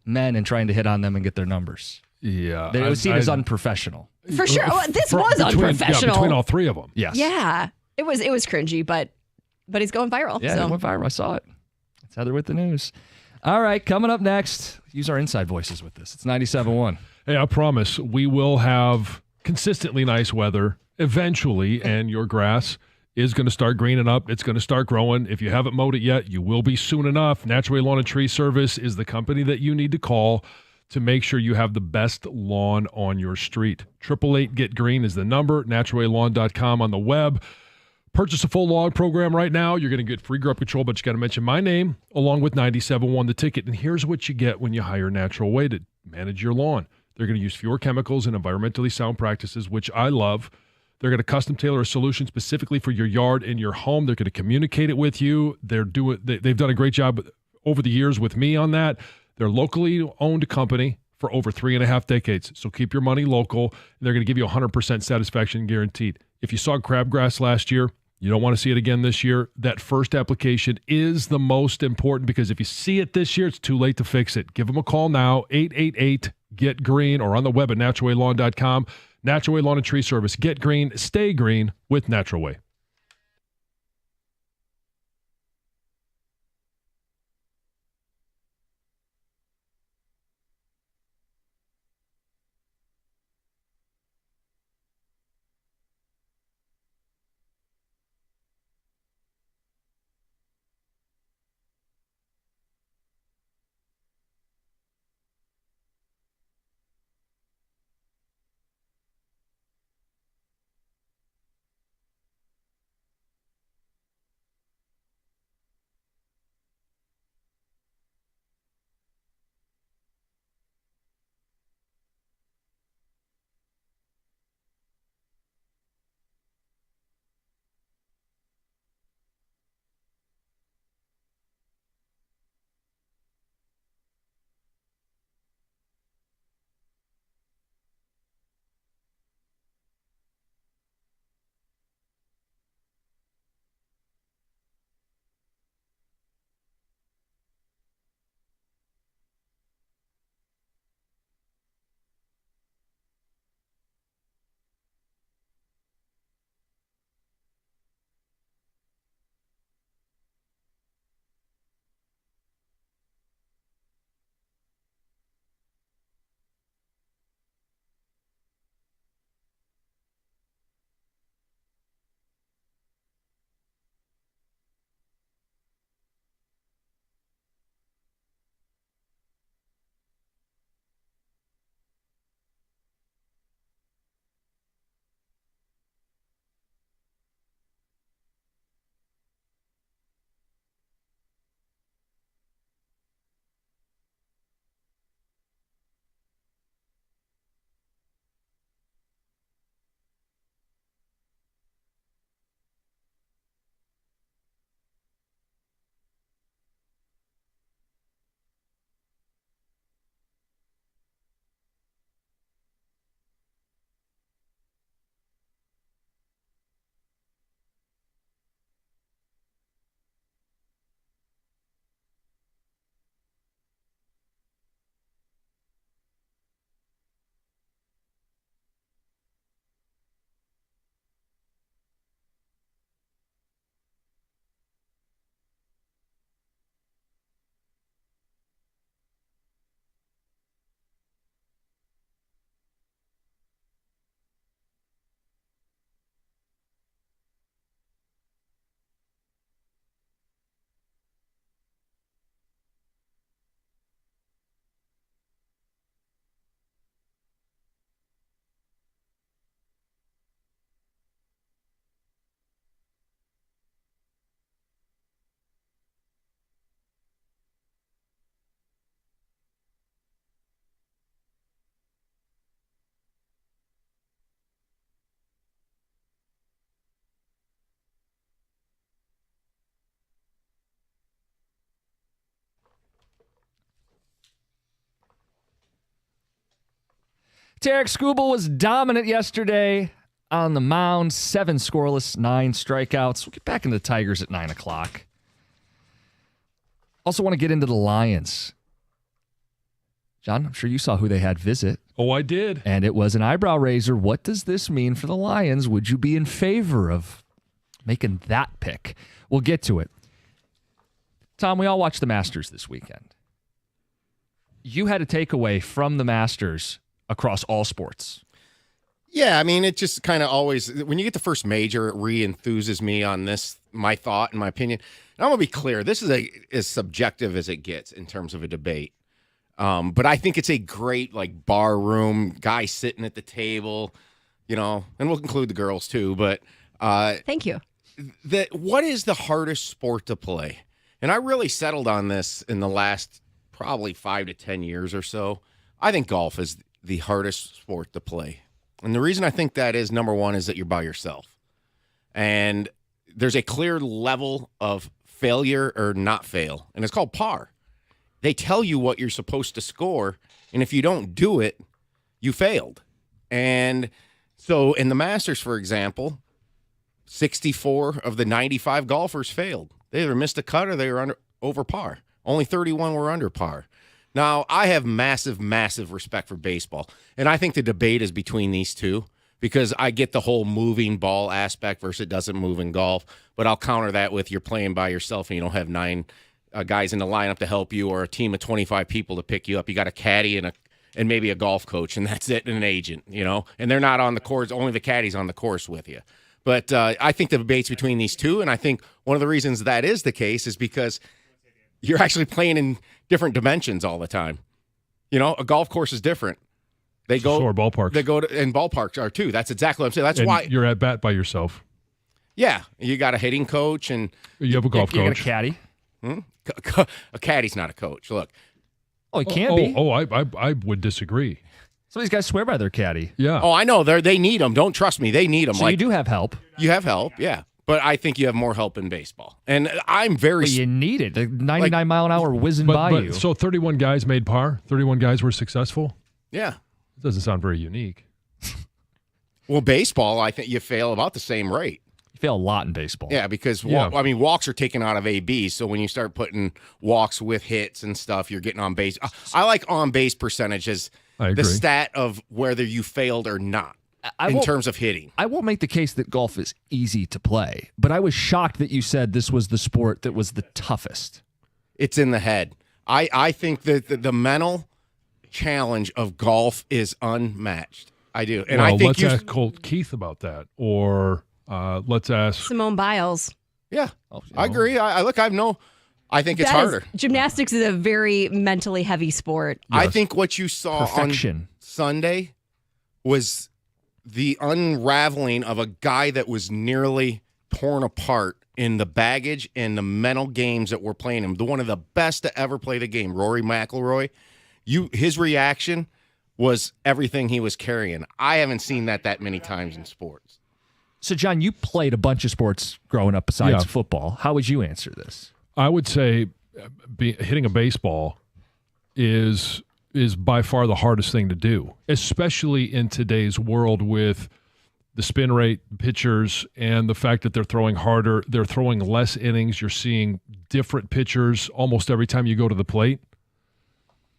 men and trying to hit on them and get their numbers. Yeah. It was seen as unprofessional. For sure. Well, this was unprofessional. Yeah, between all three of them. Yes. Yeah. It was cringy, but he's going viral. Yeah, so. it went viral. I saw it. It's Heather with the news. All right, coming up next, use our inside voices with this. It's 97.1. Hey, I promise we will have consistently nice weather eventually, and your grass is going to start greening up. It's going to start growing. If you haven't mowed it yet, you will be soon enough. Natural Way Lawn and Tree Service is the company that you need to call to make sure you have the best lawn on your street. 888-GET-GREEN is the number, naturalwaylawn.com on the web. Purchase a full lawn program right now. You're going to get free grub control, but you got to mention my name along with 97.1 the ticket. And here's what you get when you hire Natural Way to manage your lawn. They're going to use fewer chemicals and environmentally sound practices, which I love. They're going to custom tailor a solution specifically for your yard and your home. They're going to communicate it with you. They've done a great job over the years with me on that. They're a locally owned company for over 3.5 decades. So keep your money local. And they're going to give you 100% satisfaction guaranteed. If you saw crabgrass last year, you don't want to see it again this year. That first application is the most important because if you see it this year, it's too late to fix it. Give them a call now, 888-GET-GREEN, or on the web at naturalwaylawn.com. Natural Way Lawn and Tree Service. Get green, stay green with Natural Way. Tarik Skubal was dominant yesterday on the mound. 7 scoreless, 9 strikeouts. We'll get back into the Tigers at 9 o'clock. Also want to get into the Lions. John, I'm sure you saw who they had visit. Oh, I did. And it was an eyebrow raiser. What does this mean for the Lions? Would you be in favor of making that pick? We'll get to it. Tom, we all watched the Masters this weekend. You had a takeaway from the Masters across all sports. Yeah, I mean, it just kind of always, when you get the first major, it re-enthuses me on this, my thought and my opinion. And I'm going to be clear, this is as subjective as it gets in terms of a debate. But I think it's a great, like, bar room, guy sitting at the table, and we'll include the girls too, but Thank you. What is the hardest sport to play? And I really settled on this in the last probably 5 to 10 years or so. I think golf is the hardest sport to play. And the reason I think that is, number one, is that you're by yourself. And there's a clear level of failure or not fail, and it's called par. They tell you what you're supposed to score, and if you don't do it, you failed. And so in the Masters, for example, 64 of the 95 golfers failed. They either missed a cut or they were over par. Only 31 were under par. Now, I have massive, massive respect for baseball, and I think the debate is between these two because I get the whole moving ball aspect versus it doesn't move in golf, but I'll counter that with you're playing by yourself and you don't have 9 guys in the lineup to help you or a team of 25 people to pick you up. You got a caddy and maybe a golf coach, and that's it, and an agent, and they're not on the course. Only the caddy's on the course with you. But I think the debate's between these two, and I think one of the reasons that is the case is because you're actually playing in different dimensions all the time. A golf course is different. So are ballparks. They go to, and ballparks are too. That's exactly what I'm saying. That's why you're at bat by yourself. Yeah, you got a hitting coach, and you have a golf You coach. got a caddy. A caddy's not a coach. Look. Oh, he can be. I would disagree. Some of these guys swear by their caddy. Yeah. Oh, I know. They need them. Don't trust me. They need them. So you do have help. You have help, yeah. But I think you have more help in baseball. And I'm very... But you need it. The 99 mile an hour whizzing by you. So 31 guys made par? 31 guys were successful? Yeah. It doesn't sound very unique. Well, baseball, I think you fail about the same rate. You fail a lot in baseball. Yeah, because walks are taken out of AB, so when you start putting walks with hits and stuff, you're getting on base. I like on base percentages, the stat of whether you failed or not in terms of hitting. I won't make the case that golf is easy to play, but I was shocked that you said this was the sport that was the toughest. It's in the head. I think that the mental challenge of golf is unmatched. I do. And I think let's ask Colt Keith about that, or let's ask Simone Biles. Yeah, I agree. I think it's harder. Gymnastics is a very mentally heavy sport. Yes. I think what you saw Perfection. On Sunday was the unraveling of a guy that was nearly torn apart in the baggage and the mental games that were playing him. One of the best to ever play the game, Rory McIlroy. His reaction was everything he was carrying. I haven't seen that many times in sports. So, John, you played a bunch of sports growing up besides football. How would you answer this? I would say hitting a baseball is by far the hardest thing to do, especially in today's world with the spin rate, pitchers, and the fact that they're throwing harder. They're throwing less innings. You're seeing different pitchers almost every time you go to the plate.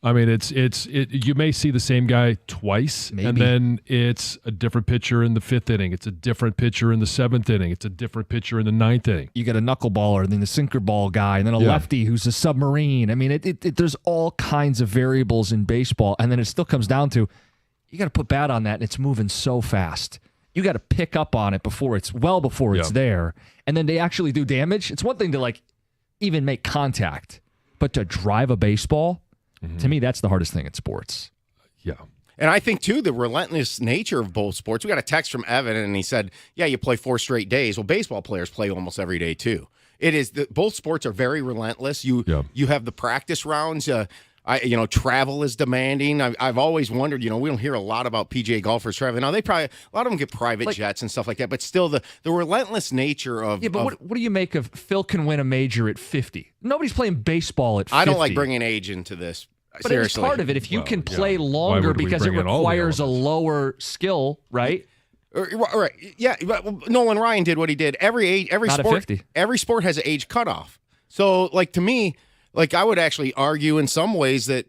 I mean, you may see the same guy twice, and then it's a different pitcher in the 5th inning. It's a different pitcher in the 7th inning. It's a different pitcher in the 9th inning. You get a knuckleballer, and then the sinker ball guy, and then a lefty who's a submarine. I mean, there's all kinds of variables in baseball, and then it still comes down to you got to put bat on that, and it's moving so fast. You got to pick up on it before it's there, and then they actually do damage. It's one thing to even make contact, but to drive a baseball. To me, that's the hardest thing in sports. Yeah. And I think, too, the relentless nature of both sports. We got a text from Evan, and he said, yeah, you play 4 straight days. Well, baseball players play almost every day, too. Both sports are very relentless. You have the practice rounds. Travel is demanding. I've always wondered, we don't hear a lot about PGA golfers traveling. Now, a lot of them get private jets and stuff like that, but still the relentless nature of... Yeah, but what do you make of Phil can win a major at 50? Nobody's playing baseball at 50. I don't like bringing age into this. But Seriously. it's part of it. If you can play longer because it requires a lower skill, right? Right. Yeah. But Nolan Ryan did what he did. Every sport has an age cutoff. So, to me, I would actually argue in some ways that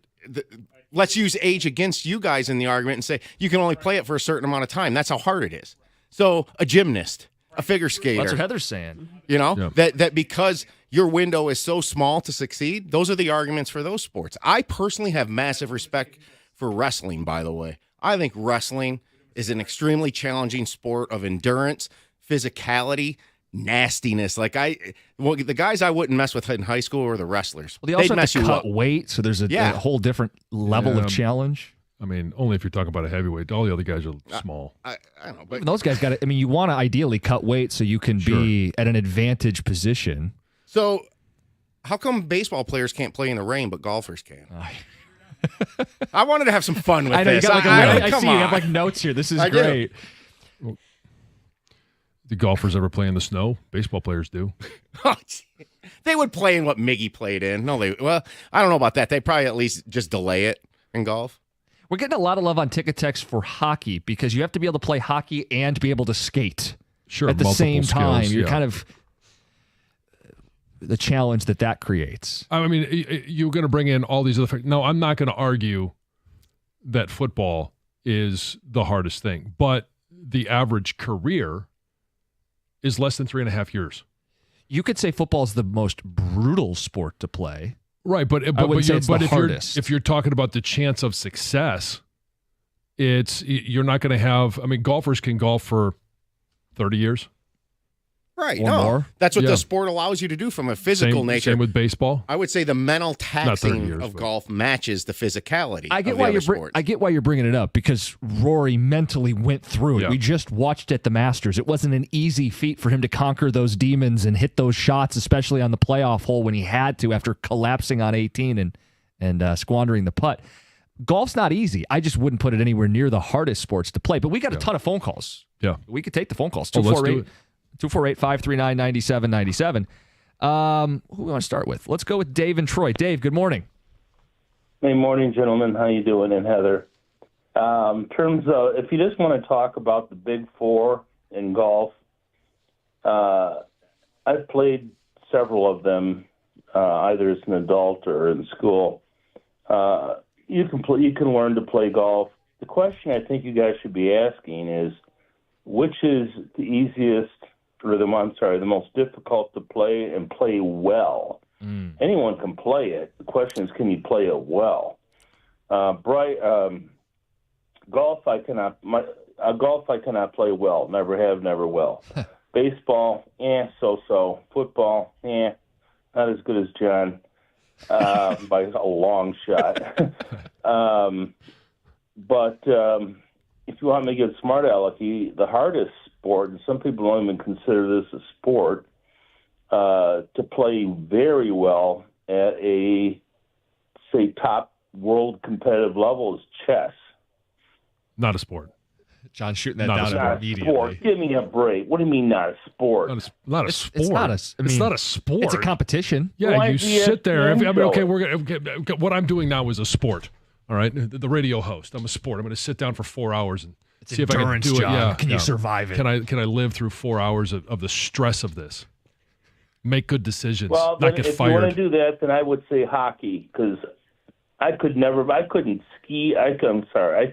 let's use age against you guys in the argument and say you can only play it for a certain amount of time. That's how hard it is. So a gymnast, a figure skater. That's what Heather's saying. You know, that because your window is so small to succeed, those are the arguments for those sports. I personally have massive respect for wrestling, by the way. I think wrestling is an extremely challenging sport of endurance, physicality, nastiness. Like the guys I wouldn't mess with in high school were the wrestlers. Well, they also They'd have mess to you cut up. weight, so there's a whole different level of challenge. I mean, only if you're talking about a heavyweight. All the other guys are small. I don't know, but Those guys got it. I mean, you want to ideally cut weight so you can be at an advantage position. so how come baseball players can't play in the rain, but golfers can? I wanted to have some fun with I know this. you got I come see on. you have like notes here. This is I do. great. Do golfers ever play in the snow? Baseball players do. Oh, gee. They would play in what Miggy played in. No, well, I don't know about that. They probably at least just delay it in golf. We're getting a lot of love on Ticket Text for hockey because you have to be able to play hockey and be able to skate Sure, at the multiple same time. skills, You're yeah. kind of the challenge that creates. I mean, you're going to bring in all these other. No, I'm not going to argue that football is the hardest thing, but the average career is less than 3.5 years. You could say football is the most brutal sport to play. Right, but wouldn't say it's the if hardest. you're talking about the chance of success, you're not going to have. I mean, golfers can golf for 30 years. Right. Or more. That's what Yeah. the sport allows you to do from a physical nature. Same with baseball. I would say the mental 30 taxing years, of but- golf matches the physicality I get of the why other you're sports. I get why you're bringing it up because Rory mentally went through it. Yeah. We just watched at the Masters. It wasn't an easy feat for him to conquer those demons and hit those shots, especially on the playoff hole when he had to after collapsing on 18 and squandering the putt. Golf's not easy. I just wouldn't put it anywhere near the hardest sports to play. But we got a ton of phone calls. Yeah. We could take the phone calls. Oh, let's do it. 248-539-9797. Who we want to start with? Let's go with Dave and Troy. Dave, good morning. Hey, morning, gentlemen. How you doing? And Heather. In terms of, if you just want to talk about the big four in golf, I've played several of them, either as an adult or in school. You can learn to play golf. The question I think you guys should be asking is, which is the easiest, or the most difficult to play and play well? Anyone can play it. The question is, can you play it well? Golf, I cannot play well. Never have, never will. Baseball, so-so. Football, not as good as John by a long shot. But if you want me to get smart alecky, the hardest sport, and some people don't even consider this a sport, to play very well at a, say, top world competitive level is chess. Not a sport. John shooting that Not a down sport. Not a immediately. sport. Give me a break. What do you mean not a sport? Not a sport. It's not a. It's not a sport. It's a competition. Yeah, Why you is the sit there. ESPN Okay, show? what I'm doing now is a sport. All right, the radio host. I'm a sport. I'm going to sit down for 4 hours and see if I can endurance, do it. John. Yeah, Can you survive it? Can I live through 4 hours of the stress of this? Make good decisions. Well, not then get if you want fired. to do that, then I would say hockey, because I couldn't ski. I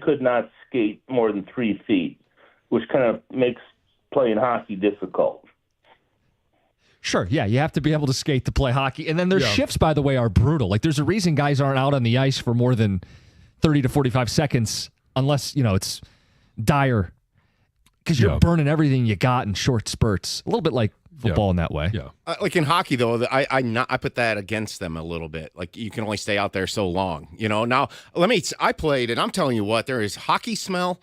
could not skate more than 3 feet, which kind of makes playing hockey difficult. Sure, yeah, you have to be able to skate to play hockey. And then their shifts, by the way, are brutal. Like, there's a reason guys aren't out on the ice for more than 30 to 45 seconds unless, it's dire. Because you're burning everything you got in short spurts. A little bit like football in that way. Yeah. Like in hockey, though, I put that against them a little bit. Like, you can only stay out there so long. Now, I played, and I'm telling you what, there is hockey smell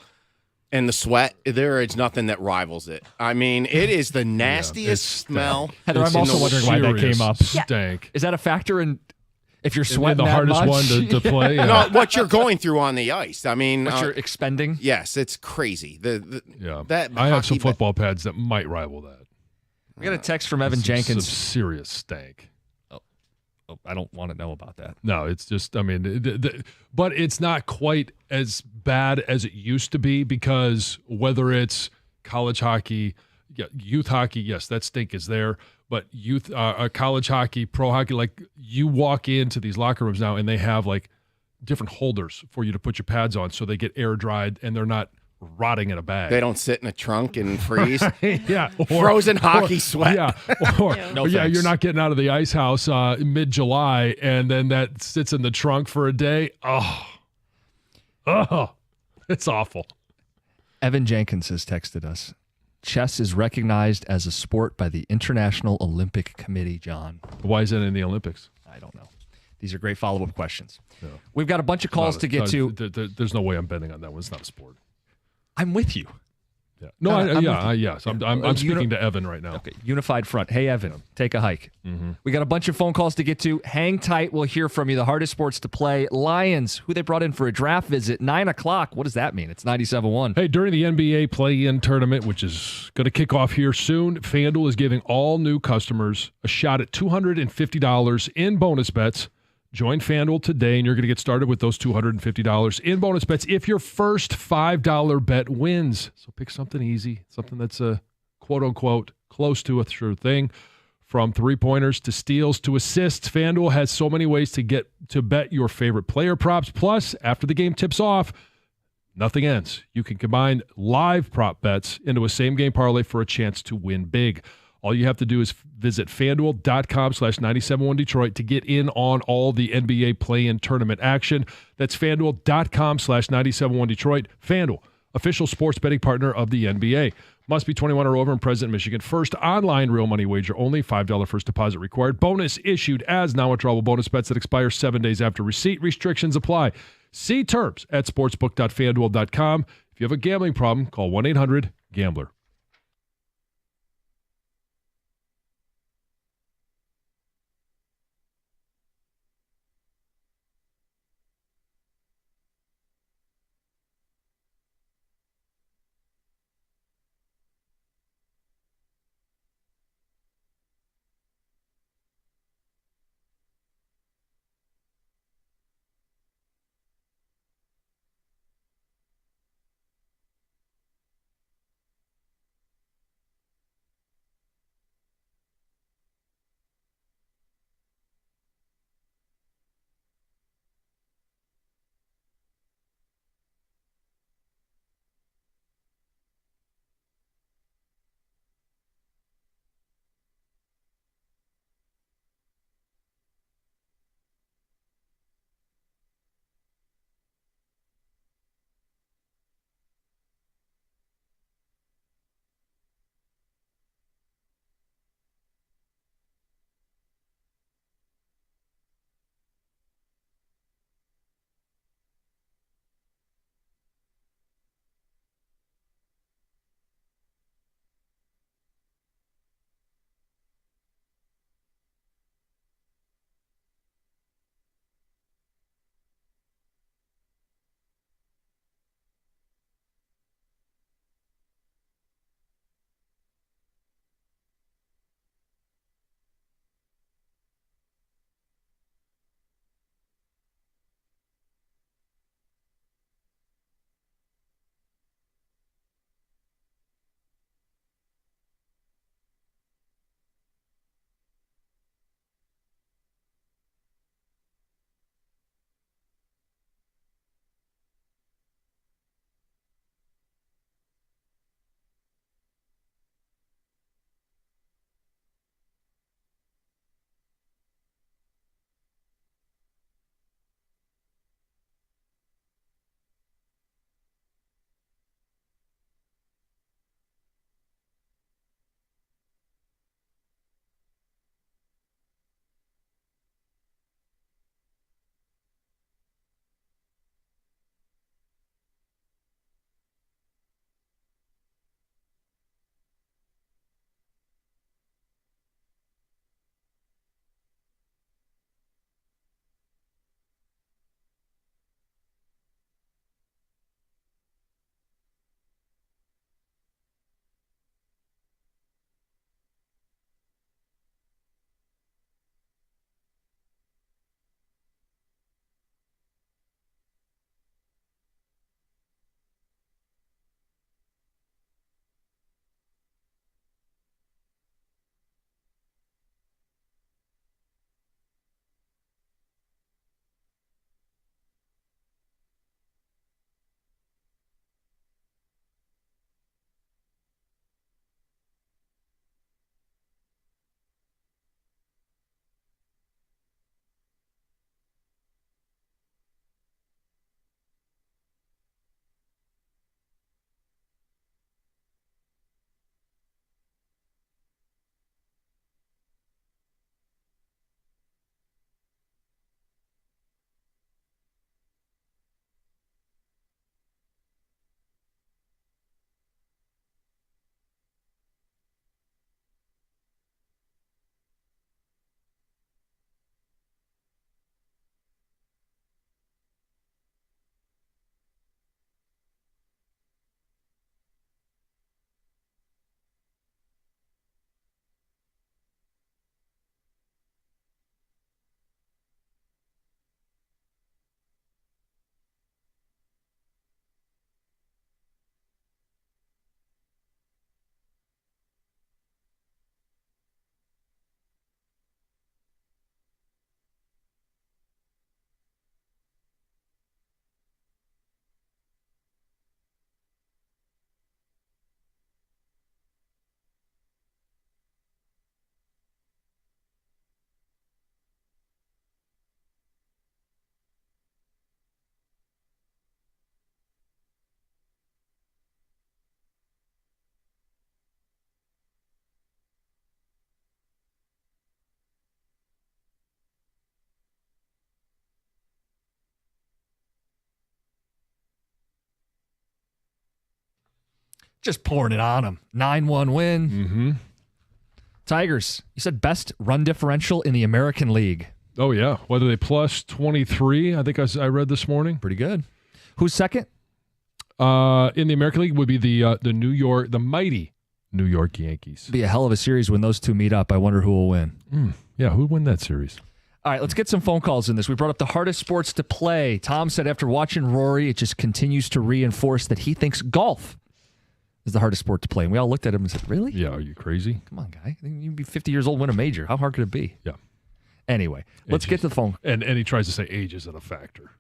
and the sweat. There is nothing that rivals it. I mean, it is the nastiest smell. Heather, I'm also wondering why that came up. Stank. Is that a factor in if you're And sweating the that hardest much? one to play? Yeah. No, what you're going through on the ice. I mean, What you're expending? yes, it's crazy. That I have some hockey- football pads that might rival that. We got a text from Evan Some Jenkins. serious stank. Oh, I don't want to know about that. No, it's just, I mean, but it's not quite as bad as it used to be, because whether it's college hockey, youth hockey, yes, that stink is there, but youth, college hockey, pro hockey, like, you walk into these locker rooms now and they have like different holders for you to put your pads on so they get air dried and they're not rotting in a bag. They don't sit in a trunk and freeze. Yeah. Frozen hockey sweat. Yeah. You're not getting out of the ice house mid-July and then that sits in the trunk for a day. Oh, it's awful. Evan Jenkins has texted us. Chess is recognized as a sport by the International Olympic Committee, John. Why is it in the Olympics? I don't know. These are great follow-up questions. Yeah. We've got a bunch of calls to get to. There's no way I'm betting on that one. It's not a sport. I'm with you. Yeah. No, I'm speaking to Evan right now. Okay, Unified Front. Hey, Evan, take a hike. Mm-hmm. We got a bunch of phone calls to get to. Hang tight. We'll hear from you. The hardest sports to play. Lions, who they brought in for a draft visit, 9 o'clock. What does that mean? It's 97.1. Hey, during the NBA play-in tournament, which is going to kick off here soon, FanDuel is giving all new customers a shot at $250 in bonus bets. Join FanDuel today, and you're going to get started with those $250 in bonus bets if your first $5 bet wins. So pick something easy, something that's a quote-unquote close to a true thing. From three-pointers to steals to assists, FanDuel has so many ways to get to bet your favorite player props. Plus, after the game tips off, nothing ends. You can combine live prop bets into a same-game parlay for a chance to win big. All you have to do is visit FanDuel.com/971Detroit to get in on all the NBA play-in tournament action. That's FanDuel.com/971Detroit. FanDuel, official sports betting partner of the NBA. Must be 21 or over in present Michigan. First online real money wager only. $5 first deposit required. Bonus issued as now-withdrawable bonus bets that expire 7 days after receipt. Restrictions apply. See terms at sportsbook.fanduel.com. If you have a gambling problem, call 1-800-GAMBLER. Just pouring it on them. 9-1 win. Mm-hmm. Tigers, you said best run differential in the American League. Oh, yeah. Whether they plus 23, I think I read this morning. Pretty good. Who's second? In the American League would be the mighty New York Yankees. It'd be a hell of a series when those two meet up. I wonder who will win. Yeah, who would win that series? All right, let's get some phone calls in this. We brought up the hardest sports to play. Tom said after watching Rory, it just continues to reinforce that he thinks golf is the hardest sport to play. And we all looked at him and said, really? Yeah, are you crazy? Come on, guy. You'd be 50 years old, win a major. How hard could it be? Yeah. Anyway, let's get to the phone. And he tries to say age isn't a factor.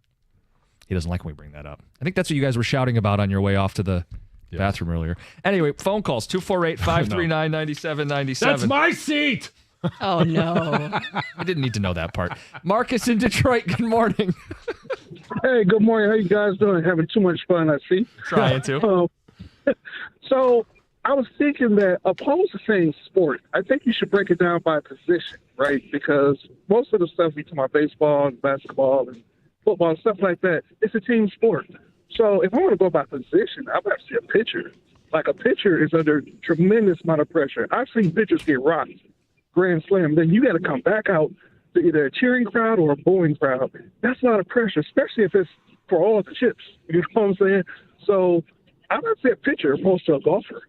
He doesn't like when we bring that up. I think that's what you guys were shouting about on your way off to the bathroom earlier. Anyway, phone calls, 248-539-9797. That's my seat! Oh, no. I didn't need to know that part. Marcus in Detroit, good morning. Hey, good morning. How you guys doing? Having too much fun, I see. Trying to. So I was thinking that opposed to saying sport, I think you should break it down by position, right? Because most of the stuff we talk about baseball and basketball and football and stuff like that, it's a team sport. So if I want to go by position, I would have to see a pitcher. Like a pitcher is under tremendous amount of pressure. I've seen pitchers get rocked, grand slam. Then you got to come back out to either a cheering crowd or a booing crowd. That's a lot of pressure, especially if it's for all the chips. You know what I'm saying? So I would say a pitcher opposed to a golfer.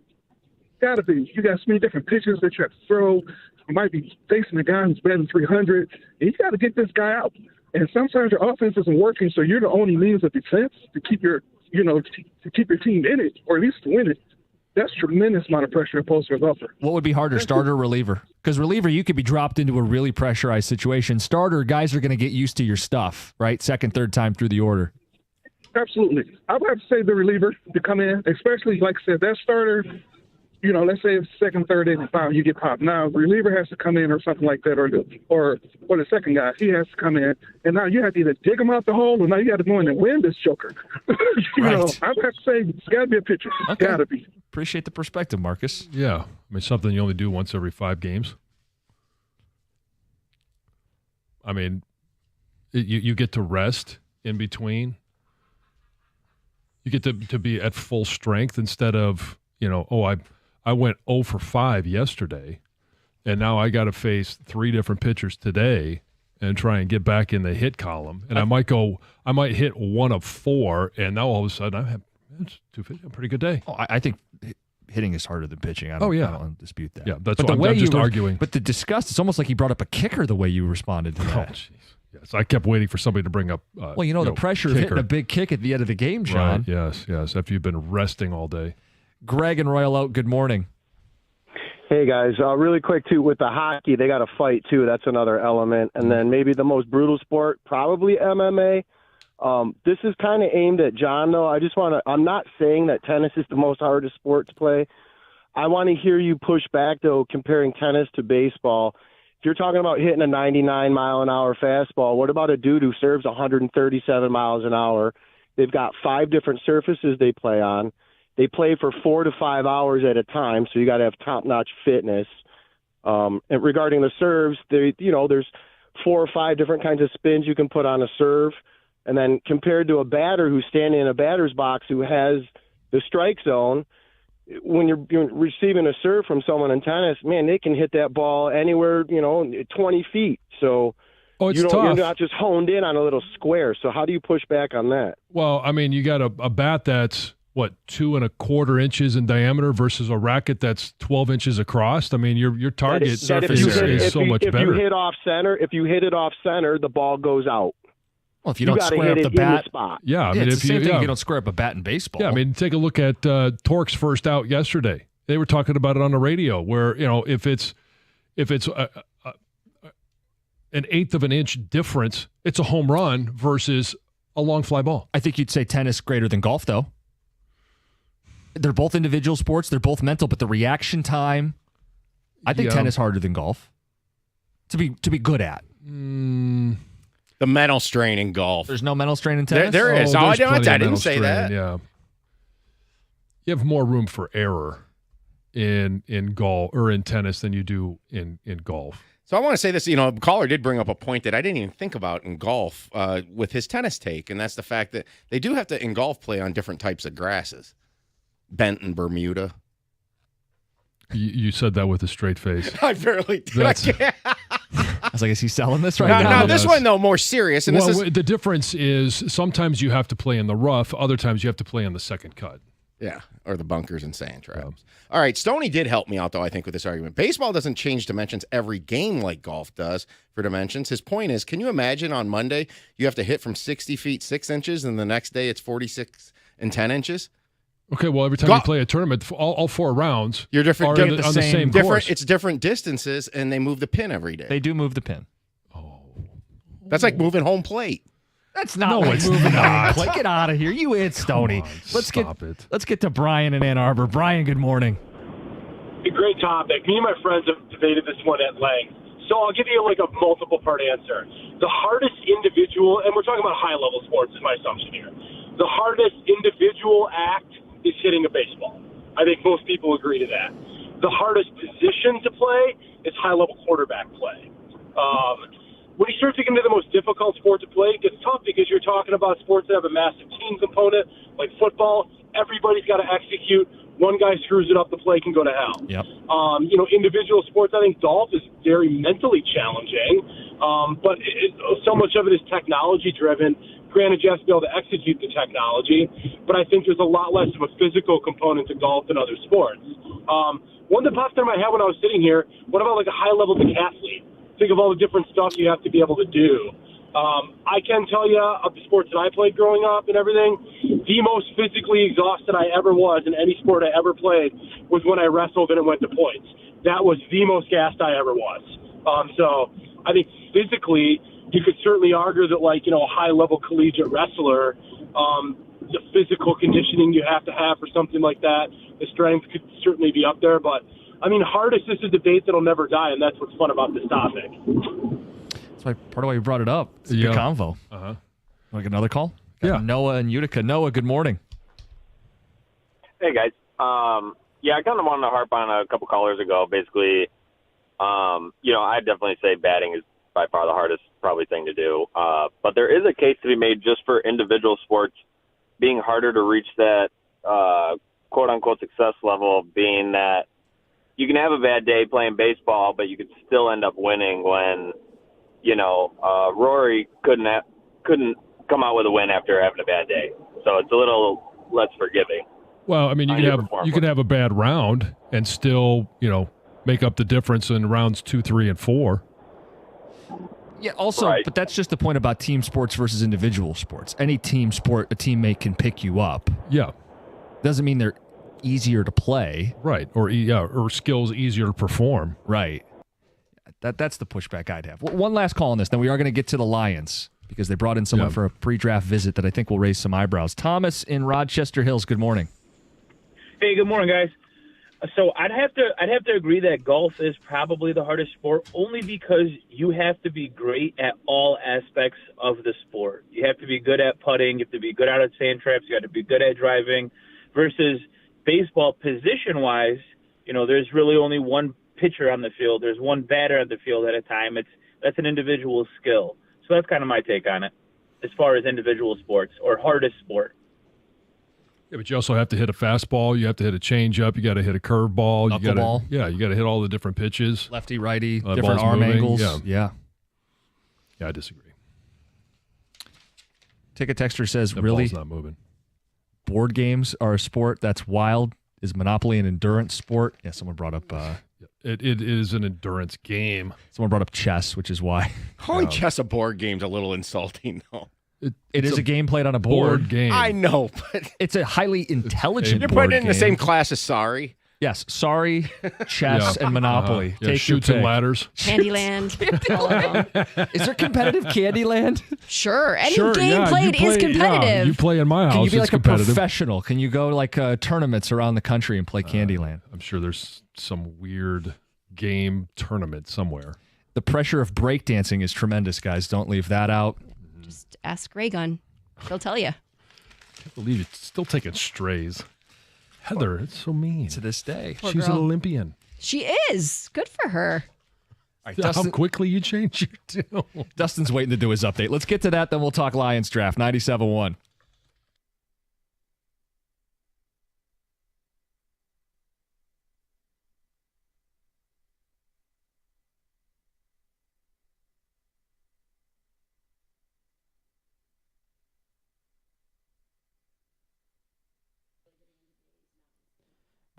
Got to be. You got so many different pitches that you have to throw. You might be facing a guy who's batting 300, and you got to get this guy out. And sometimes your offense isn't working, so you're the only means of defense to keep your, to keep your team in it, or at least to win it. That's tremendous amount of pressure opposed to a golfer. What would be harder, starter or reliever? Because reliever, you could be dropped into a really pressurized situation. Starter, guys are going to get used to your stuff, right? Second, third time through the order. Absolutely. I would have to say the reliever to come in, especially, like I said, that starter, let's say it's second, third inning, final, you get popped. Now, the reliever has to come in or something like that, or the second guy, he has to come in, and now you have to either dig him out the hole, or now you got to go in and win this joker. Right. I would have to say it's got to be a pitcher. Okay. Got to be. Appreciate the perspective, Marcus. Yeah. I mean, something you only do once every 5 games. I mean, you get to rest in between. You get to be at full strength instead of, I went 0 for 5 yesterday, and now I got to face 3 different pitchers today and try and get back in the hit column. And I might hit 1 of 4, and now all of a sudden it's a pretty good day. Oh, I think hitting is harder than pitching. I don't dispute that. Yeah, that's what I'm just arguing. But the disgust, it's almost like he brought up a kicker the way you responded to that. Oh, jeez. Yes, I kept waiting for somebody to bring up. The pressure of hitting a big kick at the end of the game, John. Right, yes. After you've been resting all day. Greg and Royal Oak, good morning. Hey, guys. Really quick, too, with the hockey, they got to fight, too. That's another element. And then maybe the most brutal sport, probably MMA. This is kind of aimed at John, though. I'm not saying that tennis is the most hardest sport to play. I want to hear you push back, though, comparing tennis to baseball. If you're talking about hitting a 99-mile-an-hour fastball, what about a dude who serves 137 miles an hour? They've got 5 different surfaces they play on. They play for 4 to 5 hours at a time, so you got to have top-notch fitness. And regarding the serves, there's 4 or 5 different kinds of spins you can put on a serve. And then compared to a batter who's standing in a batter's box who has the strike zone, when you're receiving a serve from someone in tennis, man, they can hit that ball anywhere, 20 feet. So you're not just honed in on a little square. So how do you push back on that? Well, I mean, you got a bat that's, 2 1/4 inches in diameter versus a racket that's 12 inches across. I mean, your target surface is so much better. If you hit it off center, the ball goes out. Well, if you don't square up the bat, yeah, I mean, it's the same thing if you don't square up a bat in baseball. Yeah, I mean, take a look at Torque's first out yesterday. They were talking about it on the radio, where if it's an eighth of an inch difference, it's a home run versus a long fly ball. I think you'd say tennis greater than golf, though. They're both individual sports. They're both mental, but the reaction time, I think tennis harder than golf to be good at. The mental strain in golf. There's no mental strain in tennis? There is. I didn't say that. Yeah. You have more room for error in golf or in tennis than you do in golf. So I want to say this, caller did bring up a point that I didn't even think about in golf with his tennis take, and that's the fact that they do have to, in golf, play on different types of grasses. bent in Bermuda. You said that with a straight face. I barely did. I was like, is he selling this right now? No, this one, though, more serious. And the difference is sometimes you have to play in the rough. Other times you have to play in the second cut. Yeah, or the bunkers and sand traps. All right, Stoney did help me out, though, I think, with this argument. Baseball doesn't change dimensions every game like golf does for dimensions. His point is, can you imagine on Monday you have to hit from 60 feet 6 inches, and the next day it's 46 and 10 inches? Okay, well, every time you play a tournament, all 4 rounds you're different, are on the same course. It's different distances, and they move the pin every day. They do move the pin. That's like moving home plate. That's not like moving home plate. Get out of here. You hit Stoney. Let's get to Brian in Ann Arbor. Brian, good morning. A great topic. Me and my friends have debated this one at length. So I'll give you like a multiple-part answer. The hardest individual, and we're talking about high-level sports is my assumption here. The hardest individual act is hitting a baseball. I think most people agree to that. The hardest position to play is high-level quarterback play. When you start to get into the most difficult sport to play, it gets tough because you're talking about sports that have a massive team component, like football. Everybody's got to execute. One guy screws it up, the play can go to hell. Yep. Individual sports, I think golf is very mentally challenging, but so much of it is technology-driven. Granted, you have to be able to execute the technology, but I think there's a lot less of a physical component to golf than other sports. One that popped in my head when I was sitting here, what about like a high-level decathlete? Think of all the different stuff you have to be able to do. I can tell you, of the sports that I played growing up and everything, the most physically exhausted I ever was in any sport I ever played was when I wrestled and it went to points. That was the most gassed I ever was. So I think physically, you could certainly argue that, a high-level collegiate wrestler, the physical conditioning you have to have for something like that, the strength could certainly be up there. But, hardest is a debate that'll never die, and that's what's fun about this topic. That's part of why you brought it up. It's a good convo. Uh-huh. Like another call? Yeah. Noah in Utica. Noah, good morning. Hey, guys. I kind of wanted to harp on a couple callers ago. Basically, I'd definitely say batting is by far the hardest probably thing to do. But there is a case to be made just for individual sports being harder to reach that quote-unquote success level, being that you can have a bad day playing baseball, but you could still end up winning when, Rory couldn't come out with a win after having a bad day. So it's a little less forgiving. Well, you can have a bad round and still, make up the difference in rounds 2, 3, and 4. Yeah, also, but that's just the point about team sports versus individual sports. Any team sport, a teammate can pick you up. Yeah. Doesn't mean they're easier to play. Right. Or skills easier to perform. Right. That's the pushback I'd have. One last call on this, then we are going to get to the Lions because they brought in someone for a pre-draft visit that I think will raise some eyebrows. Thomas in Rochester Hills, good morning. Hey, good morning, guys. So I'd have to agree that golf is probably the hardest sport, only because you have to be great at all aspects of the sport. You have to be good at putting, you have to be good out of sand traps, you have to be good at driving, versus baseball position-wise, there's really only one pitcher on the field. There's one batter on the field at a time. That's an individual skill. So that's kind of my take on it as far as individual sports or hardest sport. Yeah, but you also have to hit a fastball. You have to hit a changeup. You got to hit a curveball. You got to, you got to hit all the different pitches. Lefty, righty, different arm angles. Yeah, I disagree. Ticket Texter says, The really? ball's not moving. Board games are a sport? That's wild. Is Monopoly an endurance sport? Yeah, someone brought up... It is an endurance game. Someone brought up chess, which is why. Calling chess a board game's a little insulting, though. It is a game played on a board. game. I know, but it's a highly intelligent You're board putting it in the game. same class as Sorry. Yes, Sorry, chess, and Monopoly. Yeah, Take Chutes your and pick. Ladders. Candyland. Is there competitive Candyland? Sure. Any game played is competitive. Yeah, you play in my house. Can you be it's like competitive. a professional? Can you go to tournaments around the country and play Candyland? I'm sure there's some weird game tournament somewhere. The pressure of breakdancing is tremendous, guys. Don't leave that out. Just ask Ray Gun. He'll tell you. I can't believe you're still taking strays. Heather, it's so mean. To this day. Poor She's an girl. Olympian. She is. Good for her. All right, How quickly you change your tune. Dustin's waiting to do his update. Let's get to that, then we'll talk Lions draft. 97.1.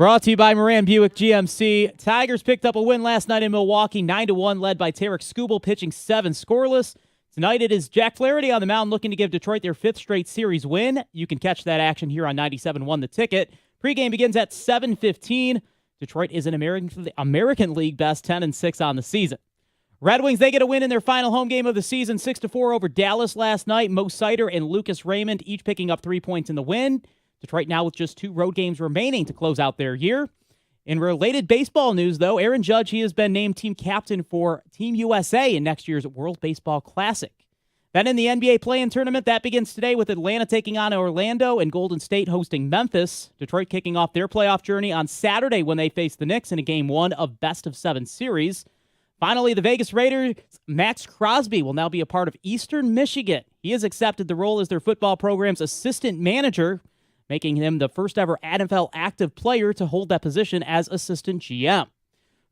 Brought to you by Moran Buick GMC. Tigers picked up a win last night in Milwaukee, 9-1, led by Tarik Skubal, pitching 7 scoreless. Tonight it is Jack Flaherty on the mound looking to give Detroit their 5th straight series win. You can catch that action here on 97.1 The Ticket. Pregame begins at 7:15. Detroit is an American League best 10-6 on the season. Red Wings, they get a win in their final home game of the season, 6-4 over Dallas last night. Mo Sider and Lucas Raymond each picking up 3 points in the win. Detroit now with just 2 road games remaining to close out their year. In related baseball news, though, Aaron Judge, he has been named team captain for Team USA in next year's World Baseball Classic. Then in the NBA play-in tournament, that begins today with Atlanta taking on Orlando and Golden State hosting Memphis. Detroit kicking off their playoff journey on Saturday when they face the Knicks in a Game 1 of best-of-7 series. Finally, the Vegas Raiders' Max Crosby will now be a part of Eastern Michigan. He has accepted the role as their football program's assistant manager, making him the first-ever NFL active player to hold that position as assistant GM.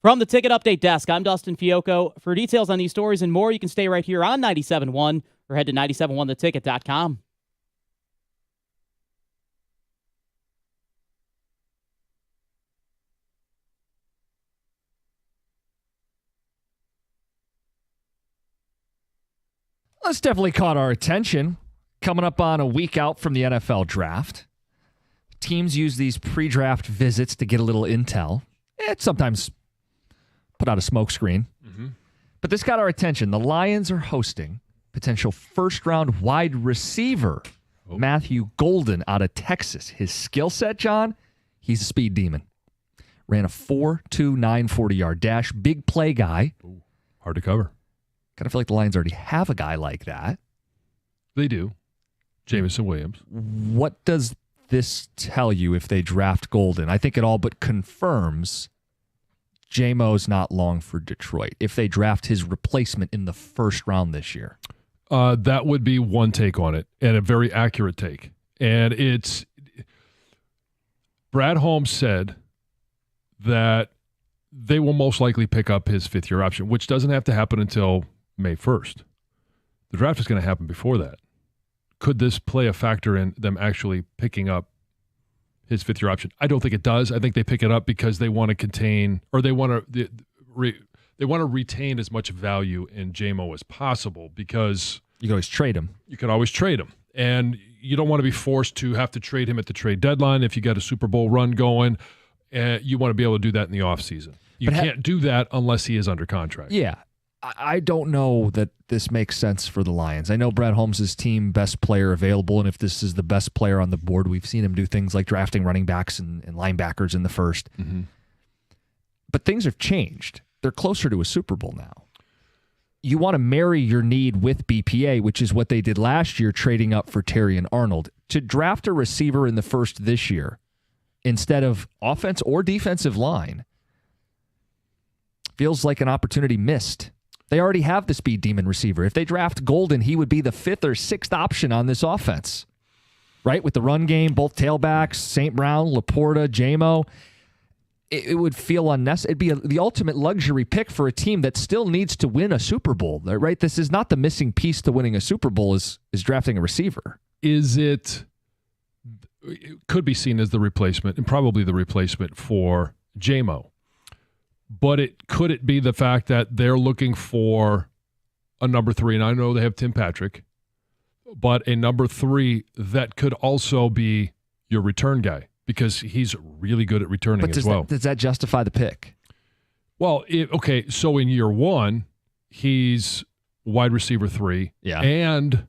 From the Ticket Update Desk, I'm Dustin Fiocco. For details on these stories and more, you can stay right here on 97.1 or head to 971theticket.com. This definitely caught our attention. Coming up on a week out from the NFL draft. Teams use these pre-draft visits to get a little intel. It sometimes put out a smokescreen. But this got our attention. The Lions are hosting potential first-round wide receiver Matthew Golden out of Texas. His skill set, John, he's a speed demon. Ran a 4.29 40-yard dash. Big play guy. Hard to cover. Kind of feel like the Lions already have a guy like that. They do. Jamison Williams. What does this tell you if they draft Golden? I think it all but confirms J-Mo's not long for Detroit. If they draft his replacement in the first round this year. That would be one take on it, and a very accurate take. And it's Brad Holmes said that they will most likely pick up his 5th-year option, which doesn't have to happen until May 1st. The draft is going to happen before that. Could this play a factor in them actually picking up his 5th-year option? I don't think it does. I think they pick it up because they want to contain, or they want to retain as much value in J-Mo as possible, because you can always trade him. You can always trade him, and you don't want to be forced to have to trade him at the trade deadline if you got a Super Bowl run going. You want to be able to do that in the offseason. You can't do that unless he is under contract. Yeah. I don't know that this makes sense for the Lions. I know Brad Holmes is team best player available, and if this is the best player on the board, we've seen him do things like drafting running backs and linebackers in the first. But things have changed. They're closer to a Super Bowl now. You want to marry your need with BPA, which is what they did last year, trading up for Terry and Arnold. To draft a receiver in the first this year instead of offense or defensive line feels like an opportunity missed. They already have the speed demon receiver. If they draft Golden, he would be the 5th or 6th option on this offense, right? With the run game, both tailbacks, St. Brown, Laporta, J-Mo. It would feel unnecessary. It'd be the ultimate luxury pick for a team that still needs to win a Super Bowl, right? This is not the missing piece to winning a Super Bowl is drafting a receiver. It could be seen as the replacement, and probably the replacement for J-Mo. But could it be the fact that they're looking for a number 3, and I know they have Tim Patrick, but a number 3 that could also be your return guy, because he's really good at returning as well. Does that justify the pick? Well, so in year 1, he's wide receiver 3 and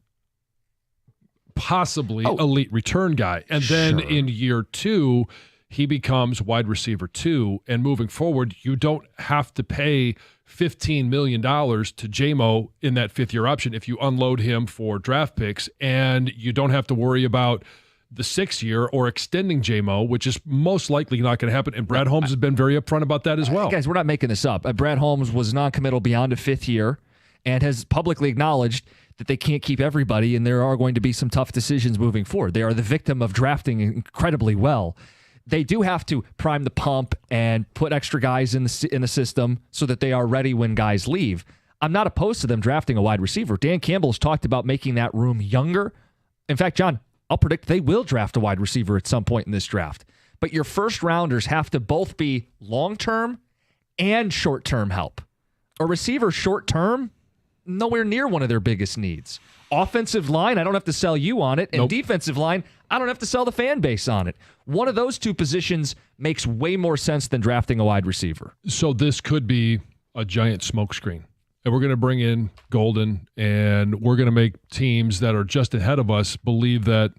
possibly elite return guy. And then in year 2, he becomes wide receiver 2, and moving forward, you don't have to pay $15 million to J-Mo in that 5th-year option if you unload him for draft picks, and you don't have to worry about the 6th year or extending J-Mo, which is most likely not going to happen. And Brad Holmes has been very upfront about that as well. Guys, we're not making this up. Brad Holmes was non-committal beyond a 5th year and has publicly acknowledged that they can't keep everybody, and there are going to be some tough decisions moving forward. They are the victim of drafting incredibly well. They do have to prime the pump and put extra guys in the system so that they are ready when guys leave. I'm not opposed to them drafting a wide receiver. Dan Campbell has talked about making that room younger. In fact, John, I'll predict they will draft a wide receiver at some point in this draft. But your first rounders have to both be long-term and short-term help. A receiver short-term, nowhere near one of their biggest needs. Offensive line, I don't have to sell you on it. And defensive line, I don't have to sell the fan base on it. One of those two positions makes way more sense than drafting a wide receiver. So this could be a giant smokescreen. And we're going to bring in Golden, and we're going to make teams that are just ahead of us believe that,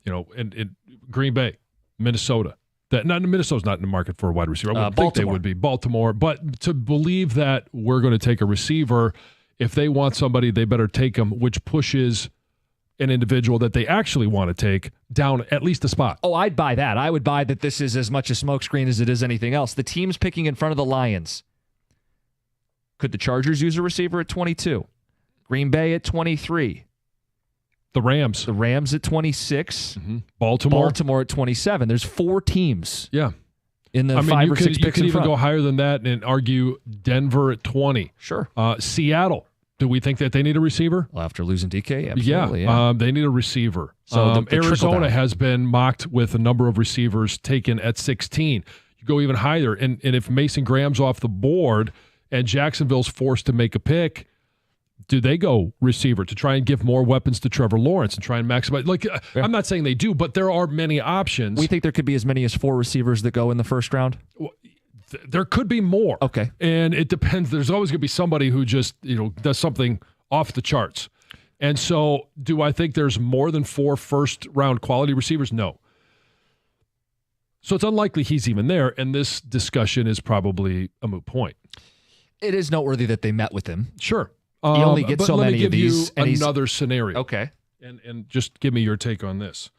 in Green Bay, Minnesota, Minnesota's not in the market for a wide receiver. I would think they would be. Baltimore. But to believe that we're going to take a receiver, if they want somebody, they better take them, which pushes an individual that they actually want to take down at least a spot. Oh, I'd buy that. I would buy that this is as much a smokescreen as it is anything else. The team's picking in front of the Lions. Could the Chargers use a receiver at 22? Green Bay at 23. The Rams. The Rams at 26. Mm-hmm. Baltimore at 27. There's 4 teams. Yeah. In the 5 or 6 picks you could in even front. go higher than that and argue Denver at 20. Sure. Seattle. Do we think that they need a receiver? Well, after losing DK, absolutely. Yeah. They need a receiver. So the Arizona has been mocked with a number of receivers taken at 16. You go even higher. And if Mason Graham's off the board and Jacksonville's forced to make a pick, do they go receiver to try and give more weapons to Trevor Lawrence and try and maximize? I'm not saying they do, but there are many options. We think there could be as many as 4 receivers that go in the first round? There could be more. Okay. And it depends. There's always going to be somebody who just, does something off the charts. And so do I think there's more than 4 first-round quality receivers? No. So it's unlikely he's even there, and this discussion is probably a moot point. It is noteworthy that they met with him. Sure. He only gets so many of these. Let me give you another scenario. Okay. And just give me your take on this.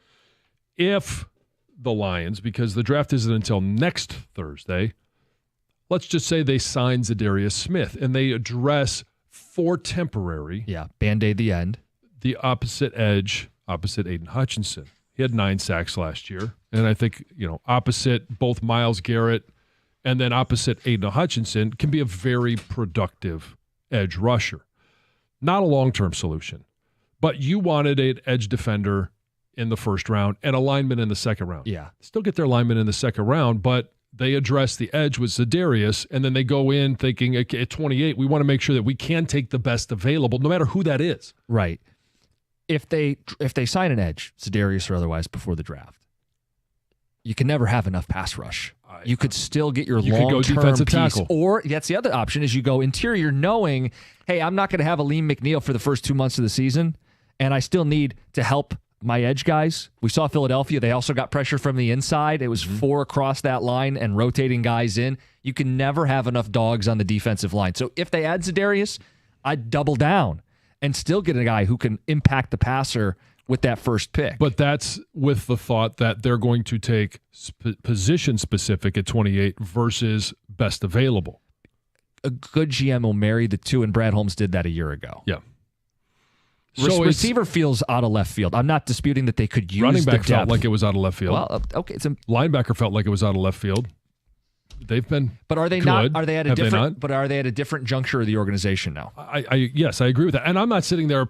If the Lions, because the draft isn't until next Thursday, let's just say they sign Zadarius Smith and they address for temporary. Yeah, Band-Aid the end. The opposite edge, opposite Aiden Hutchinson. He had 9 sacks last year. And I think, opposite both Myles Garrett and then opposite Aiden Hutchinson can be a very productive edge rusher. Not a long-term solution. But you wanted an edge defender in the first round and a lineman in the second round. Yeah. Still get their lineman in the second round, but they address the edge with Zadarius, and then they go in thinking, okay, at 28, we want to make sure that we can take the best available, no matter who that is. Right. If they sign an edge, Zadarius or otherwise, before the draft, you can never have enough pass rush. You could still get your long-term defensive piece. tackle. Or that's the other option is you go interior knowing, hey, I'm not going to have Aleem McNeil for the first 2 months of the season, and I still need to help my edge guys. We saw Philadelphia. They also got pressure from the inside. It was 4 across that line and rotating guys in. You can never have enough dogs on the defensive line. So if they add Zadarius, I'd double down and still get a guy who can impact the passer with that first pick. But that's with the thought that they're going to take position specific at 28 versus best available. A good GM will marry the two, and Brad Holmes did that a year ago. Yeah. So receiver feels out of left field. I'm not disputing that they could use running back the depth. felt like it was out of left field. Well, okay, linebacker felt like it was out of left field. They've been, but are they good. not? Are they at a Have different? But are they at a different juncture of the organization now? Yes, I agree with that. And I'm not sitting there,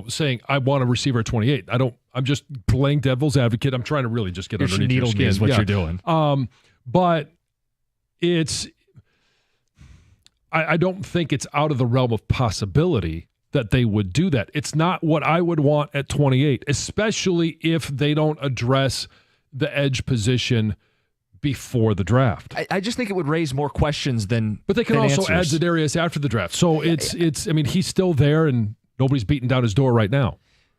saying I want a receiver at 28. I'm just playing devil's advocate. I'm trying to really just get underneath your skin. Is what you're doing. But it's. I don't think it's out of the realm of possibility that they would do that. It's not what I would want at 28, especially if they don't address the edge position before the draft. I just think it would raise more questions than. But they can also answers. add Zadarius after the draft. So it's. I mean, he's still there, and nobody's beating down his door right now.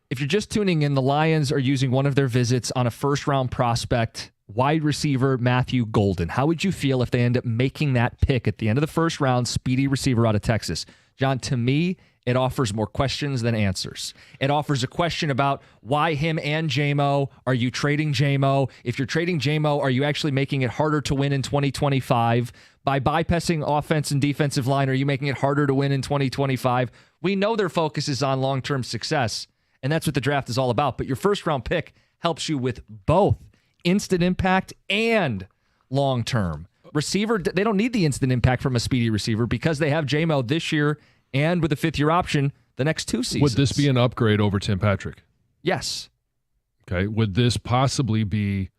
If you're just tuning in, the Lions are using one of their visits on a first-round prospect, wide receiver Matthew Golden. How would you feel if they end up making that pick at the end of the first round, speedy receiver out of Texas? John, to me, it offers more questions than answers. It offers a question about why him and J-Mo. Are you trading J-Mo? If you're trading J-Mo, are you actually making it harder to win in 2025? By bypassing offense and defensive line, are you making it harder to win in 2025? We know their focus is on long-term success, and that's what the draft is all about. But your first-round pick helps you with both instant impact and long-term. Receiver, they don't need the instant impact from a speedy receiver because they have J-Mo this year and with a 5th-year option the next 2 seasons. Would this be an upgrade over Tim Patrick? Yes. Okay. Would this possibly be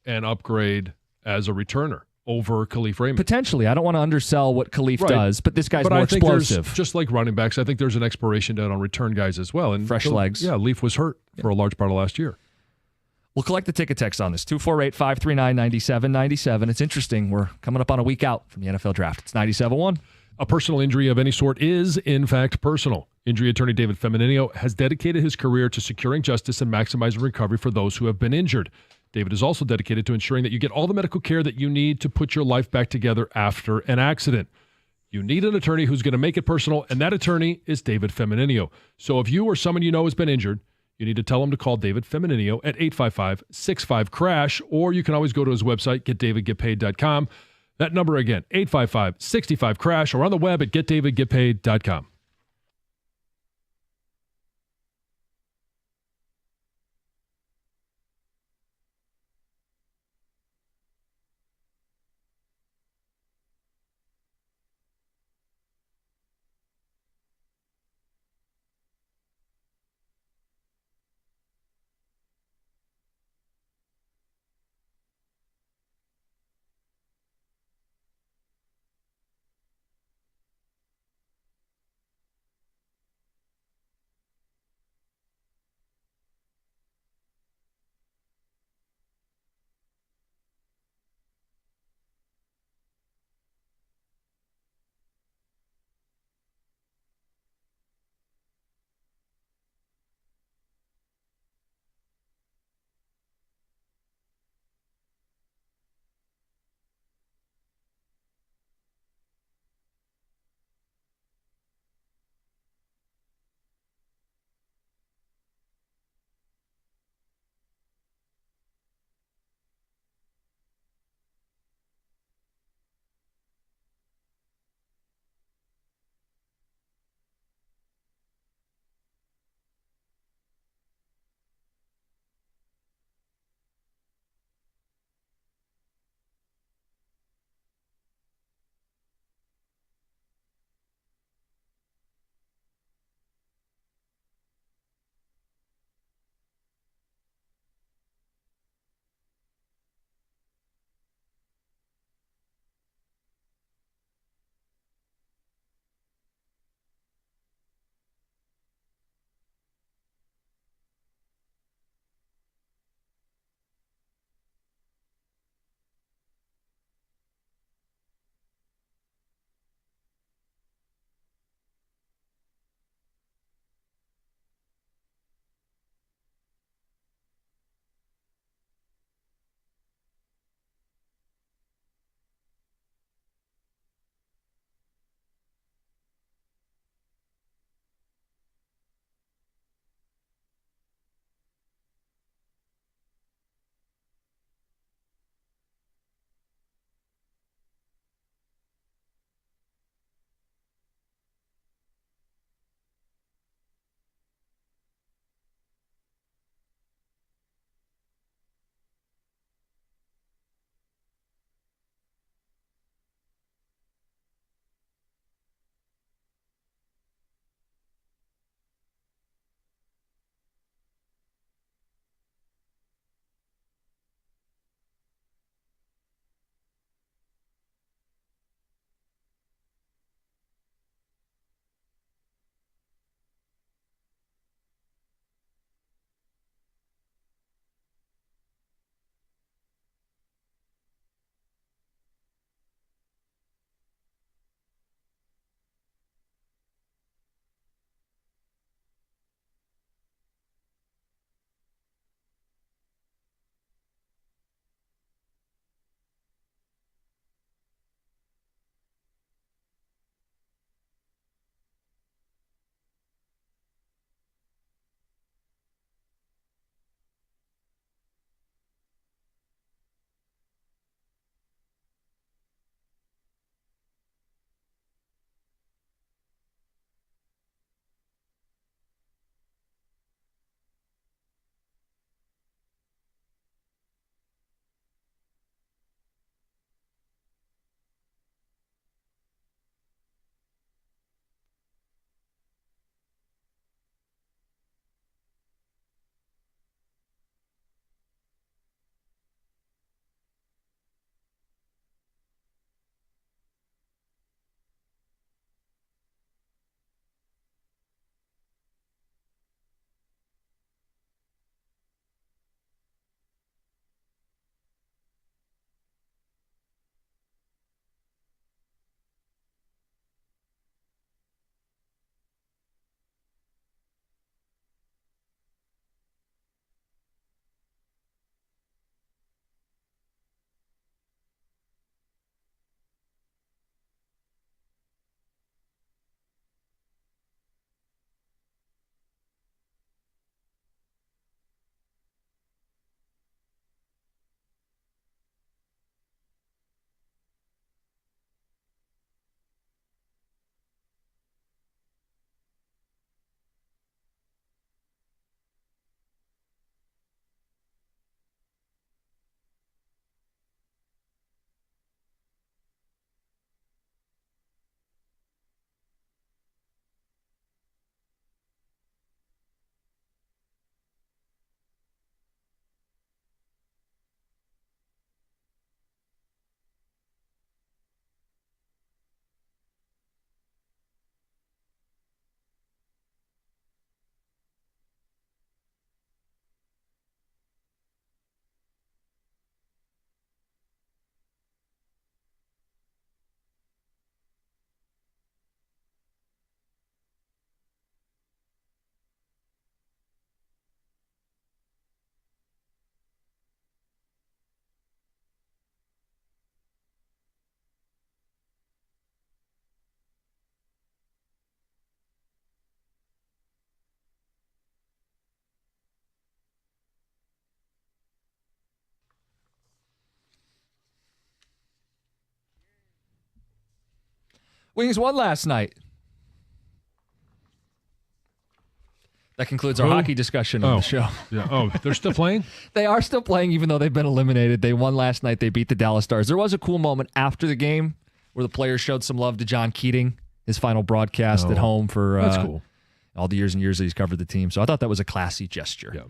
an upgrade as a returner over Khalif Raymond. Potentially. I don't want to undersell what Khalif Right. does, but this guy's more I think explosive. just like running backs, I think there's an expiration date on return guys as well. And Fresh legs. Yeah, Leaf was hurt for a large part of last year. We'll collect the ticket text on this, 248-539-9797. It's interesting. We're coming up on a week out from the NFL draft. It's 97.1. A personal injury of any sort is, in fact, personal. Injury attorney David Feminino has dedicated his career to securing justice and maximizing recovery for those who have been injured. David is also dedicated to ensuring that you get all the medical care that you need to put your life back together after an accident. You need an attorney who's going to make it personal, and that attorney is David Feminino. So if you or someone you know has been injured, you need to tell them to call David Feminino at 855-65-CRASH, or you can always go to his website, getdavidgetpaid.com. That number again, 855-65-CRASH, or on the web at getdavidgetpaid.com. Wings won last night. That concludes our hockey discussion on the show. Yeah. Oh, they're still playing? They are still playing, even though they've been eliminated. They won last night. They beat the Dallas Stars. There was a cool moment after the game where the players showed some love to John Keating, his final broadcast at home for that's cool. all the years and years that he's covered the team. So I thought that was a classy gesture. Yeah.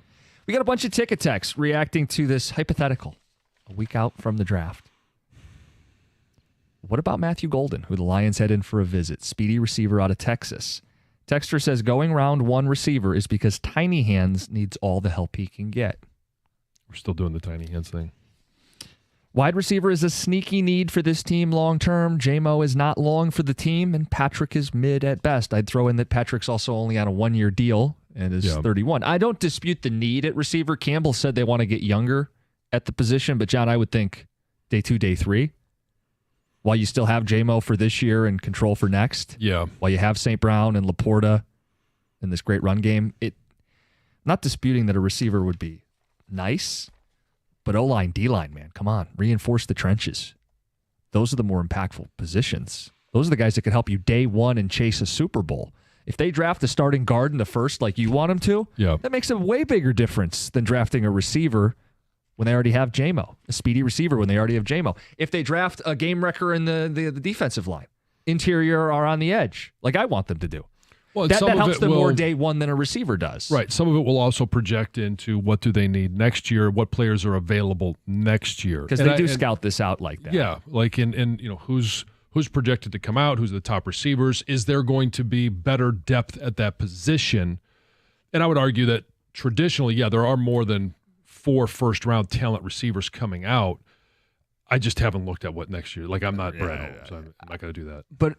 We got a bunch of ticket texts reacting to this hypothetical a week out from the draft. What about Matthew Golden, who the Lions head in for a visit? Speedy receiver out of Texas. Texter says going round one receiver is because Tiny Hands needs all the help he can get. We're still doing the Tiny Hands thing. Wide receiver is a sneaky need for this team long term. J-Mo is not long for the team, and Patrick is mid at best. I'd throw in that Patrick's also only on a 1-year deal and is 31. I don't dispute the need at receiver. Campbell said they want to get younger at the position, but John, I would think day 2, day 3. While you still have J-Mo for this year and control for next. Yeah. While you have St. Brown and Laporta in this great run game. Not disputing that a receiver would be nice, but O-line, D-line, man, come on. Reinforce the trenches. Those are the more impactful positions. Those are the guys that can help you day one and chase a Super Bowl. If they draft a starting guard in the first like you want them to, that makes a way bigger difference than drafting a receiver when they already have J-Mo, a speedy receiver when they already have J-Mo. If they draft a game wrecker in the defensive line, interior or on the edge, like I want them to do. Well, that helps them more day one than a receiver does. Right. Some of it will also project into what do they need next year, what players are available next year. Because they do scout this out like that. Yeah. Like in who's projected to come out, who's the top receivers. Is there going to be better depth at that position? And I would argue that traditionally, there are more than 4 first-round talent receivers coming out. I just haven't looked at what next year. Like, I'm not Brad Holmes. I'm not going to do that. But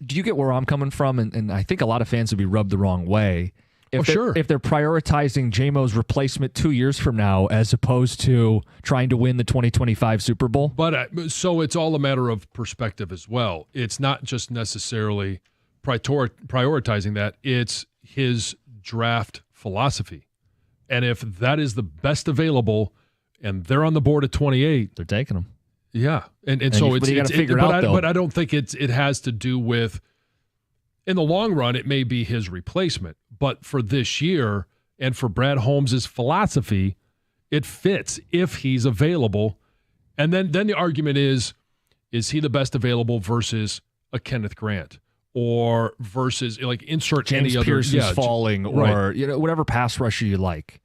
do you get where I'm coming from? And I think a lot of fans would be rubbed the wrong way. If they're prioritizing J-Mo's replacement 2 years from now as opposed to trying to win the 2025 Super Bowl. But so it's all a matter of perspective as well. It's not just necessarily prioritizing that. It's his draft philosophy. And if that is the best available and they're on the board at 28, they're taking them. Yeah. And so it's got to figure it out, though. But I don't think it has to do with, in the long run, it may be his replacement. But for this year and for Brad Holmes' philosophy, it fits if he's available. And then the argument is he the best available versus a Kenneth Grant? Or versus, like, insert James any other. Pierce is falling, or whatever pass rusher you like.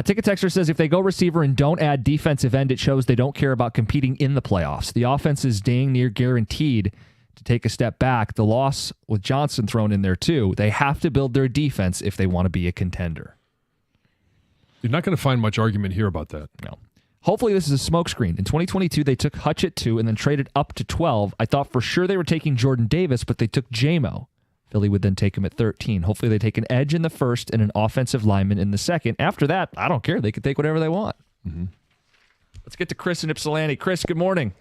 Ticket Texter says if they go receiver and don't add defensive end, it shows they don't care about competing in the playoffs. The offense is dang near guaranteed to take a step back. The loss with Johnson thrown in there too. They have to build their defense if they want to be a contender. You're not going to find much argument here about that. No. Hopefully this is a smokescreen. In 2022, they took Hutch at 2 and then traded up to 12. I thought for sure they were taking Jordan Davis, but they took J-Mo. Philly would then take him at 13. Hopefully they take an edge in the first and an offensive lineman in the second. After that, I don't care. They can take whatever they want. Mm-hmm. Let's get to Chris in Ypsilanti. Chris, good morning.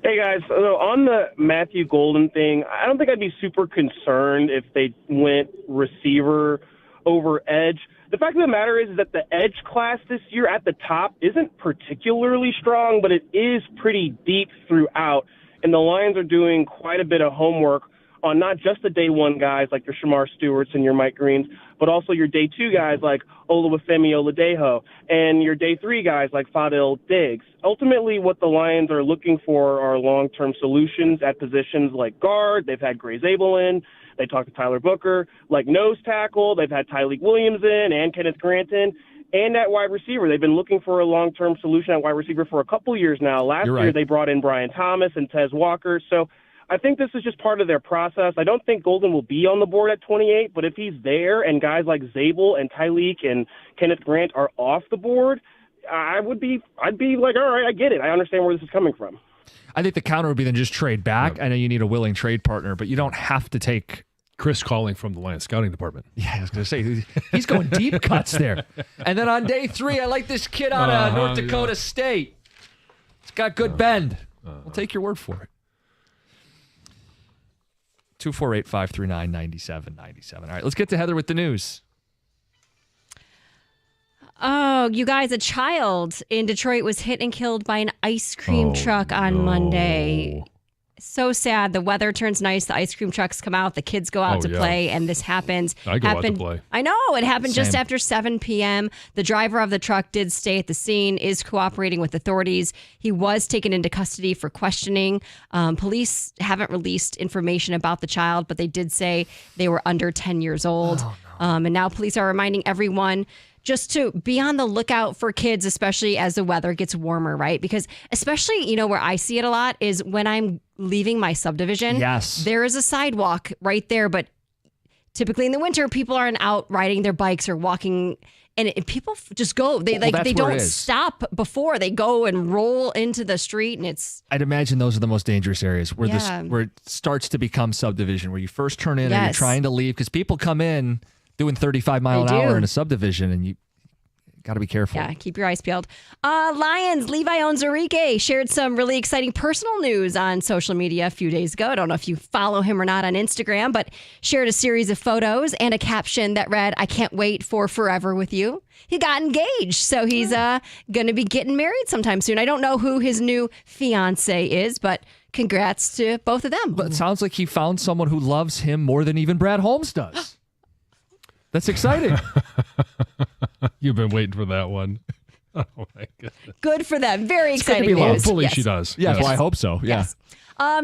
Hey, guys. So on the Matthew Golden thing, I don't think I'd be super concerned if they went receiver over edge. The fact of the matter is that the edge class this year at the top isn't particularly strong, but it is pretty deep throughout. And the Lions are doing quite a bit of homework on not just the day one guys like your Shamar Stewarts and your Mike Greens, but also your day two guys like Oluwafemi Oladejo and your day three guys like Fadil Diggs. Ultimately, what the Lions are looking for are long-term solutions at positions like guard. They've had Gray Zabel in. They talked to Tyler Booker. Like nose tackle, they've had Tyleik Williams in and Kenneth Grant in. And at wide receiver, they've been looking for a long-term solution at wide receiver for a couple years now. Last year, they brought in Brian Thomas and Tez Walker. So I think this is just part of their process. I don't think Golden will be on the board at 28, but if he's there and guys like Zabel and Tyleik and Kenneth Grant are off the board, I'd be like, all right, I get it. I understand where this is coming from. I think the counter would be then just trade back. I know you need a willing trade partner, but you don't have to take Chris calling from the Lions scouting department. Yeah, I was going to say, he's going deep cuts there. And then on day 3, I like this kid out of North Dakota State. It's got good bend. We'll take your word for it. 248-539-9797. All right, let's get to Heather with the news. Oh, you guys, a child in Detroit was hit and killed by an ice cream truck on Monday. So sad. The weather turns nice. The ice cream trucks come out. The kids go out to play, and this happens. I go out to play. I know. It happened just Same. after 7 p.m. The driver of the truck did stay at the scene, is cooperating with authorities. He was taken into custody for questioning. Police haven't released information about the child, but they did say they were under 10 years old. Oh, no. And now police are reminding everyone just to be on the lookout for kids, especially as the weather gets warmer, right? Because especially, where I see it a lot is when I'm leaving my subdivision. Yes. There is a sidewalk right there, but typically in the winter, people aren't out riding their bikes or walking, and people just go. They that's they where don't it is. stop before they go and roll into the street, and it's I'd imagine those are the most dangerous areas where Yeah. where it starts to become subdivision, where you first turn in and you're Yes. trying to leave because people come in doing 35 mile an They hour do. in a subdivision, and you got to be careful. Yeah, keep your eyes peeled. Lions, Levi Onwuzurike shared some really exciting personal news on social media a few days ago. I don't know if you follow him or not on Instagram, but shared a series of photos and a caption that read, "I can't wait for forever with you." He got engaged, so he's going to be getting married sometime soon. I don't know who his new fiance is, but congrats to both of them. But it sounds like he found someone who loves him more than even Brad Holmes does. That's exciting. You've been waiting for that one. Oh, my goodness. Good for them. Very It's gonna exciting be love. news. Hopefully Yes. she does. Yeah, Yes. well, I hope so. Yeah. Yes.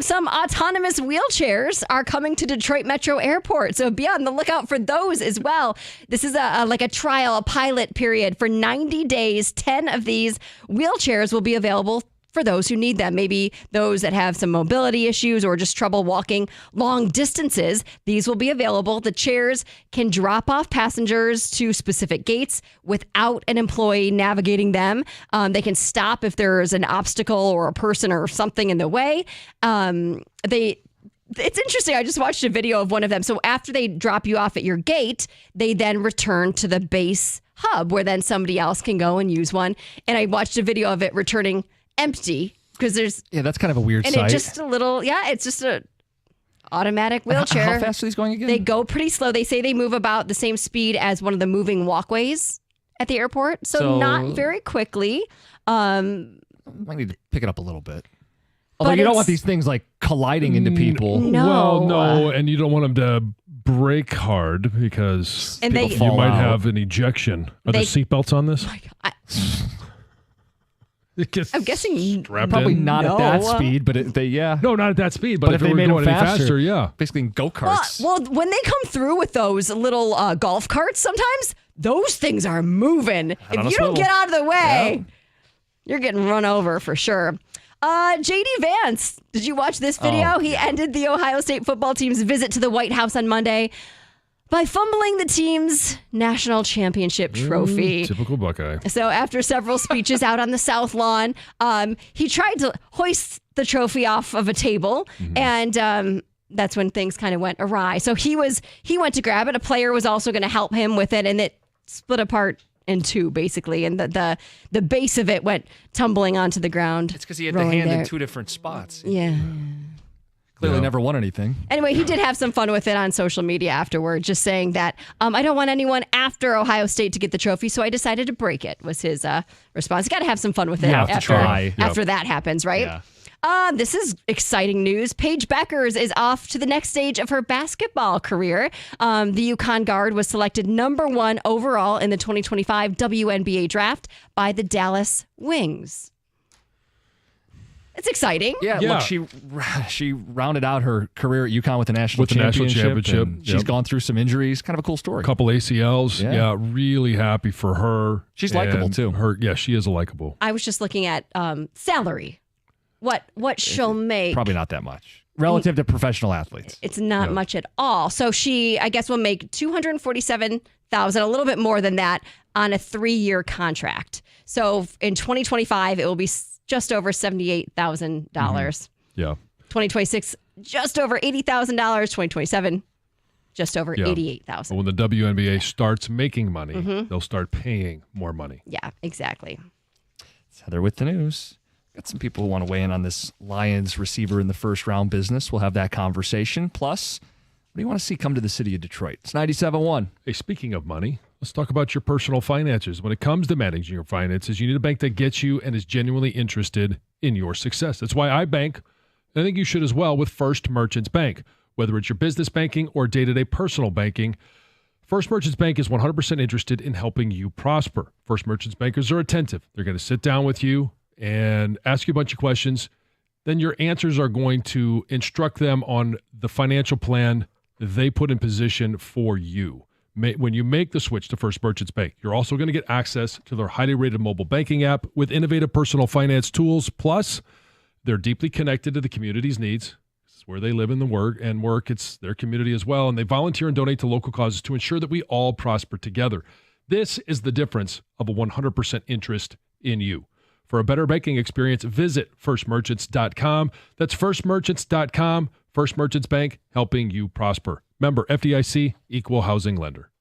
Some autonomous wheelchairs are coming to Detroit Metro Airport, so be on the lookout for those as well. This is a trial, a pilot period for 90 days. 10 of these wheelchairs will be available for those who need them. Maybe those that have some mobility issues or just trouble walking long distances. These will be available. The chairs can drop off passengers to specific gates without an employee navigating them. They can stop if there's an obstacle or a person or something in the way. It's interesting. I just watched a video of one of them. So after they drop you off at your gate, they then return to the base hub where then somebody else can go and use one. And I watched a video of it returning empty because there's that's kind of a weird and sight. it's just a little it's just a automatic wheelchair. How fast are these going again? They go pretty slow. They say they move about the same speed as one of the moving walkways at the airport, so not very quickly. Might need to pick it up a little bit. But Although you don't it's- want these things like colliding into people. No. Well, no, and you don't want them to brake hard because And you they- might out. have an ejection. Are there They- seatbelts on this? I'm guessing Strapped Probably in? not at that No. speed, but yeah. No, not at that speed. But, But if if they it were made going them any faster, yeah. Basically in go-karts. Well, when they come through with those little golf carts, sometimes those things are moving. If on a you don't swivel. get out of the way, you're getting run over for sure. JD Vance, did you watch this video? Oh, He ended the Ohio State football team's visit to the White House on Monday by fumbling the team's national championship trophy. Typical Buckeye. So after several speeches out on the South Lawn, he tried to hoist the trophy off of a table, and that's when things kind of went awry. So he went to grab it. A player was also going to help him with it, and it split apart in two, basically, and the base of it went tumbling onto the ground. It's because he had the rolling hand there. in two different spots. Yeah. Clearly never won anything. Anyway, he did have some fun with it on social media afterward, just saying that I don't want anyone after Ohio State to get the trophy, so I decided to break it, was his response. You got to have some fun with it You have to try. after that happens, right? Yeah. This is exciting news. Paige Beckers is off to the next stage of her basketball career. The UConn guard was selected number 1 overall in the 2025 WNBA draft by the Dallas Wings. It's exciting. Yeah, Yeah. look, she rounded out her career at UConn with the national With the national championship, and She's yep. gone through some injuries. Kind of a cool story. Couple ACLs. Yeah. Yeah, really happy for her. She's likable, And too. She is a likable. I was just looking at salary. What she'll make. Probably not that much relative to professional athletes. It's not much at all. So she, I guess, will make $247,000, a little bit more than that, on a 3-year contract. So in 2025, it will be just over $78,000. Yeah. 2026, just over $80,000. 2027, just over Yeah. $88,000. When the WNBA starts making money, Mhm. they'll start paying more money. Yeah, exactly. It's Heather with the news. Got some people who want to weigh in on this Lions receiver in the first round business. We'll have that conversation. Plus, what do you want to see come to the city of Detroit? It's 97.1. Hey, speaking of money, let's talk about your personal finances. When it comes to managing your finances, you need a bank that gets you and is genuinely interested in your success. That's why I bank And I think you should as well with First Merchants Bank. Whether it's your business banking or day-to-day personal banking, First Merchants Bank is 100% interested in helping you prosper. First Merchants bankers are attentive. They're going to sit down with you and ask you a bunch of questions. Then your answers are going to instruct them on the financial plan they put in position for you. When you make the switch to First Merchants Bank, you're also going to get access to their highly rated mobile banking app with innovative personal finance tools. Plus, they're deeply connected to the community's needs. This is where they live and work. It's their community as well. And they volunteer and donate to local causes to ensure that we all prosper together. This is the difference of a 100% interest in you. For a better banking experience, visit firstmerchants.com. That's firstmerchants.com. First Merchants Bank, helping you prosper. Member FDIC, equal housing lender.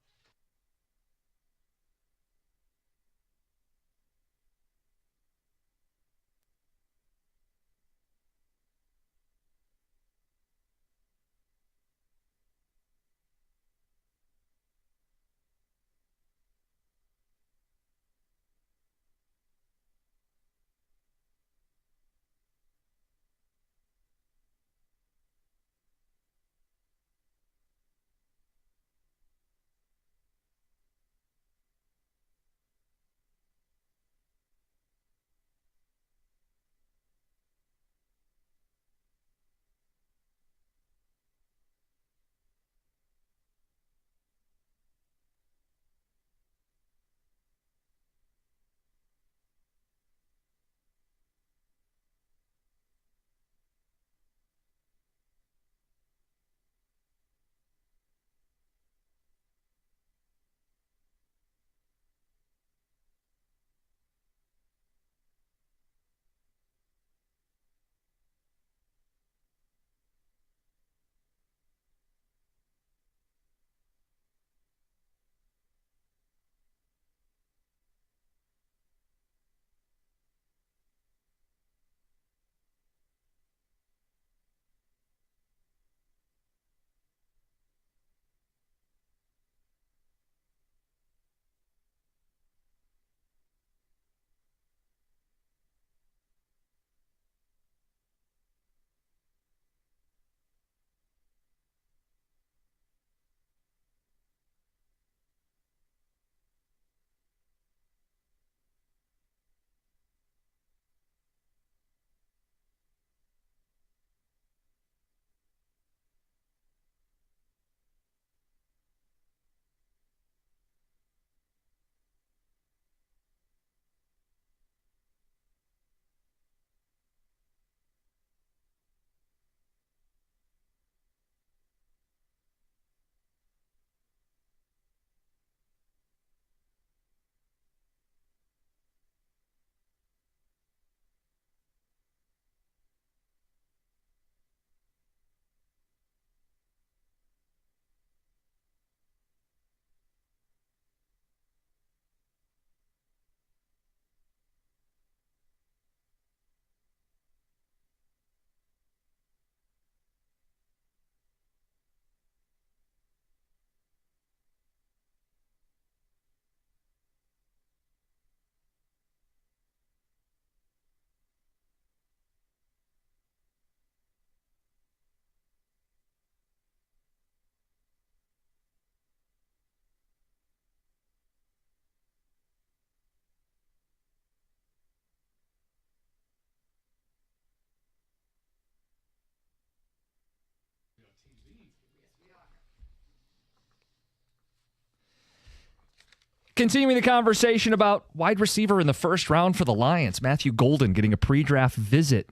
Continuing the conversation about wide receiver in the first round for the Lions, Matthew Golden getting a pre-draft visit.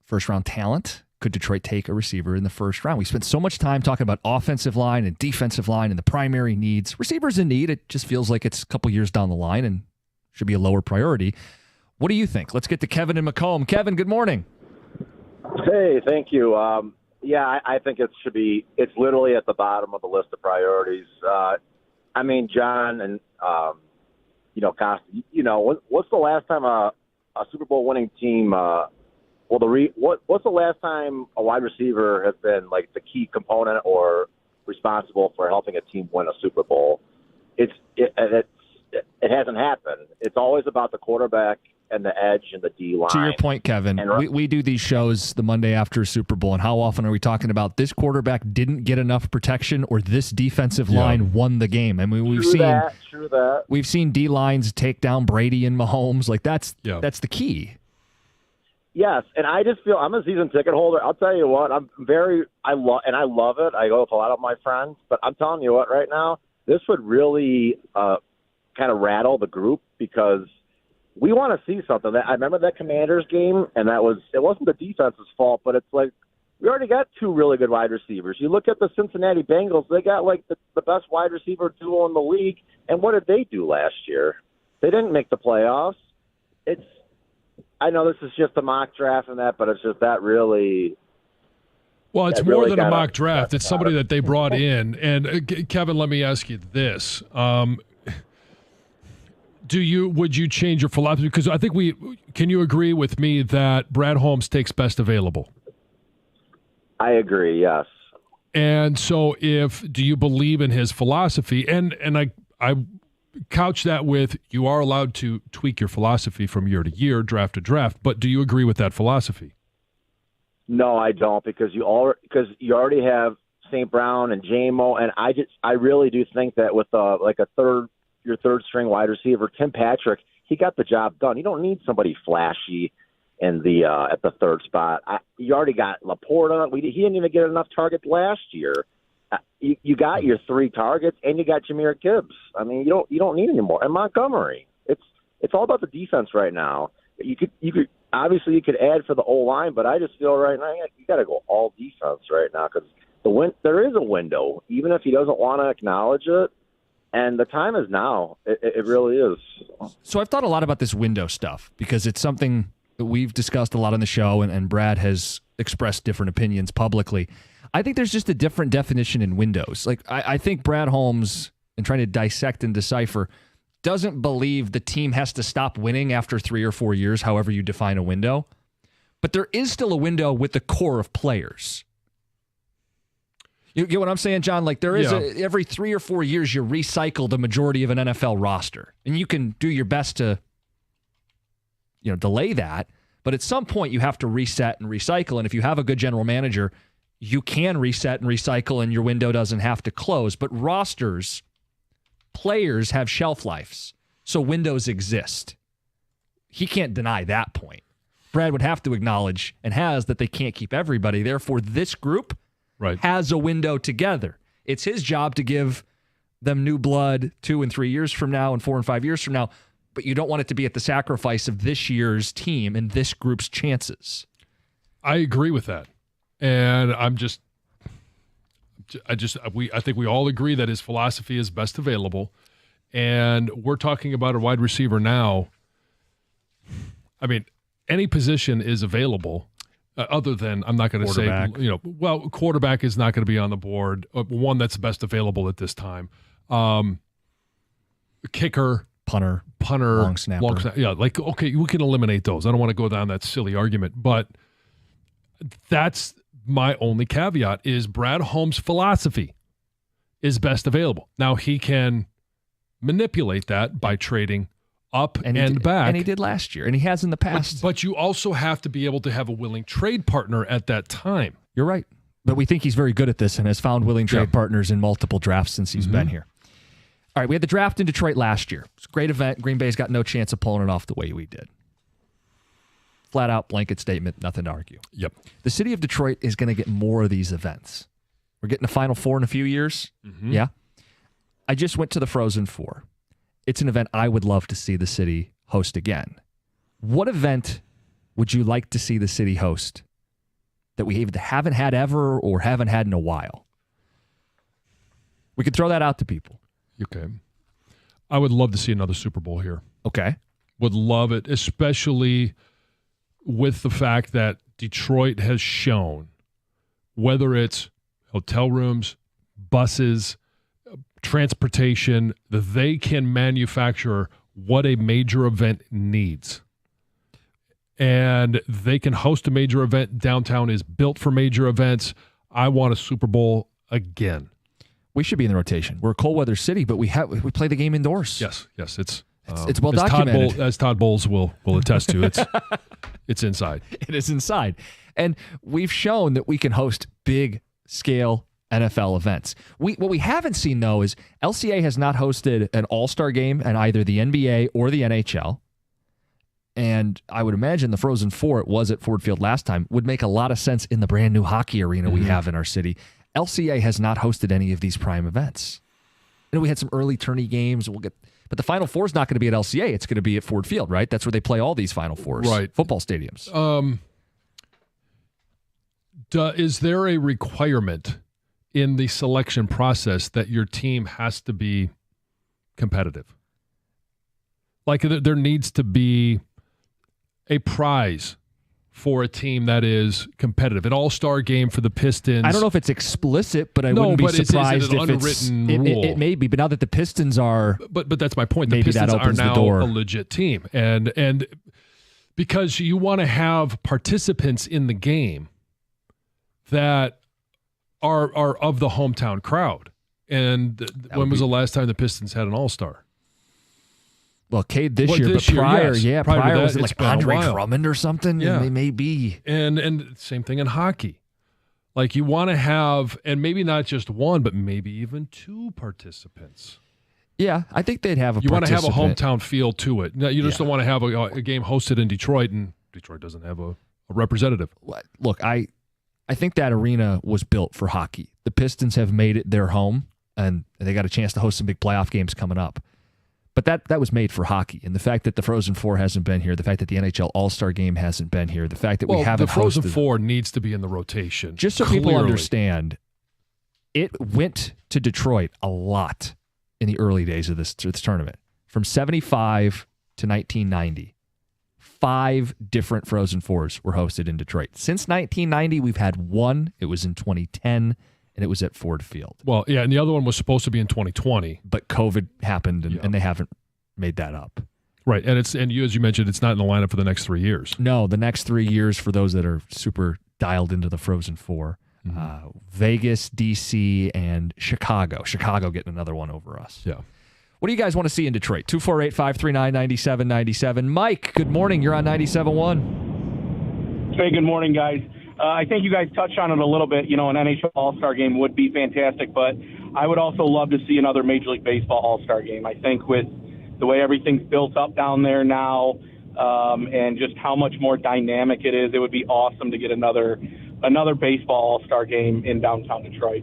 First round talent. Could Detroit take a receiver in the first round? We spent so much time talking about offensive line and defensive line and the primary needs. Receivers in need, it just feels like it's a couple years down the line and should be a lower priority. What do you think? Let's get to Kevin and Macomb. Kevin, good morning. Hey, thank you. I think it's literally at the bottom of the list of priorities. John and, Costa, what's the last time a Super Bowl winning team, what's the last time a wide receiver has been like the key component or responsible for helping a team win a Super Bowl? It hasn't happened. It's always about the quarterback and the edge and the D line. To your point, Kevin, we do these shows the Monday after Super Bowl, and how often are we talking about this quarterback didn't get enough protection or this defensive line won the game? I mean, True that. We've seen D lines take down Brady and Mahomes. Like that's the key. Yes, and I just feel I'm a season ticket holder. I'll tell you what, I love it. I go with a lot of my friends, but I'm telling you what, right now, this would really kind of rattle the group because we want to see something. I remember that Commanders game, and it wasn't the defense's fault, but it's like we already got two really good wide receivers. You look at the Cincinnati Bengals; they got like the best wide receiver duo in the league, and what did they do last year? They didn't make the playoffs. I know this is just a mock draft and that, but it's just that really. Well, it's more than a mock draft. It's somebody that they brought in. And Kevin, let me ask you this: would you change your philosophy? Because I think can you agree with me that Brad Holmes takes best available? I agree. Yes. And so, do you believe in his philosophy? And I couch that with you are allowed to tweak your philosophy from year to year, draft to draft, but do you agree with that philosophy? No, I don't, because you already have St. Brown and J-Mo, and I really do think that with your third string wide receiver, Tim Patrick, he got the job done. You don't need somebody flashy in the at the third spot. You already got Laporta. He didn't even get enough targets last year. You got your three targets, and you got Jahmyr Gibbs. I mean, you don't need any more. And Montgomery. It's all about the defense right now. You could obviously you could add for the O-line, but I just feel right now you got to go all defense right now because there is a window, even if he doesn't want to acknowledge it. And the time is now. It really is. So I've thought a lot about this window stuff because it's something that we've discussed a lot on the show, and Brad has expressed different opinions publicly. I think there's just a different definition in windows. Like I think Brad Holmes, in trying to dissect and decipher, doesn't believe the team has to stop winning after 3 or 4 years, however you define a window. But there is still a window with the core of players. You get what I'm saying, John? Like there is every 3 or 4 years you recycle the majority of an NFL roster. And you can do your best to delay that, but at some point you have to reset and recycle. And if you have a good general manager, you can reset and recycle and your window doesn't have to close. But players have shelf lives, so windows exist. He can't deny that point. Brad would have to acknowledge, and has, that they can't keep everybody. Therefore, this group has a window together. It's his job to give them new blood 2 and 3 years from now and 4 and 5 years from now, but you don't want it to be at the sacrifice of this year's team and this group's chances. I agree with that. And I think we all agree that his philosophy is best available. And we're talking about a wide receiver now. I mean, any position is available other than, I'm not going to say, quarterback is not going to be on the board. One that's best available at this time. Kicker. Punter. Long snapper. Yeah, okay, we can eliminate those. I don't want to go down that silly argument, but that's my only caveat is Brad Holmes' philosophy is best available. Now, he can manipulate that by trading up and back. And he did last year, and he has in the past. But you also have to be able to have a willing trade partner at that time. You're right. But we think he's very good at this and has found willing trade partners in multiple drafts since he's been here. All right, we had the draft in Detroit last year. It's a great event. Green Bay's got no chance of pulling it off the way we did. Flat out blanket statement, nothing to argue. Yep. The city of Detroit is going to get more of these events. We're getting a Final Four in a few years. Mm-hmm. Yeah. I just went to the Frozen Four. It's an event I would love to see the city host again. What event would you like to see the city host that we either haven't had ever or haven't had in a while? We could throw that out to people. Okay. I would love to see another Super Bowl here. Okay. Would love it, especially with the fact that Detroit has shown, whether it's hotel rooms, buses, transportation, that they can manufacture what a major event needs. And they can host a major event. Downtown is built for major events. I want a Super Bowl again. We should be in the rotation. We're a cold weather city, but we play the game indoors. Yes, it's It's well documented. As Todd Bowles will attest to, it's inside. It is inside. And we've shown that we can host big scale NFL events. What we haven't seen, though, is LCA has not hosted an all-star game in either the NBA or the NHL. And I would imagine the Frozen Four, it was at Ford Field last time, would make a lot of sense in the brand new hockey arena we have in our city. LCA has not hosted any of these prime events. We had some early tourney games. But the Final Four is not going to be at LCA. It's going to be at Ford Field, right? That's where they play all these Final Fours. Right. Football stadiums. Is there a requirement in the selection process that your team has to be competitive? Like there needs to be a prize for a team that is competitive. An all-star game for the Pistons. I don't know if it's explicit, but I wouldn't be surprised if it's rule. It may be, but now that the Pistons are, but that's my point. The maybe Pistons that opens are now the door. a legit team, and because you want to have participants in the game that are of the hometown crowd. And when was the last time the Pistons had an all-star? Well, Cade this year, but prior, yes. prior was it like Andre Drummond or something? Yeah. They may be. And same thing in hockey. Like you want to have, and maybe not just one, but maybe even two participants. Yeah, I think they'd have a You want to have a participant. hometown feel to it. You just don't want to have a game hosted in Detroit, and Detroit doesn't have a representative. Look, I think that arena was built for hockey. The Pistons have made it their home, and they got a chance to host some big playoff games coming up. But that was made for hockey. And the fact that the Frozen Four hasn't been here, the fact that the NHL All-Star Game hasn't been here, the fact that we haven't the Frozen hosted, Four needs to be in the rotation. Just so people understand, it went to Detroit a lot in the early days of this tournament. From 75 to 1990, 5 different Frozen Fours were hosted in Detroit. Since 1990, we've had one. It was in 2010. And it was at Ford Field. Well, yeah, and the other one was supposed to be in 2020. But COVID happened, and they haven't made that up. Right, and as you mentioned, it's not in the lineup for the next 3 years. No, the next 3 years for those that are super dialed into the Frozen Four. Vegas, D.C., and Chicago. Chicago getting another one over us. Yeah. What do you guys want to see in Detroit? 248-539-9797. Mike, good morning. You're on 97.1. Hey, good morning, guys. I think you guys touched on it a little bit. An NHL All-Star game would be fantastic, but I would also love to see another Major League Baseball All-Star game. I think with the way everything's built up down there now and just how much more dynamic it is, it would be awesome to get another baseball All-Star game in downtown Detroit.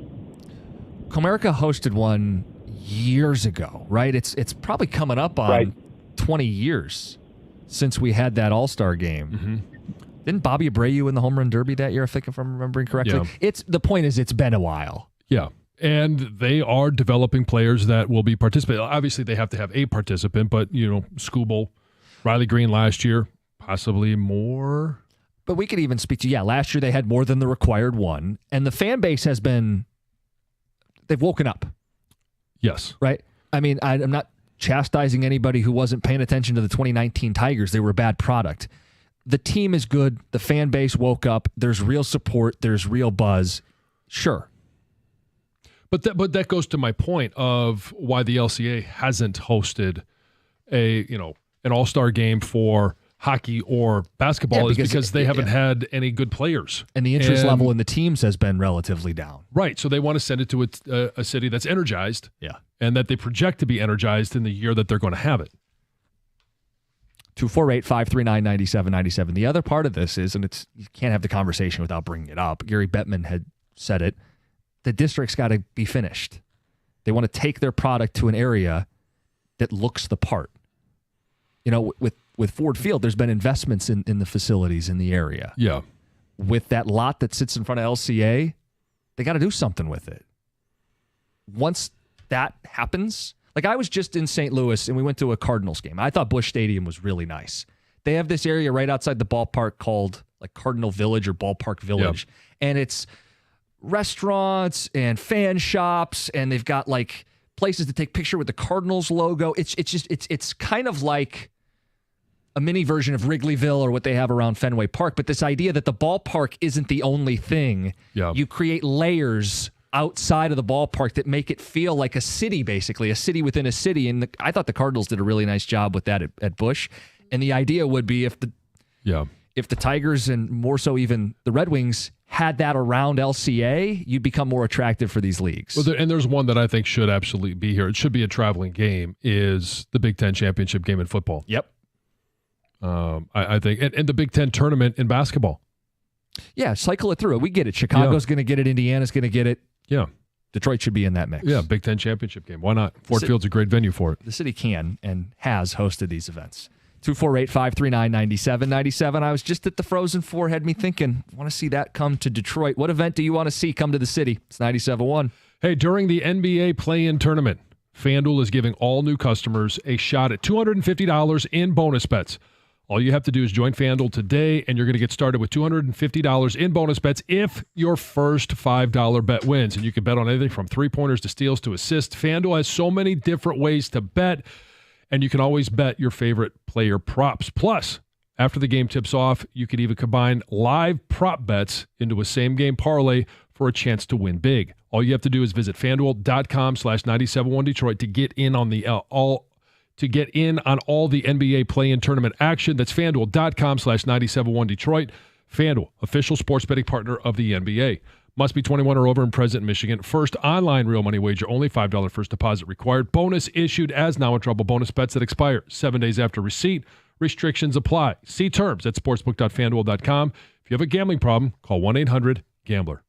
Comerica hosted one years ago, right? It's probably coming up on 20 years since we had that All-Star game. Mm-hmm. Didn't Bobby Abreu win the home run derby that year, if I'm remembering correctly? Yeah. The point is it's been a while. Yeah. And they are developing players that will be participating. Obviously, they have to have a participant, but, Skubal, Riley Green last year, possibly more. But we could even speak to, last year they had more than the required one. And the fan base has been, they've woken up. Yes. Right? I mean, I'm not chastising anybody who wasn't paying attention to the 2019 Tigers. They were a bad product. The team is good. The fan base woke up. There's real support. There's real buzz. Sure. But that goes to my point of why the LCA hasn't hosted an all-star game for hockey or basketball is because they haven't had any good players. And the interest level in the teams has been relatively down. Right. So they want to send it to a city that's energized. Yeah. And that they project to be energized in the year that they're going to have it. 248-539-9797. The other part of this is, and you can't have the conversation without bringing it up, Gary Bettman had said it, the district's got to be finished. They want to take their product to an area that looks the part. With Ford Field, there's been investments in the facilities in the area. Yeah. With that lot that sits in front of LCA, they got to do something with it. Once that happens... Like, I was just in St. Louis, and we went to a Cardinals game. I thought Busch Stadium was really nice. They have this area right outside the ballpark called, like, Cardinal Village or Ballpark Village. Yep. And it's restaurants and fan shops, and they've got, like, places to take picture with the Cardinals logo. It's kind of like a mini version of Wrigleyville or what they have around Fenway Park. But this idea that the ballpark isn't the only thing. Yeah. You create layers outside of the ballpark that make it feel like a city, basically, a city within a city. And I thought the Cardinals did a really nice job with that at Busch. And the idea would be if the Tigers and more so even the Red Wings had that around LCA, you'd become more attractive for these leagues. Well, and there's one that I think should absolutely be here. It should be a traveling game, is the Big Ten championship game in football. Yep. I think. And the Big Ten tournament in basketball. Yeah, cycle it through. We get it. Chicago's going to get it. Indiana's going to get it. Yeah. Detroit should be in that mix. Yeah, Big Ten championship game. Why not? Ford Field's a great venue for it. The city can and has hosted these events. 248-539-9797. I was just at the Frozen Four, had me thinking, I want to see that come to Detroit. What event do you want to see come to the city? It's 97.1. Hey, during the NBA play-in tournament, FanDuel is giving all new customers a shot at $250 in bonus bets. All you have to do is join FanDuel today, and you're going to get started with $250 in bonus bets if your first $5 bet wins. And you can bet on anything from three-pointers to steals to assists. FanDuel has so many different ways to bet, and you can always bet your favorite player props. Plus, after the game tips off, you could even combine live prop bets into a same-game parlay for a chance to win big. All you have to do is visit FanDuel.com/971Detroit to get in on all the NBA play-in tournament action. That's FanDuel.com/971Detroit. FanDuel, official sports betting partner of the NBA. Must be 21 or over and present in Michigan. First online real money wager, only $5 first deposit required. Bonus issued as now in trouble. Bonus bets that expire 7 days after receipt. Restrictions apply. See terms at sportsbook.fanduel.com. If you have a gambling problem, call 1-800-GAMBLER.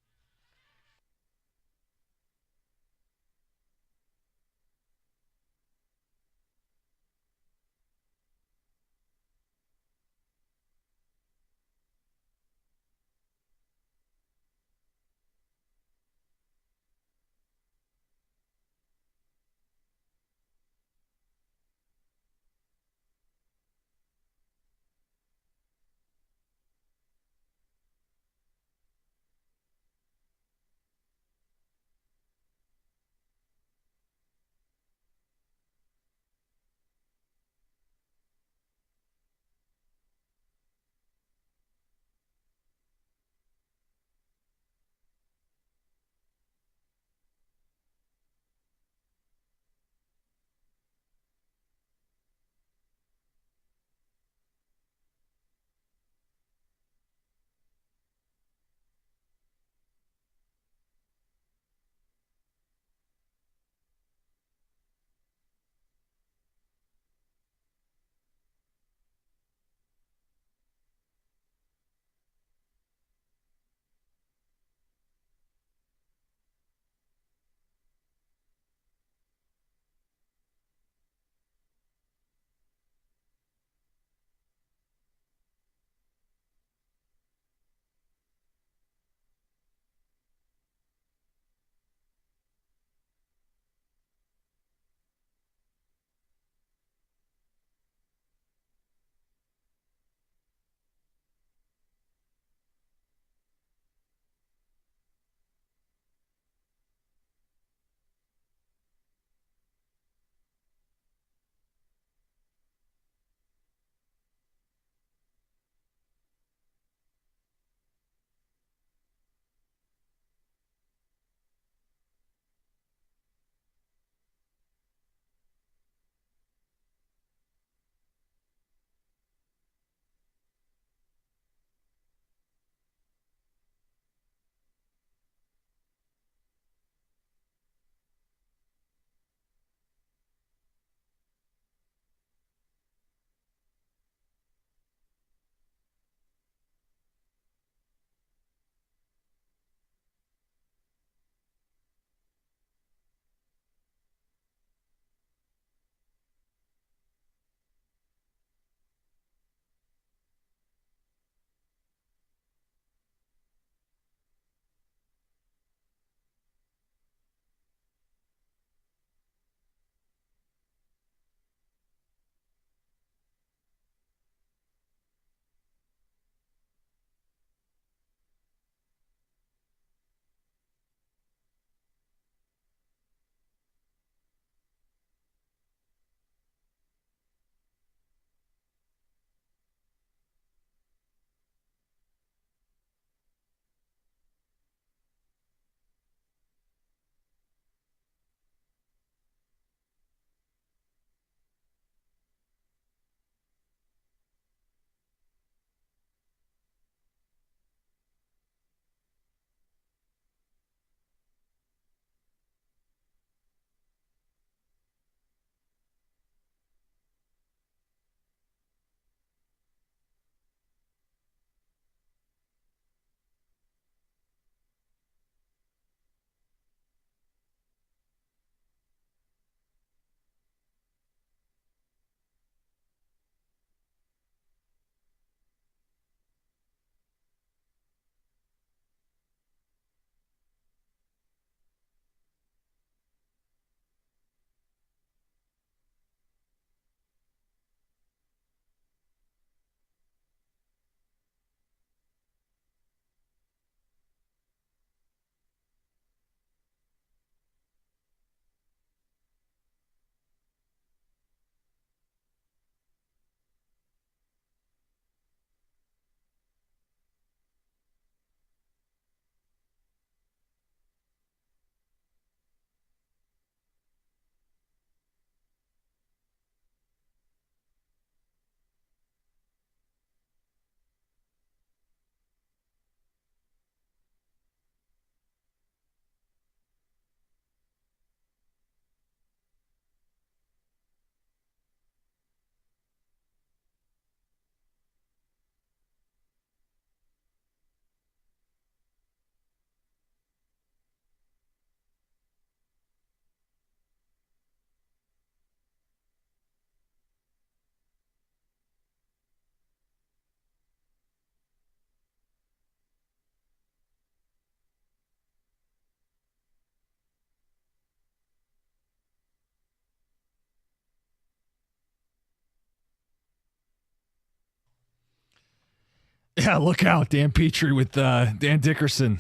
Yeah, look out, Dan Petrie with Dan Dickerson.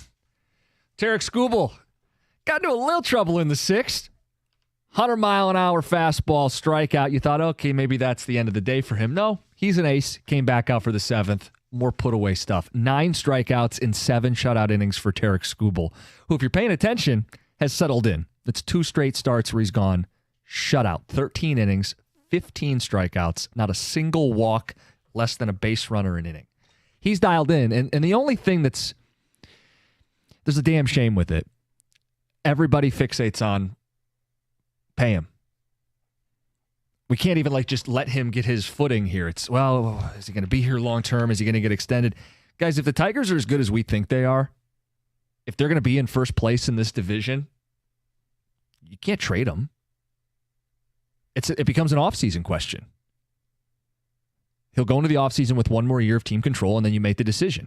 Tarik Skubal got into a little trouble in the 6th. 100-mile-an-hour fastball strikeout. You thought, okay, maybe that's the end of the day for him. No, he's an ace. Came back out for the 7th. More put-away stuff. 9 strikeouts in 7 shutout innings for Tarik Skubal, who, if you're paying attention, has settled in. That's 2 straight starts where he's gone shutout. 13 innings, 15 strikeouts, not a single walk, less than a base runner an inning. He's dialed in, and the only thing there's a damn shame with it. Everybody fixates on pay him. We can't even just let him get his footing here. It's, well, is he going to be here long term? Is he going to get extended? Guys, if the Tigers are as good as we think they are, if they're going to be in first place in this division, you can't trade them. It becomes an offseason question. He'll go into the offseason with 1 more year of team control, and then you make the decision.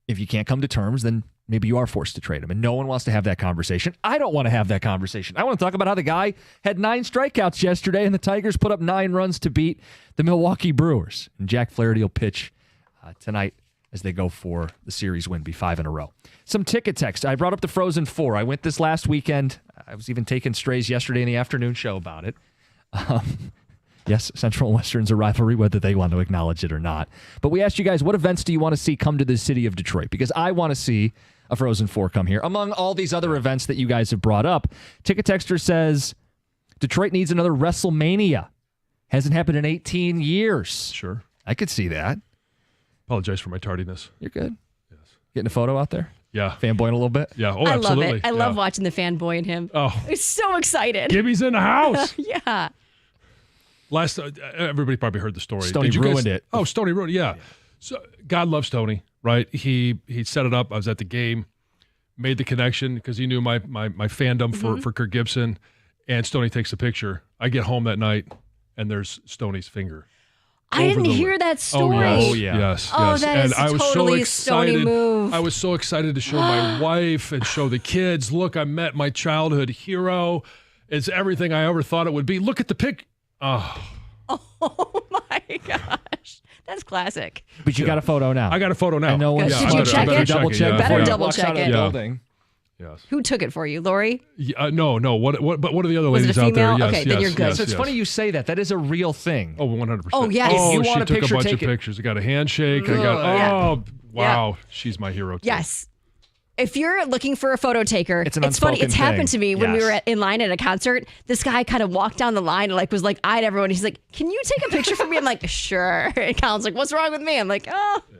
If you can't come to terms, then maybe you are forced to trade him. And no one wants to have that conversation. I don't want to have that conversation. I want to talk about how the guy had 9 strikeouts yesterday, and the Tigers put up 9 runs to beat the Milwaukee Brewers. And Jack Flaherty will pitch tonight as they go for the series win, be 5 in a row. Some ticket text. I brought up the Frozen 4. I went this last weekend. I was even taking strays yesterday in the afternoon show about it. Yes, Central and Western's a rivalry, whether they want to acknowledge it or not. But we asked you guys, what events do you want to see come to the city of Detroit? Because I want to see a Frozen 4 come here. Among all these other events that you guys have brought up, Ticket Texter says, Detroit needs another WrestleMania. Hasn't happened in 18 years. Sure. I could see that. Apologize for my tardiness. You're good. Yes. Getting a photo out there? Yeah. Fanboying a little bit? Yeah. Oh, I absolutely. love it. I love watching the fanboy in him. Oh. He's so excited. Gibby's in the house. Yeah. Last, everybody probably heard the story. Stoney ruined it. Oh, Stoney ruined it. Yeah. So God loves Stoney, right? He set it up. I was at the game, made the connection because he knew my fandom for Kirk Gibson, and Stoney takes a picture. I get home that night, and there's Stoney's finger. I didn't hear that story. Oh, yes. Oh, yes. that and is I was totally so Stoney excited. move. I was so excited to show my wife and show the kids. Look, I met my childhood hero. It's everything I ever thought it would be. Look at the pic. Oh my gosh. That's classic. But you got a photo now. I got a photo now. And no one Did you check it? Double check. Better double check it. Building. Yes. Who took it for you, Lori? No. What are the other Was it ladies a out there? female? Yes, Okay, then you're good. Yes, So it's yes. funny you say that. That is a real thing. Oh, 100%. Oh, yes. Oh, If you want she a took picture, a bunch take of it. pictures. I got a handshake. Yeah. Oh, wow. She's my hero, too. Yes. If you're looking for a photo taker, It's an funny. unspoken It's happened thing. to me when we Yes. were in line at a concert. This guy kind of walked down the line and was eyed everyone. He's like, "Can you take a picture for me?" I'm like, "Sure." And Colin's like, "What's wrong with me?" I'm like, "Oh." Yeah.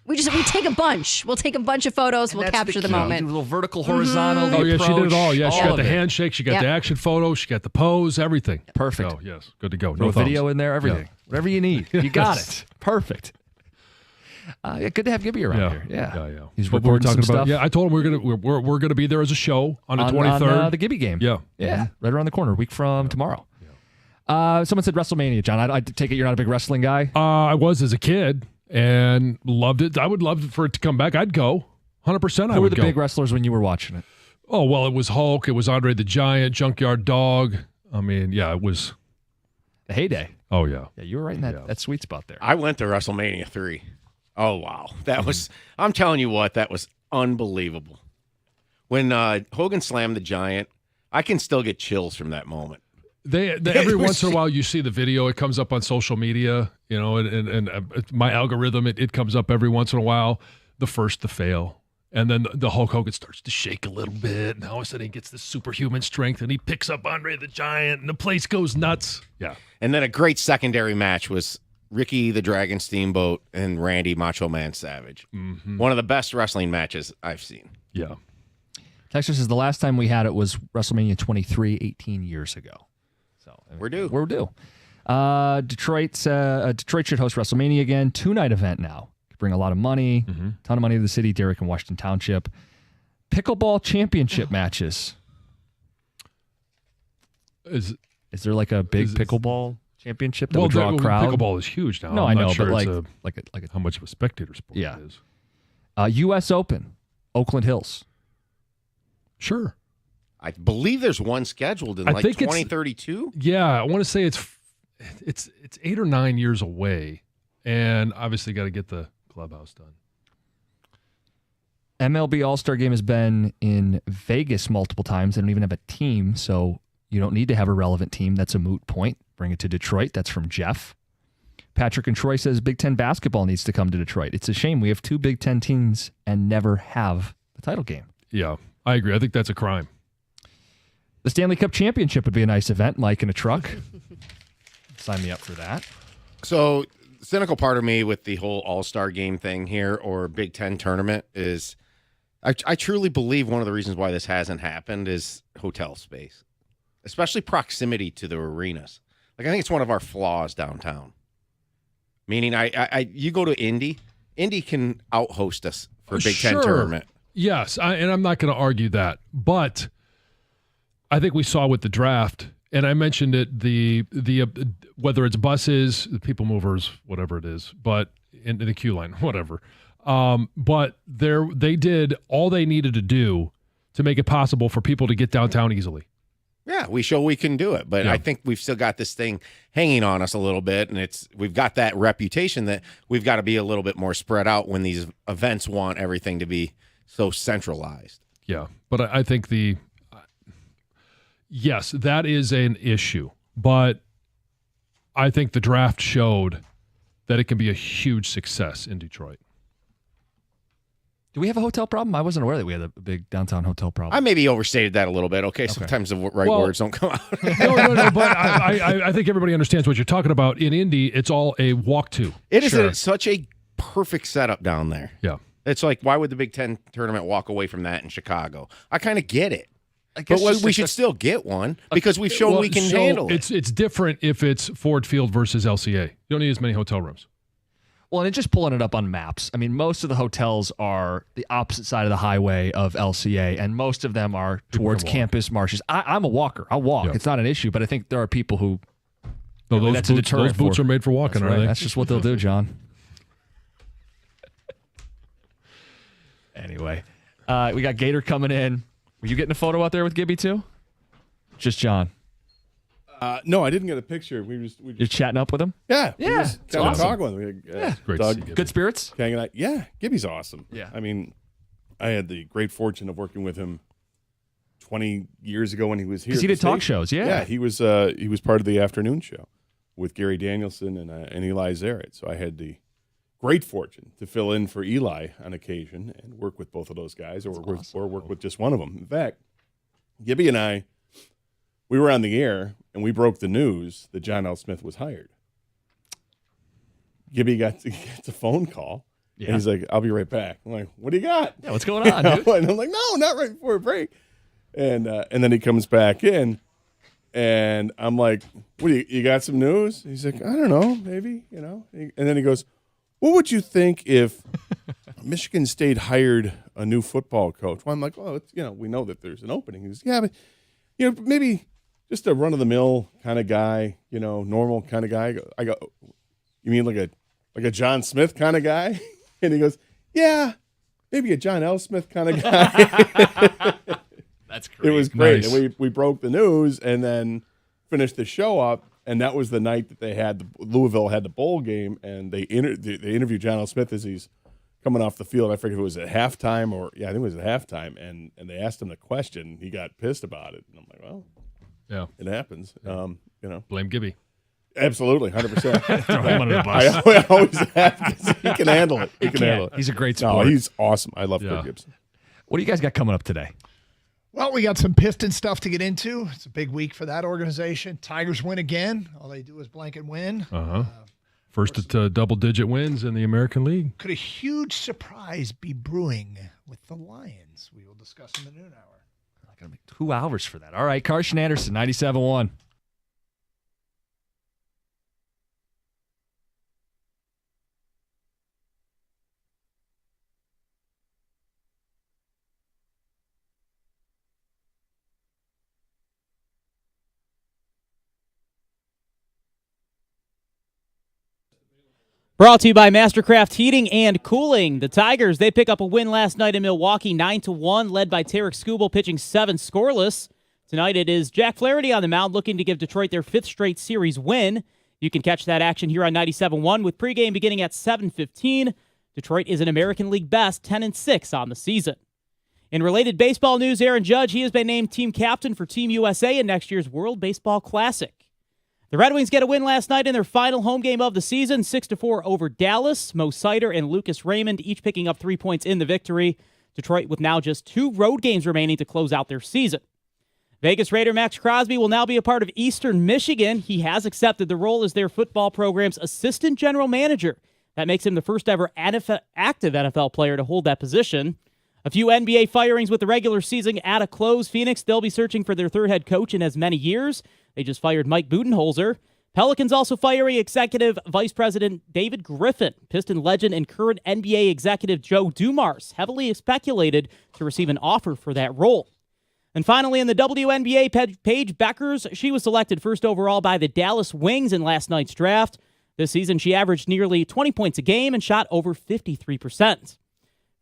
We take a bunch. We'll take a bunch of photos. We'll capture the key. moment. A little vertical, horizontal. Oh, yeah, she did it all. Yeah, she got the hand. handshake. She got Yep. the action photo. She got the pose, everything. Perfect. Oh, yes. Good to go. Throw No a video thumbs. in there, everything. Yeah. Whatever you need. You got it. Perfect. Good to have Gibby around here. Yeah. He's What we were recording talking some about. stuff. Yeah, I told him we're gonna be there as a show on the 23rd. On the Gibby game. Yeah. Yeah. Right around the corner, a week from tomorrow. Someone said WrestleMania, John. I take it you're not a big wrestling guy? I was as a kid and loved it. I would love for it to come back. I'd go. 100% I Who were would the go. big wrestlers when you were watching it? Oh, well, it was Hulk. It was Andre the Giant, Junkyard Dog. I mean, yeah, it was. The heyday. Oh, yeah. Yeah, you were right in that sweet spot there. I went to WrestleMania 3. Oh, wow. That was, I'm telling you what, that was unbelievable. When Hogan slammed the Giant, I can still get chills from that moment. They every once in a while you see the video. It comes up on social media, and my algorithm, it comes up every once in a while. The first to fail. And then the Hulk Hogan starts to shake a little bit. And all of a sudden he gets this superhuman strength and he picks up Andre the Giant and the place goes nuts. Yeah. And then a great secondary match was Ricky the Dragon Steamboat and Randy Macho Man Savage. Mm-hmm. One of the best wrestling matches I've seen. Yeah. Texas says the last time we had it was WrestleMania 23, 18 years ago. So We're due. Detroit should host WrestleMania again. 2-night event now. Could bring a lot of money, ton of money to the city, Derrick and Washington Township. Pickleball championship matches. Is there like a big pickleball championship that would draw a the crowd? Pickleball is huge now. No, I'm I not know, sure but how much of a spectator sport Yeah. it is. U.S. Open, Oakland Hills. Sure. I believe there's one scheduled in I like think it's- 2032. Yeah, I want to say it's 8 or 9 years away, and obviously got to get the clubhouse done. MLB All-Star Game has been in Vegas multiple times. They don't even have a team, so you don't need to have a relevant team. That's a moot point. Bring it to Detroit. That's from Jeff. Patrick and Troy says Big Ten basketball needs to come to Detroit. It's a shame we have 2 Big Ten teams and never have the title game. Yeah, I agree. I think that's a crime. The Stanley Cup Championship would be a nice event, Mike in a truck. Sign me up for that. So, cynical part of me with the whole All-Star Game thing here or Big Ten tournament is I truly believe one of the reasons why this hasn't happened is hotel space, especially proximity to the arenas. Like, I think it's one of our flaws downtown. Meaning, you go to Indy can out-host us for a Big Ten tournament. Yes, and I'm not going to argue that. But I think we saw with the draft, and I mentioned it, the whether it's buses, the people movers, whatever it is, but in the queue line, whatever. But they did all they needed to do to make it possible for people to get downtown easily. Yeah, we show we can do it, but Yeah. I think we've still got this thing hanging on us a little bit, and we've got that reputation that we've got to be a little bit more spread out when these events want everything to be so centralized. Yeah, but I think yes, that is an issue, but I think the draft showed that it can be a huge success in Detroit. Do we have a hotel problem? I wasn't aware that we had a big downtown hotel problem. I maybe overstated that a little bit. Okay, sometimes the right words don't come out. No, but I think everybody understands what you're talking about. In Indy, it's all a walk to. It is such a perfect setup down there. Yeah. It's like, why would the Big Ten tournament walk away from that in Chicago? I kind of get it. guess But just we like should a- still get one because we've shown we can handle it. It's different if it's Ford Field versus LCA. You don't need as many hotel rooms. Well, and just pulling it up on maps, I mean, most of the hotels are the opposite side of the highway of LCA, and most of them are towards campus marshes. I'm a walker. I'll walk. Yeah. It's not an issue, but I think there are people who. No, really, those that's a boots, deterrent those boots for- are made for walking, That's are right. they? That's just what they'll do, John. Anyway, we got Gator coming in. Were you getting a photo out there with Gibby too? Just John. No, I didn't get a picture. You're chatting up with him? Yeah. Yeah, We just it's kinda awesome. talking with him. Yeah. Great to Doug, see Gibby. Good spirits? Hanging out. Yeah, Gibby's awesome. Yeah. I mean, I had the great fortune of working with him 20 years ago when he was here. 'Cause he at the did talk station. shows, yeah. Yeah, he was part of the afternoon show with Gary Danielson and Eli Zaret. So I had the great fortune to fill in for Eli on occasion and work with both of those guys or work with just one of them. In fact, Gibby and I, we were on the air and we broke the news that John L. Smith was hired. Gibby gets a phone call. Yeah. And he's like, I'll be right back. I'm like, what do you got? Yeah, what's going on, dude? And I'm like, no, not right before a break. And then he comes back in, and I'm like, what do you got some news? He's like, I don't know, maybe, you know. And then he goes, what would you think if Michigan State hired a new football coach? Well, I'm like, well, it's, we know that there's an opening. He goes, yeah, but maybe just a run-of-the-mill kind of guy, normal kind of guy. I go, you mean like a John Smith kind of guy? And he goes, yeah, maybe a John L. Smith kind of guy. That's great. It was great. Nice. And we broke the news and then finished the show up. And that was the night that they had Louisville had the bowl game, and they interviewed John L. Smith as he's coming off the field. I forget if it was at halftime or I think it was at halftime. And they asked him the question. He got pissed about it. And I'm like, well, Yeah. it happens. Blame Gibby. Absolutely, 100%. Throw him under the bus. I always have because he can handle it. He can handle it. He's a great No, sport. he's awesome. I love Yeah. Kirk Gibson. What do you guys got coming up today? Well, we got some Piston stuff to get into. It's a big week for that organization. Tigers win again. All they do is blanket win. First at double-digit wins in the American League. Could a huge surprise be brewing with the Lions? We will discuss in the noon hour. Gonna be 2 hours for that. All right, Carson Anderson, 97.1. Brought to you by Mastercraft Heating and Cooling. The Tigers, they pick up a win last night in Milwaukee, 9-1, led by Tarik Skubal, pitching 7 scoreless. Tonight it is Jack Flaherty on the mound, looking to give Detroit their 5th straight series win. You can catch that action here on 97.1 with pregame beginning at 7:15. Detroit is an American League best 10-6 on the season. In related baseball news, Aaron Judge, he has been named team captain for Team USA in next year's World Baseball Classic. The Red Wings get a win last night in their final home game of the season, 6-4 over Dallas. Mo Sider and Lucas Raymond each picking up 3 points in the victory. Detroit with now just 2 road games remaining to close out their season. Vegas Raider Max Crosby will now be a part of Eastern Michigan. He has accepted the role as their football program's assistant general manager. That makes him the first ever active NFL player to hold that position. A few NBA firings with the regular season at a close. Phoenix, they'll be searching for their third head coach in as many years. They just fired Mike Budenholzer. Pelicans also firing executive vice president David Griffin. Piston legend and current NBA executive Joe Dumars heavily speculated to receive an offer for that role. And finally, in the WNBA, Paige Beckers, she was selected first overall by the Dallas Wings in last night's draft. This season, she averaged nearly 20 points a game and shot over 53%.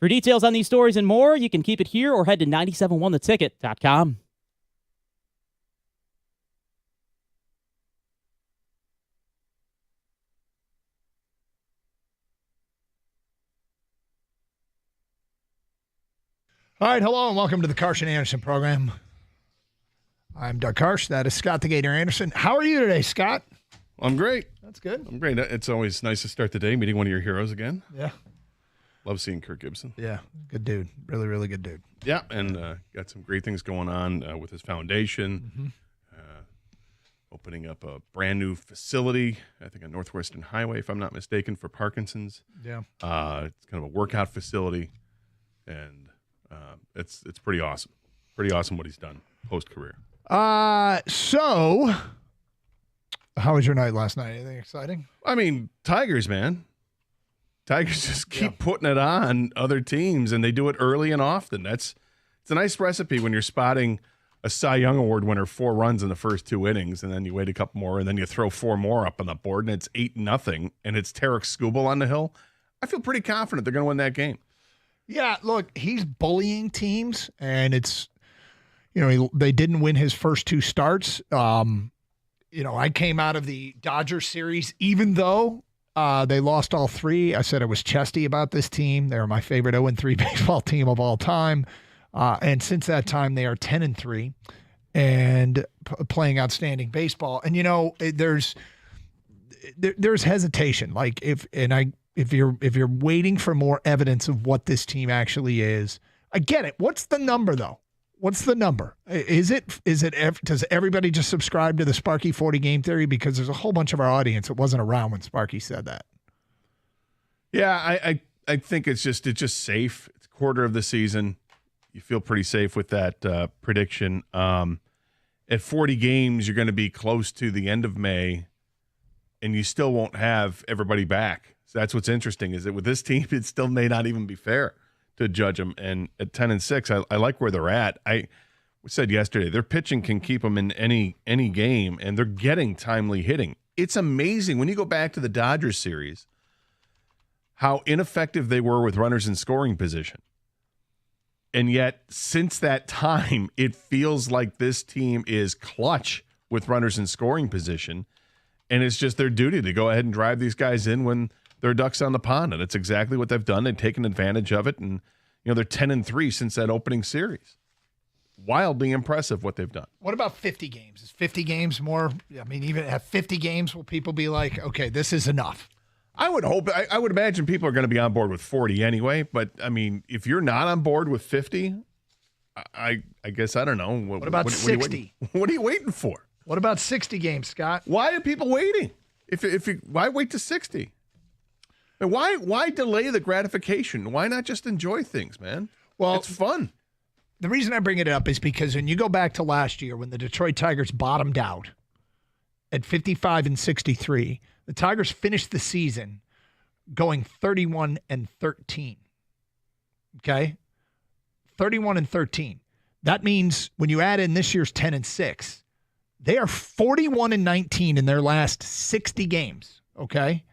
For details on these stories and more, you can keep it here or head to 971theticket.com. All right, hello and welcome to the Karsh and Anderson program. I'm Doug Karsh. That is Scott the Gator Anderson. How are you today, Scott? I'm great. That's good. I'm great. It's always nice to start the day meeting one of your heroes again. Yeah. Love seeing Kirk Gibson. Yeah, good dude. Really, really good dude. Yeah, and got some great things going on with his foundation. Mm-hmm. Opening up a brand new facility, I think on Northwestern Highway, if I'm not mistaken, for Parkinson's. Yeah. It's kind of a workout facility, and it's pretty awesome. Pretty awesome what he's done post-career. So, how was your night last night? Anything exciting? I mean, Tigers, man. Tigers just keep putting it on other teams, and they do it early and often. It's a nice recipe when you're spotting a Cy Young Award winner 4 runs in the first 2 innings, and then you wait a couple more, and then you throw 4 more up on the board, and it's 8-0, and it's Tarik Skubal on the hill. I feel pretty confident they're going to win that game. Yeah, look, he's bullying teams, and it's, they didn't win his first 2 starts. I came out of the Dodgers series, even though they lost all 3. I said I was chesty about this team. They're my favorite 0-3 baseball team of all time. And since that time, they are 10-3 and playing outstanding baseball. And, there's hesitation. Like if you're waiting for more evidence of what this team actually is, I get it. What's the number though? What's the number? Does everybody just subscribe to the Sparky 40 game theory? Because there's a whole bunch of our audience that wasn't around when Sparky said that. Yeah, I think it's just safe. It's a quarter of the season. You feel pretty safe with that prediction. At 40 games, you're going to be close to the end of May, and you still won't have everybody back. So that's what's interesting, is that with this team, it still may not even be fair to judge them. And at 10-6, I like where they're at. We said yesterday, their pitching can keep them in any game, and they're getting timely hitting. It's amazing when you go back to the Dodgers series how ineffective they were with runners in scoring position. And yet, since that time, it feels like this team is clutch with runners in scoring position, and it's just their duty to go ahead and drive these guys in when they're ducks on the pond, and it's exactly what they've done. They've taken advantage of it, and they're 10-3 since that opening series. Wildly impressive what they've done. What about 50 games? Is 50 games more? I mean, even at 50 games, will people be like, okay, this is enough? I would hope. I would imagine people are going to be on board with 40 anyway. But I mean, if you're not on board with 50, I guess I don't know. What about 60? What are you waiting for? What about 60 games, Scott? Why are people waiting? Why wait to 60? And why delay the gratification? Why not just enjoy things, man? Well, it's fun. The reason I bring it up is because when you go back to last year when the Detroit Tigers bottomed out at 55-63, the Tigers finished the season going 31-13. Okay? 31-13. That means when you add in this year's 10-6, they are 41-19 in their last 60 games. Okay?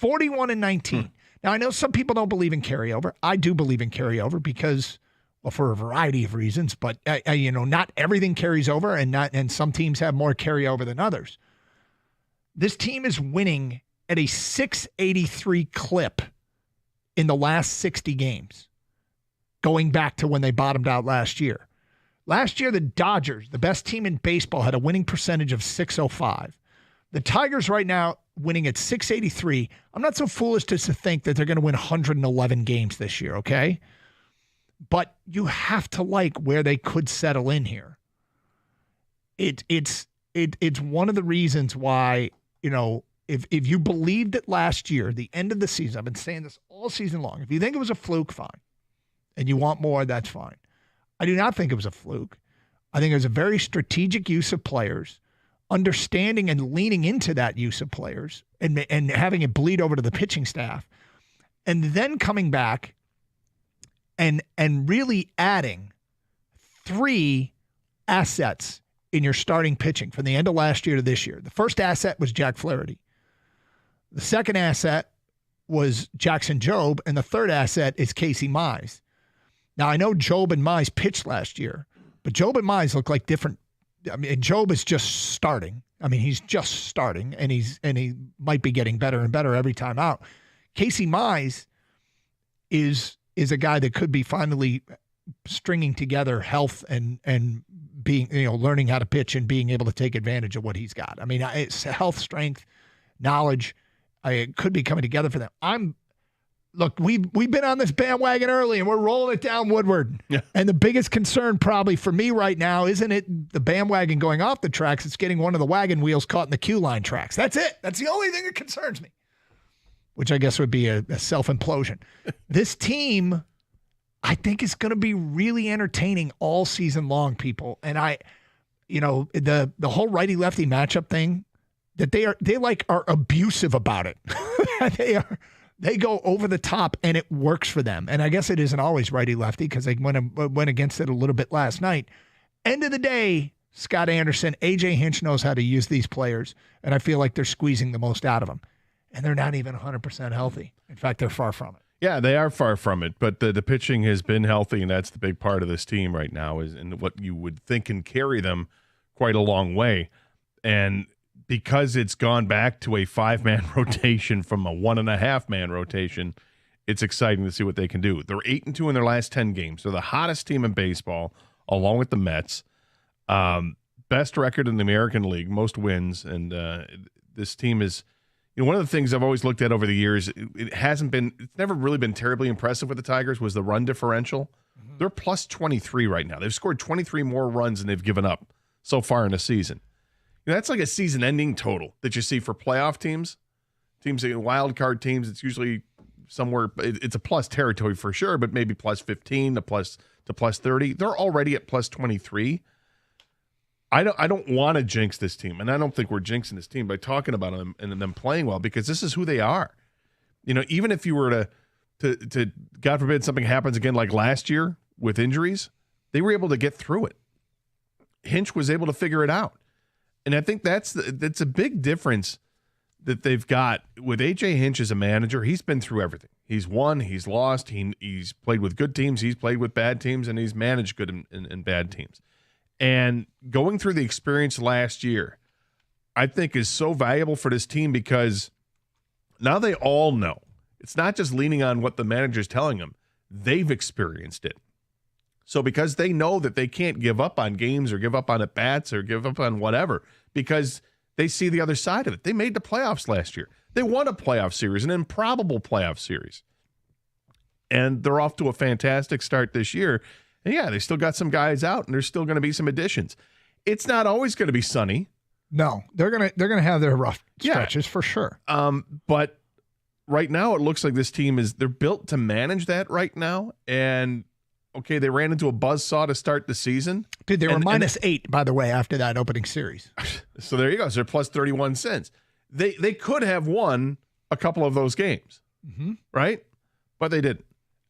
41-19. Now, I know some people don't believe in carryover. I do believe in carryover because, well, for a variety of reasons, but not everything carries over, and some teams have more carryover than others. This team is winning at a 683 clip in the last 60 games, going back to when they bottomed out last year. Last year, the Dodgers, the best team in baseball, had a winning percentage of .605. The Tigers right now winning at .683. I'm not so foolish to think that they're going to win 111 games this year, okay? But you have to like where they could settle in here. It's one of the reasons why, if you believed it last year, the end of the season, I've been saying this all season long. If you think it was a fluke, fine. And you want more, that's fine. I do not think it was a fluke. I think it was a very strategic use of players, understanding and leaning into that use of players and having it bleed over to the pitching staff, and then coming back and really adding 3 assets in your starting pitching from the end of last year to this year. The first asset was Jack Flaherty. The second asset was Jackson Jobe, and the third asset is Casey Mize. Now, I know Jobe and Mize pitched last year, but Jobe and Mize look like different. I mean, Jobe is just starting. I mean, he's just starting, and he might be getting better and better every time out. Casey Mize is a guy that could be finally stringing together health and being, learning how to pitch and being able to take advantage of what he's got. I mean, it's health, strength, knowledge. It could be coming together for them. Look, we've been on this bandwagon early, and we're rolling it down Woodward. Yeah. And the biggest concern probably for me right now isn't it the bandwagon going off the tracks. It's getting one of the wagon wheels caught in the queue line tracks. That's it. That's the only thing that concerns me, which I guess would be a self-implosion. This team, I think, is going to be really entertaining all season long, people. And the whole righty-lefty matchup thing, that they are abusive about it. They go over the top, and it works for them. And I guess it isn't always righty-lefty because they went against it a little bit last night. End of the day, Scott Anderson, A.J. Hinch knows how to use these players, and I feel like they're squeezing the most out of them. And they're not even 100% healthy. In fact, they're far from it. Yeah, they are far from it, but the pitching has been healthy, and that's the big part of this team right now, and what you would think can carry them quite a long way. And because it's gone back to a 5-man rotation from a 1.5-man rotation, it's exciting to see what they can do. They're 8-2 in their last 10 games. They're the hottest team in baseball, along with the Mets. Best record in the American League, most wins, and this team is, one of the things I've always looked at over the years, it's never really been terribly impressive with the Tigers, was the run differential. Mm-hmm. They're plus 23 right now. They've scored 23 more runs than they've given up so far in the season. That's like a season-ending total that you see for playoff teams, wild card teams. It's usually somewhere. It's a plus territory for sure, but maybe plus 15 to plus 30. They're already at plus 23. I don't want to jinx this team, and I don't think we're jinxing this team by talking about them and them playing well, because this is who they are. Even if you were to God forbid something happens again like last year with injuries, they were able to get through it. Hinch was able to figure it out. And I think that's a big difference that they've got with A.J. Hinch as a manager. He's been through everything. He's won, he's lost, he's played with good teams, he's played with bad teams, and he's managed good and bad teams. And going through the experience last year, I think is so valuable for this team, because now they all know. It's not just leaning on what the manager's telling them. They've experienced it. So because they know that they can't give up on games or give up on at-bats or give up on whatever, because they see the other side of it. They made the playoffs last year. They won a playoff series, an improbable playoff series. And they're off to a fantastic start this year. And yeah, they still got some guys out, and there's still going to be some additions. It's not always going to be sunny. No, they're gonna have their rough stretches for sure. But right now it looks like this team they're built to manage that right now. And okay, they ran into a buzzsaw to start the season. Dude, they were -8, by the way, after that opening series. So there you go. So they're plus 31 cents. They could have won a couple of those games, right? But they didn't.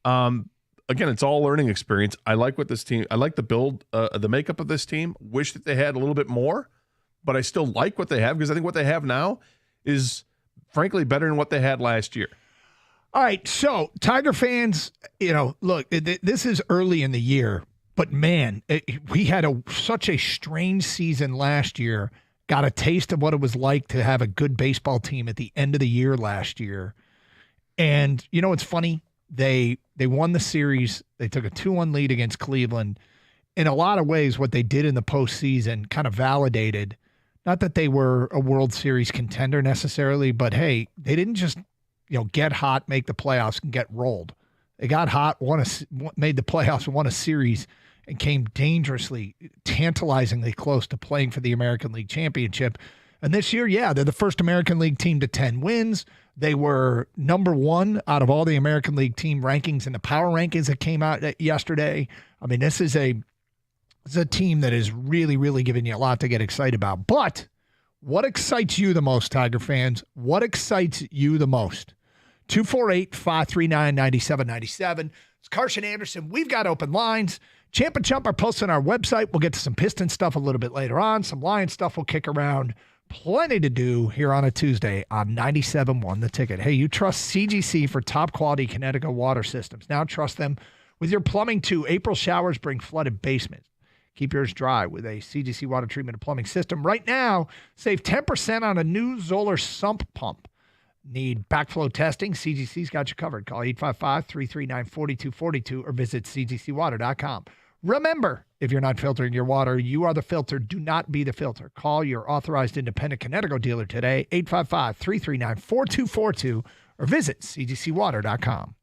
Again, it's all learning experience. I like what this team. I like the build, the makeup of this team. Wish that they had a little bit more, but I still like what they have, because I think what they have now is, frankly, better than what they had last year. All right, so Tiger fans, look, this is early in the year, but man, we had such a strange season last year. Got a taste of what it was like to have a good baseball team at the end of the year last year. And it's funny. They won the series. They took a 2-1 lead against Cleveland. In a lot of ways, what they did in the postseason kind of validated, not that they were a World Series contender necessarily, but hey, they didn't just get hot, make the playoffs, and get rolled. They got hot, made the playoffs, won a series, and came dangerously, tantalizingly close to playing for the American League Championship. And this year, yeah, they're the first American League team to 10 wins. They were number 1 out of all the American League team rankings in the power rankings that came out yesterday. I mean, this is a team that is really, really giving you a lot to get excited about. But what excites you the most, Tiger fans? What excites you the most? 248-539-9797. It's Carson Anderson. We've got open lines. Champ and Chump are posted on our website. We'll get to some Piston stuff a little bit later on. Some Lion stuff we'll kick around. Plenty to do here on a Tuesday on 97.1 The Ticket. Hey, you trust CGC for top quality Connecticut water systems. Now trust them with your plumbing too. April showers bring flooded basements. Keep yours dry with a CGC water treatment and plumbing system. Right now, save 10% on a new Zoller sump pump. Need backflow testing? CGC's got you covered. Call 855-339-4242 or visit cgcwater.com. Remember, if you're not filtering your water, you are the filter. Do not be the filter. Call your authorized independent Connecticut dealer today, 855-339-4242 or visit cgcwater.com.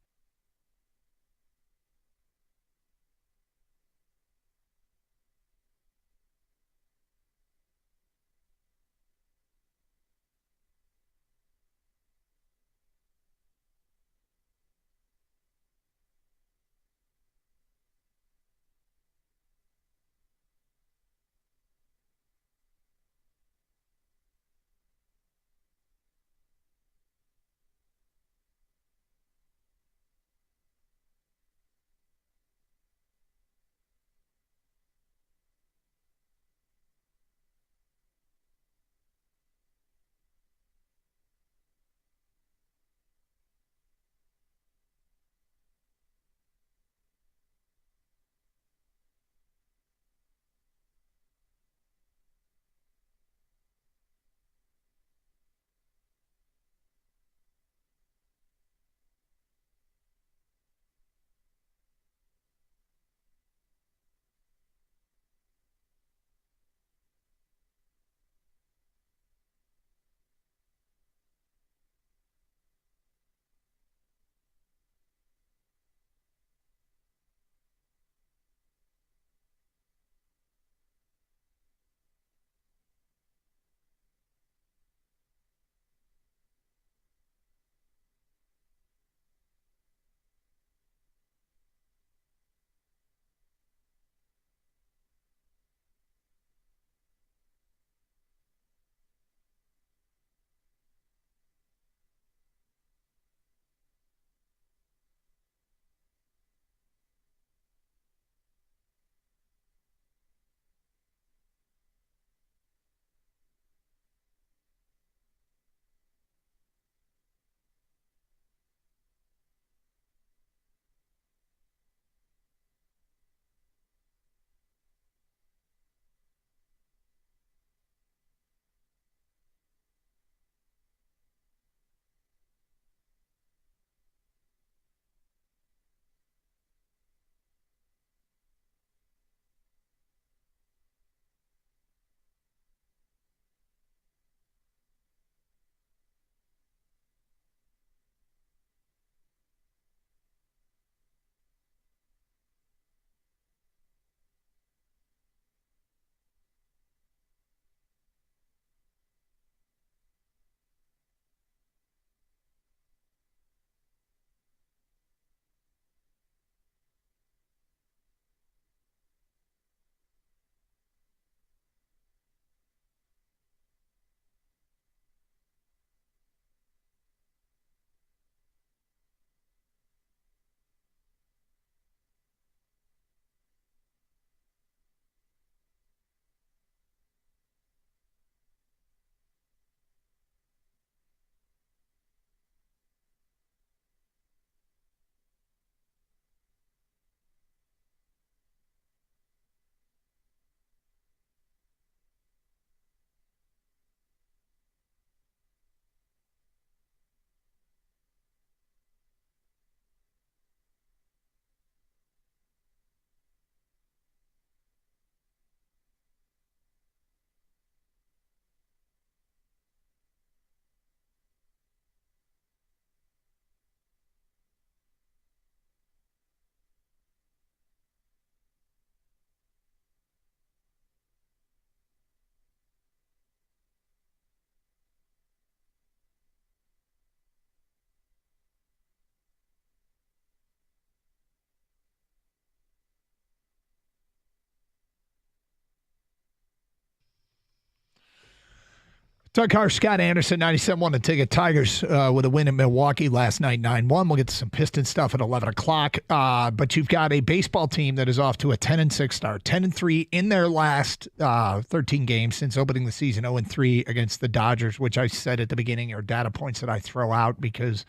Doug Carr, Scott Anderson, 97-1 to take it. Tigers with a win in Milwaukee last night, 9-1. We'll get to some Pistons stuff at 11 o'clock. But you've got a baseball team that is off to a 10-6 start. 10-3 in their last 13 games since opening the season. 0-3 against the Dodgers, which I said at the beginning are data points that I throw out because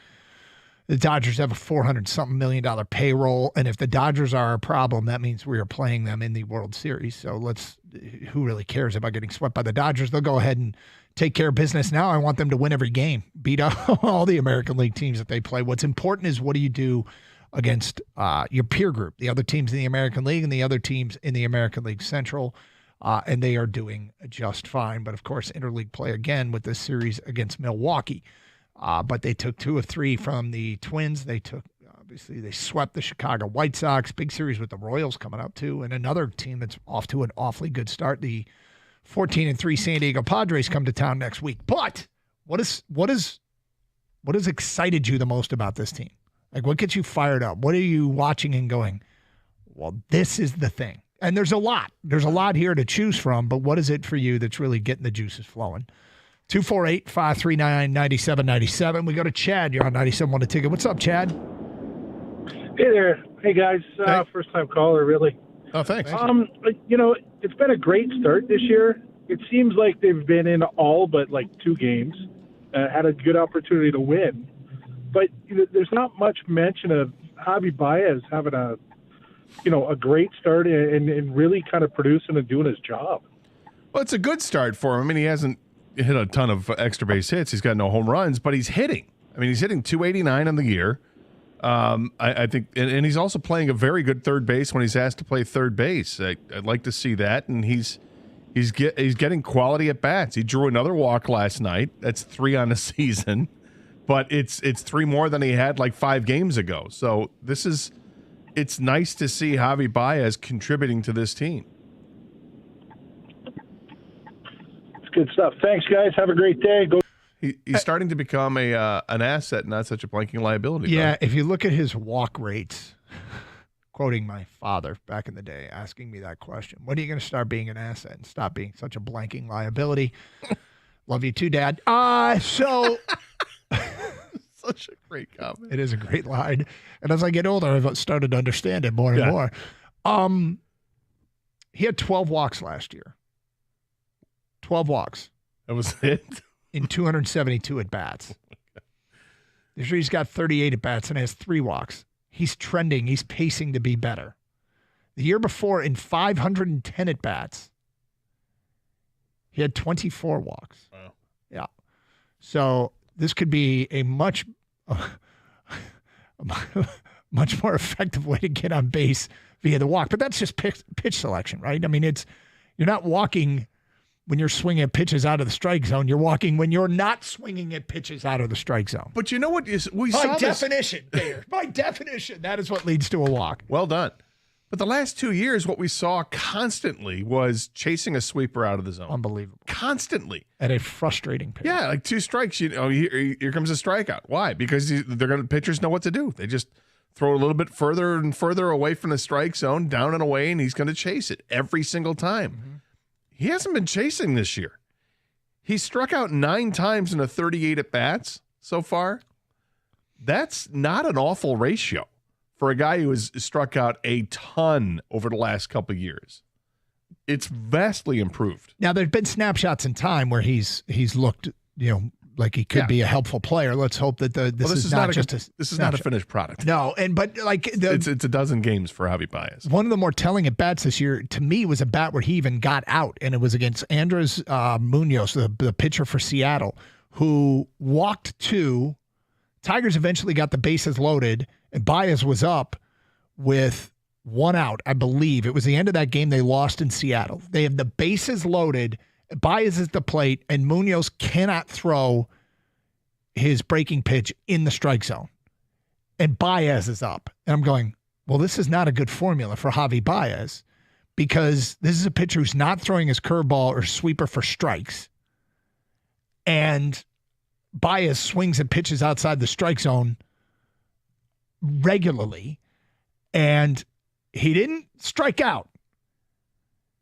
the Dodgers have a $400-something million payroll. And if the Dodgers are a problem, that means we are playing them in the World Series. So who really cares about getting swept by the Dodgers? They'll go ahead and take care of business now. I want them to win every game, beat up all the American League teams that they play. What's important is what do you do against your peer group, the other teams in the American League and the other teams in the American League Central, and they are doing just fine. But, of course, interleague play again with this series against Milwaukee. But they took 2 of 3 from the Twins. They swept the Chicago White Sox. Big series with the Royals coming up, too. And another team that's off to an awfully good start, the 14-3 San Diego Padres come to town next week. But what has excited you the most about this team? Like, what gets you fired up? What are you watching and going, well, this is the thing? And there's a lot. There's a lot here to choose from, but what is it for you that's really getting the juices flowing? 248-539-9797. We go to Chad. You're on 97.1 The Ticket. What's up, Chad? Hey there. Hey, guys. First-time caller, really. Oh, thanks. It's been a great start this year. It seems like they've been in all but 2 games, had a good opportunity to win. But there's not much mention of Javi Baez having a great start and really kind of producing and doing his job. Well, it's a good start for him. I mean, he hasn't hit a ton of extra base hits. He's got no home runs, but he's hitting. I mean, he's hitting 289 on the year. I think, and he's also playing a very good third base when he's asked to play third base. I'd like to see that, and he's getting quality at bats. He drew another walk last night. That's 3 on the season, but it's 3 more than he had 5 games ago. So it's nice to see Javi Baez contributing to this team. It's good stuff. Thanks, guys. Have a great day. Go. He's starting to become an asset, not such a blanking liability. Yeah, if you look at his walk rates, quoting my father back in the day, asking me that question, when are you going to start being an asset and stop being such a blanking liability? Love you too, Dad. So such a great comment. It is a great line. And as I get older, I've started to understand it more and more. He had 12 walks last year. 12 walks. That was it? In 272 at-bats. This year he's got 38 at-bats and has 3 walks. He's trending. He's pacing to be better. The year before, in 510 at-bats, he had 24 walks. Wow. Yeah. So this could be a much more effective way to get on base via the walk. But that's just pitch selection, right? I mean, you're not walking when you're swinging at pitches out of the strike zone. You're walking when you're not swinging at pitches out of the strike zone. But you know what? By definition, that is what leads to a walk. Well done. But the last 2 years, what we saw constantly was chasing a sweeper out of the zone. Unbelievable. Constantly. At a frustrating pace. Yeah, 2 strikes. Here comes a strikeout. Why? Because pitchers know what to do. They just throw a little bit further and further away from the strike zone, down and away, and he's going to chase it every single time. Mm-hmm. He hasn't been chasing this year. He struck out 9 times in a 38 at-bats so far. That's not an awful ratio for a guy who has struck out a ton over the last couple of years. It's vastly improved. Now, there's been snapshots in time where he's looked, like he could be a helpful player. Let's hope that this is not just this is not a finished product. No, it's a dozen games for Javi Baez. One of the more telling at bats this year to me was a bat where he even got out, and it was against Andres Munoz, the pitcher for Seattle, who walked 2. Tigers eventually got the bases loaded, and Baez was up with 1 out, I believe. It was the end of that game they lost in Seattle. They have the bases loaded. Baez is the plate, and Munoz cannot throw his breaking pitch in the strike zone. And Baez is up. And I'm going, well, this is not a good formula for Javi Baez because this is a pitcher who's not throwing his curveball or sweeper for strikes. And Baez swings and pitches outside the strike zone regularly. And he didn't strike out.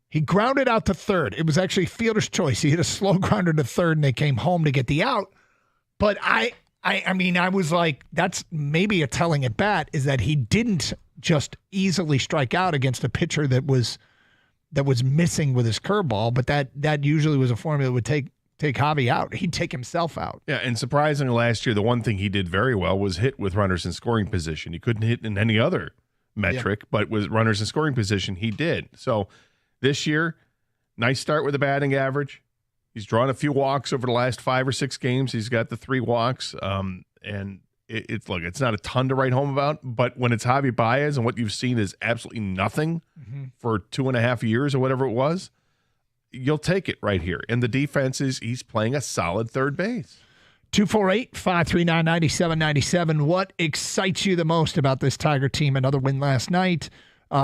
He grounded out to third. It was actually fielder's choice. He hit a slow grounder to third, and they came home to get the out. But I mean, I was like, that's maybe a telling at bat is that he didn't just easily strike out against a pitcher that was missing with his curveball. But that usually was a formula that would take Javi out. He'd take himself out. Yeah, and surprisingly, last year, the one thing he did very well was hit with runners in scoring position. He couldn't hit in any other metric, but with runners in scoring position, he did. So this year, nice start with a batting average. He's drawn a few walks over the last 5 or 6 games. He's got the 3 walks, and it's not a ton to write home about. But when it's Javi Baez and what you've seen is absolutely nothing for 2.5 years or whatever it was, you'll take it right here. And the defense he's playing a solid third base. 248-539-9797. What excites you the most about this Tiger team? Another win last night.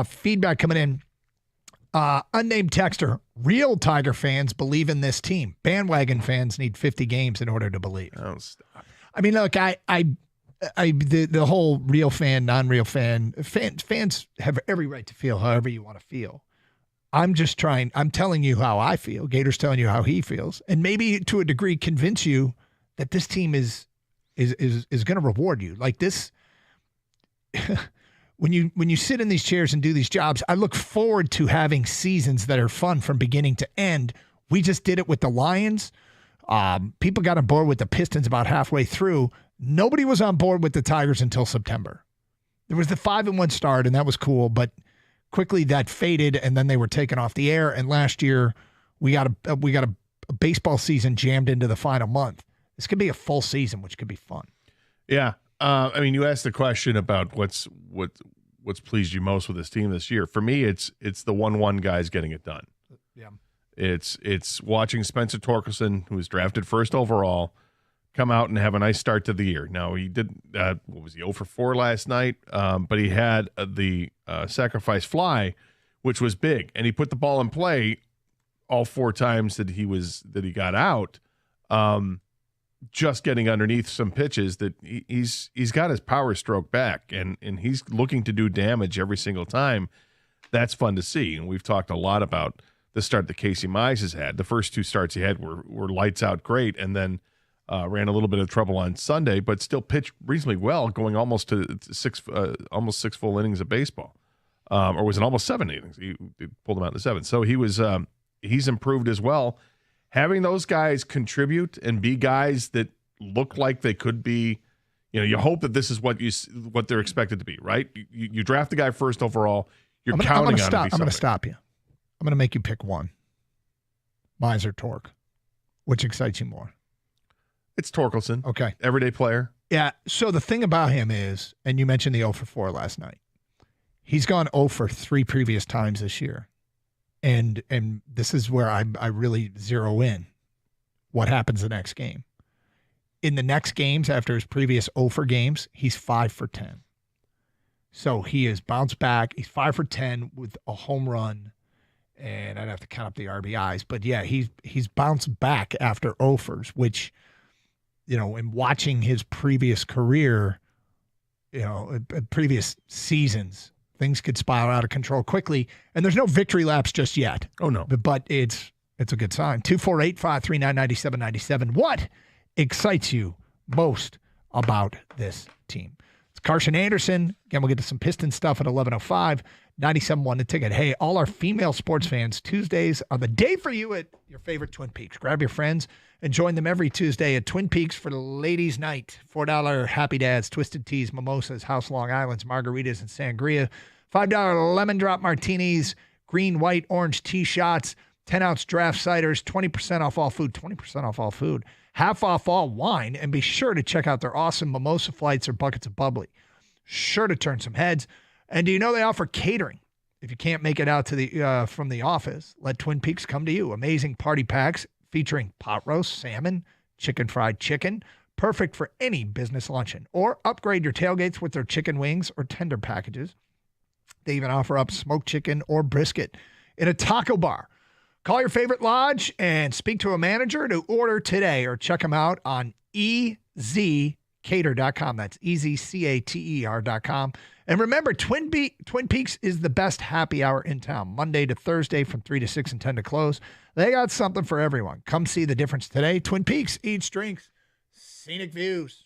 Feedback coming in. Unnamed texter, real Tiger fans believe in this team. Bandwagon fans need 50 games in order to believe. Oh, stop. I mean, look, the whole real fan, non-real fans have every right to feel however you want to feel. I'm telling you how I feel. Gator's telling you how he feels. And maybe to a degree convince you that this team is going to reward you. Like this, when you sit in these chairs and do these jobs, I look forward to having seasons that are fun from beginning to end. We just did it with the Lions. People got on board with the Pistons about halfway through. Nobody was on board with the Tigers until September. There was the 5-1 start, and that was cool, but quickly that faded, and then they were taken off the air. And last year, we got a baseball season jammed into the final month. This could be a full season, which could be fun. Yeah. I mean, you asked the question about what's pleased you most with this team this year. For me, it's the 1-1 guys getting it done. Yeah. It's watching Spencer Torkelson, who was drafted first overall, come out and have a nice start to the year. Now, he did, 0 for 4 last night? But he had the sacrifice fly, which was big. And he put the ball in play all 4 times that he got out. Just getting underneath some pitches that he's got his power stroke back, and he's looking to do damage every single time. That's fun to see. And we've talked a lot about the start that Casey Mize has had. The first 2 starts he had were lights out great, and then ran a little bit of trouble on Sunday, but still pitched reasonably well, going almost to 6 full innings of baseball, or was it almost 7 innings? He pulled him out in the 7th. So he's improved as well. Having those guys contribute and be guys that look like they could be, you hope that this is what they're expected to be, right? You draft the guy first overall. You're counting on him to be something. I'm going to stop you. I'm going to make you pick one. Mize or Torque. Which excites you more? It's Torkelson. Okay. Everyday player. Yeah. So the thing about him is, and you mentioned the 0 for 4 last night. He's gone 0 for 3 previous times this year. And this is where I really zero in. What happens the next game? In the next games, after his previous 0 for games, he's 5 for 10. So he has bounced back. He's 5 for 10 with a home run. And I'd have to count up the RBIs. But yeah, he's bounced back after 0-fers, which, in watching his previous career, previous seasons, things could spiral out of control quickly, and there's no victory laps just yet. Oh, no. But it's a good sign. 248-539-9797. What excites you most about this team? It's Carson Anderson. Again, we'll get to some Pistons stuff at 11:05. 97.1 The Ticket. Hey, all our female sports fans, Tuesdays are the day for you at your favorite Twin Peaks. Grab your friends and join them every Tuesday at Twin Peaks for the ladies' night. $4 Happy Dads, Twisted Teas, Mimosas, House Long Islands, Margaritas, and Sangria. $5 Lemon Drop Martinis, green, white, orange tea shots, 10-ounce draft ciders, 20% off all food, 20% off all food, half off all wine, and be sure to check out their awesome mimosa flights or buckets of bubbly. Sure to turn some heads. And do you know they offer catering? If you can't make it out to the from the office, let Twin Peaks come to you. Amazing party packs featuring pot roast, salmon, chicken fried chicken, perfect for any business luncheon. Or upgrade your tailgates with their chicken wings or tender packages. They even offer up smoked chicken or brisket in a taco bar. Call your favorite lodge and speak to a manager to order today, or check them out on ezcater.com. That's ezcater.com. And remember, Twin Peaks is the best happy hour in town, Monday to Thursday from 3 to 6 and 10 to close. They got something for everyone. Come see the difference today. Twin Peaks, eats, drinks, scenic views.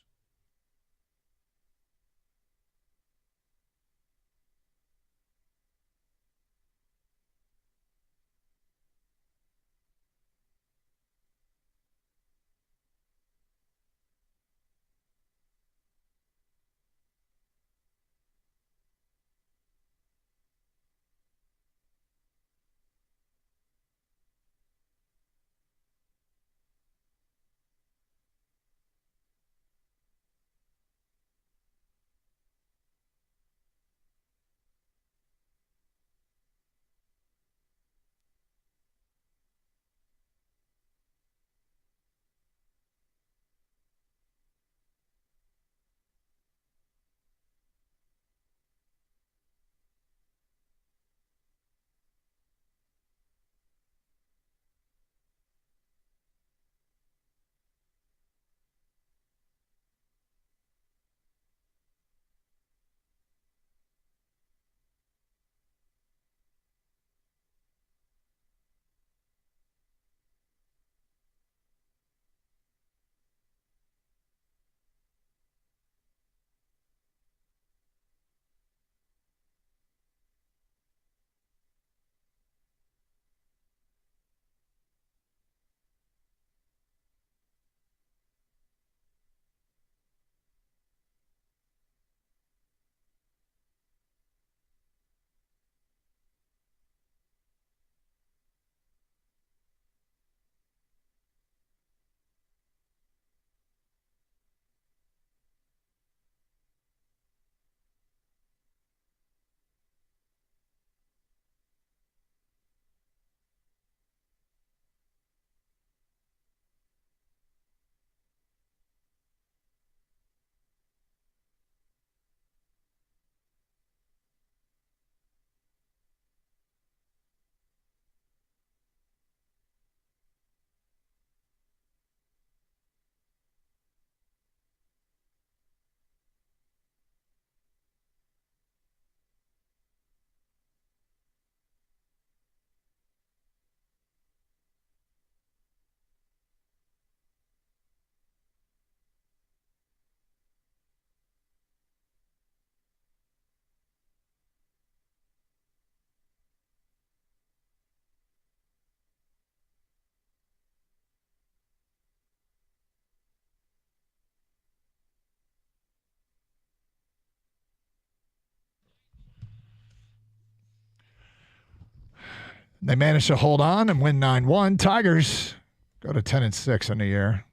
They managed to hold on and win 9-1. Tigers go to 10-6 in the year.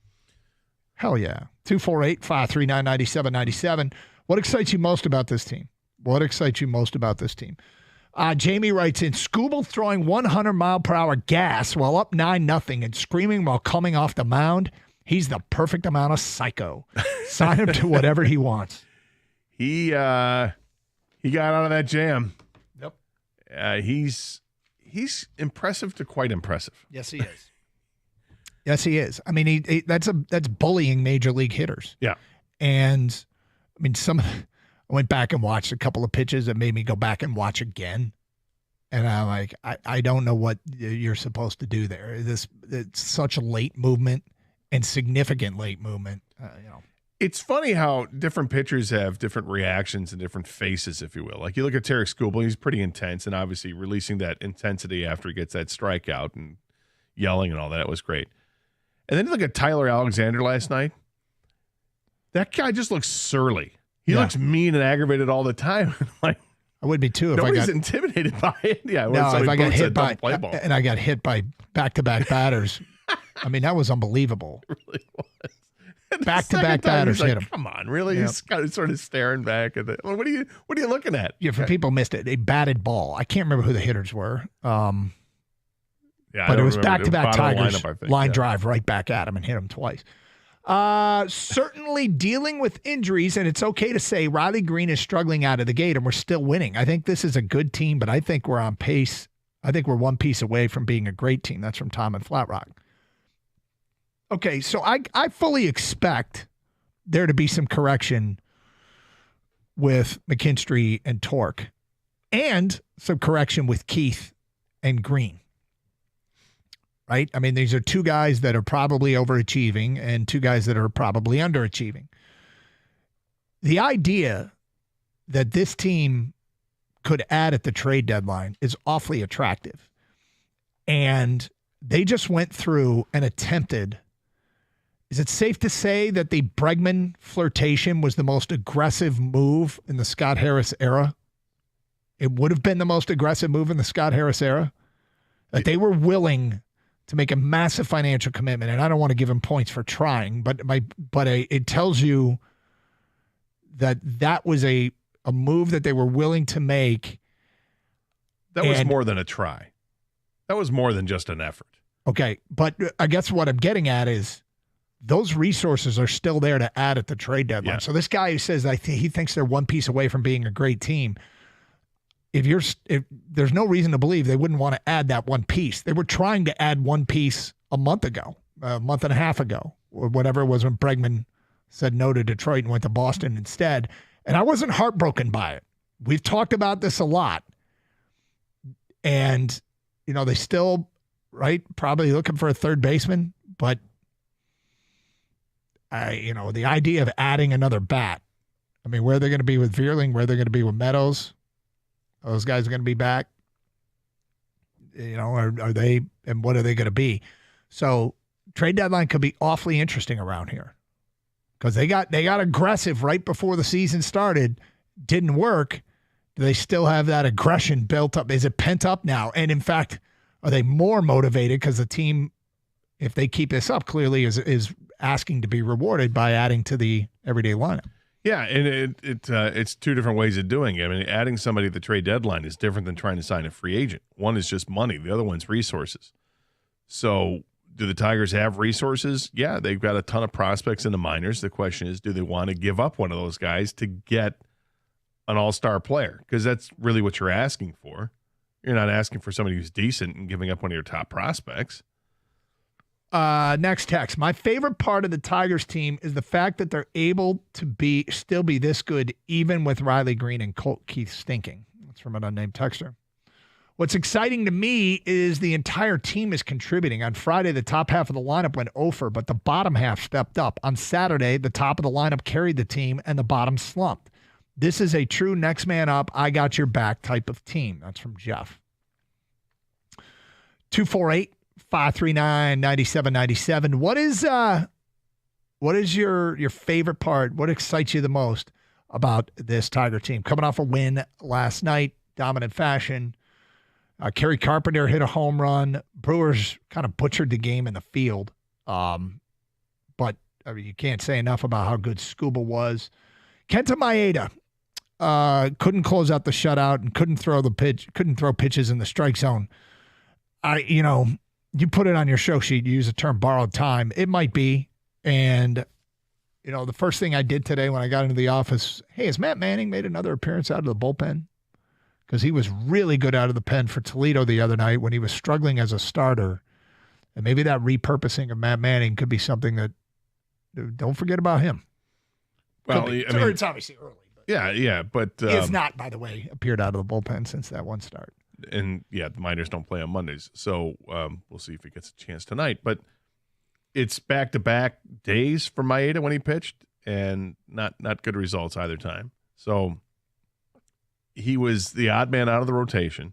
Hell yeah. 248-539-9797. What excites you most about this team? What excites you most about this team? Jamie writes in, Skubal throwing 100-mile-per-hour gas while up 9-0 and screaming while coming off the mound. He's the perfect amount of psycho. Sign him to whatever he wants. He got out of that jam. Yep. He's impressive to quite impressive. Yes, he is. Yes, he is. I mean, that's bullying major league hitters. Yeah. And I mean, I went back and watched a couple of pitches that made me go back and watch again. And I'm like, I don't know what you're supposed to do there. It's such a late movement and significant late movement. It's funny how different pitchers have different reactions and different faces, if you will. Like you look at Tarik Skubal, he's pretty intense, and obviously releasing that intensity after he gets that strikeout and yelling and all that was great. And then you look at Tyler Alexander last night. That guy just looks surly. He looks mean and aggravated all the time. Like I would be too if nobody's I got intimidated by it. Yeah, no, if I got hit by play ball. and I got hit by back-to-back batters. I mean, that was unbelievable. It really was. Back-to-back batters like, hit him. Come on, really? Yep. He's kind of sort of staring back at it. Well, what are you looking at? Yeah, for people missed it, a batted ball. I can't remember who the hitters were. Yeah, but it was back-to-back Tigers line drive right back at him and hit him twice. Certainly dealing with injuries, and it's okay to say Riley Green is struggling out of the gate, and we're still winning. I think this is a good team, but I think we're on pace. I think we're one piece away from being a great team. That's from Tom and Flat Rock. Okay, so I fully expect there to be some correction with McKinstry and Torque, and some correction with Keith and Green. Right? I mean, these are two guys that are probably overachieving and two guys that are probably underachieving. The idea that this team could add at the trade deadline is awfully attractive. And they just went through and attempted. Is it safe to say that the Bregman flirtation was the most aggressive move in the Scott Harris era? It would have been the most aggressive move in the Scott Harris era. That they were willing to make a massive financial commitment, and I don't want to give him points for trying, but it tells you that was a move that they were willing to make. That was more than a try. That was more than just an effort. Okay, but I guess what I'm getting at is those resources are still there to add at the trade deadline. Yeah. So this guy who says he thinks they're one piece away from being a great team, if there's no reason to believe they wouldn't want to add that one piece. They were trying to add one piece a month and a half ago, or whatever it was when Bregman said no to Detroit and went to Boston instead. And I wasn't heartbroken by it. We've talked about this a lot. And, they still, right, probably looking for a third baseman, but the idea of adding another bat, I mean, where are they going to be with Veerling, where are they going to be with Meadows? Those guys are going to be back. Are they, and what are they going to be? So trade deadline could be awfully interesting around here because they got aggressive right before the season started. Didn't work. Do they still have that aggression built up? Is it pent up now? And in fact, are they more motivated because the team, if they keep this up, clearly is asking to be rewarded by adding to the everyday lineup? Yeah, and it's two different ways of doing it. I mean, adding somebody at the trade deadline is different than trying to sign a free agent. One is just money. The other one's resources. So do the Tigers have resources? Yeah, they've got a ton of prospects in the minors. The question is, do they want to give up one of those guys to get an all-star player? Because that's really what you're asking for. You're not asking for somebody who's decent and giving up one of your top prospects. Next text. My favorite part of the Tigers team is the fact that they're able to still be this good even with Riley Green and Colt Keith stinking. That's from an unnamed texter. What's exciting to me is the entire team is contributing. On Friday, the top half of the lineup went over, but the bottom half stepped up. On Saturday, the top of the lineup carried the team and the bottom slumped. This is a true next man up, I got your back type of team. That's from Jeff. 248-539-9797. What is your favorite part? What excites you the most about this Tiger team? Coming off a win last night, dominant fashion. Kerry Carpenter hit a home run. Brewers kind of butchered the game in the field. But you can't say enough about how good Skubal was. Kenta Maeda couldn't close out the shutout and couldn't throw pitches in the strike zone. You put it on your show sheet, you use the term borrowed time. It might be. And, the first thing I did today when I got into the office, hey, has Matt Manning made another appearance out of the bullpen? Because he was really good out of the pen for Toledo the other night when he was struggling as a starter. And maybe that repurposing of Matt Manning could be something that, don't forget about him. Well, it's obviously early. But he has not, by the way, appeared out of the bullpen since that one start. And the minors don't play on Mondays, so we'll see if he gets a chance tonight. But it's back-to-back days for Maeda when he pitched, and not good results either time. So he was the odd man out of the rotation,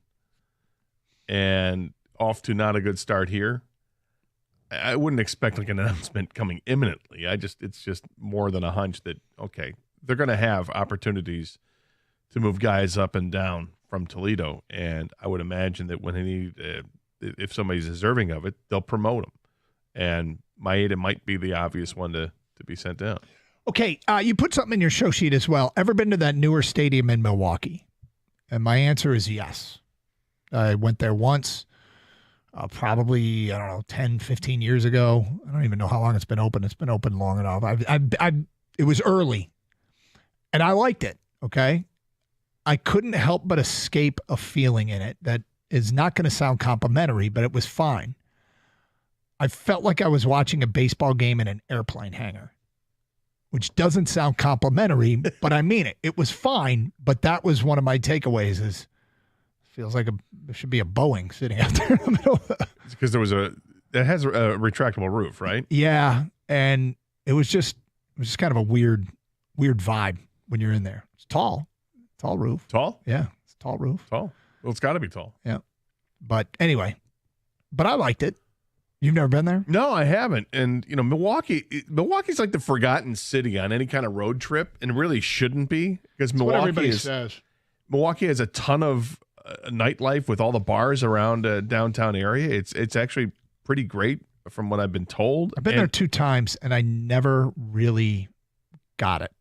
and off to not a good start here. I wouldn't expect an announcement coming imminently. It's just more than a hunch that, okay, they're going to have opportunities to move guys up and down from Toledo, and I would imagine that when if somebody's deserving of it, they'll promote him. And Maeda might be the obvious one to be sent down. Okay, you put something in your show sheet as well. Ever been to that newer stadium in Milwaukee? And my answer is yes. I went there once, probably, 10, 15 years ago. I don't even know how long it's been open. It's been open long enough. It was early, and I liked it, okay? I couldn't help but escape a feeling in it that is not going to sound complimentary, but it was fine. I felt like I was watching a baseball game in an airplane hangar. which doesn't sound complimentary, but I mean it. It was fine, but that was one of my takeaways is feels like there should be a Boeing sitting out there in the middle of the... Because it has a retractable roof, right? Yeah, and it was just kind of a weird vibe when you're in there. It's tall roof. Tall? Yeah, it's a tall roof. Tall. Well, it's got to be tall. Yeah, but anyway, I liked it. You've never been there? No, I haven't. And Milwaukee's like the forgotten city on any kind of road trip, and really shouldn't be because That's what everybody says. Milwaukee has a ton of nightlife with all the bars around downtown area. It's actually pretty great from what I've been told. I've been there 2 times, and I never really got it.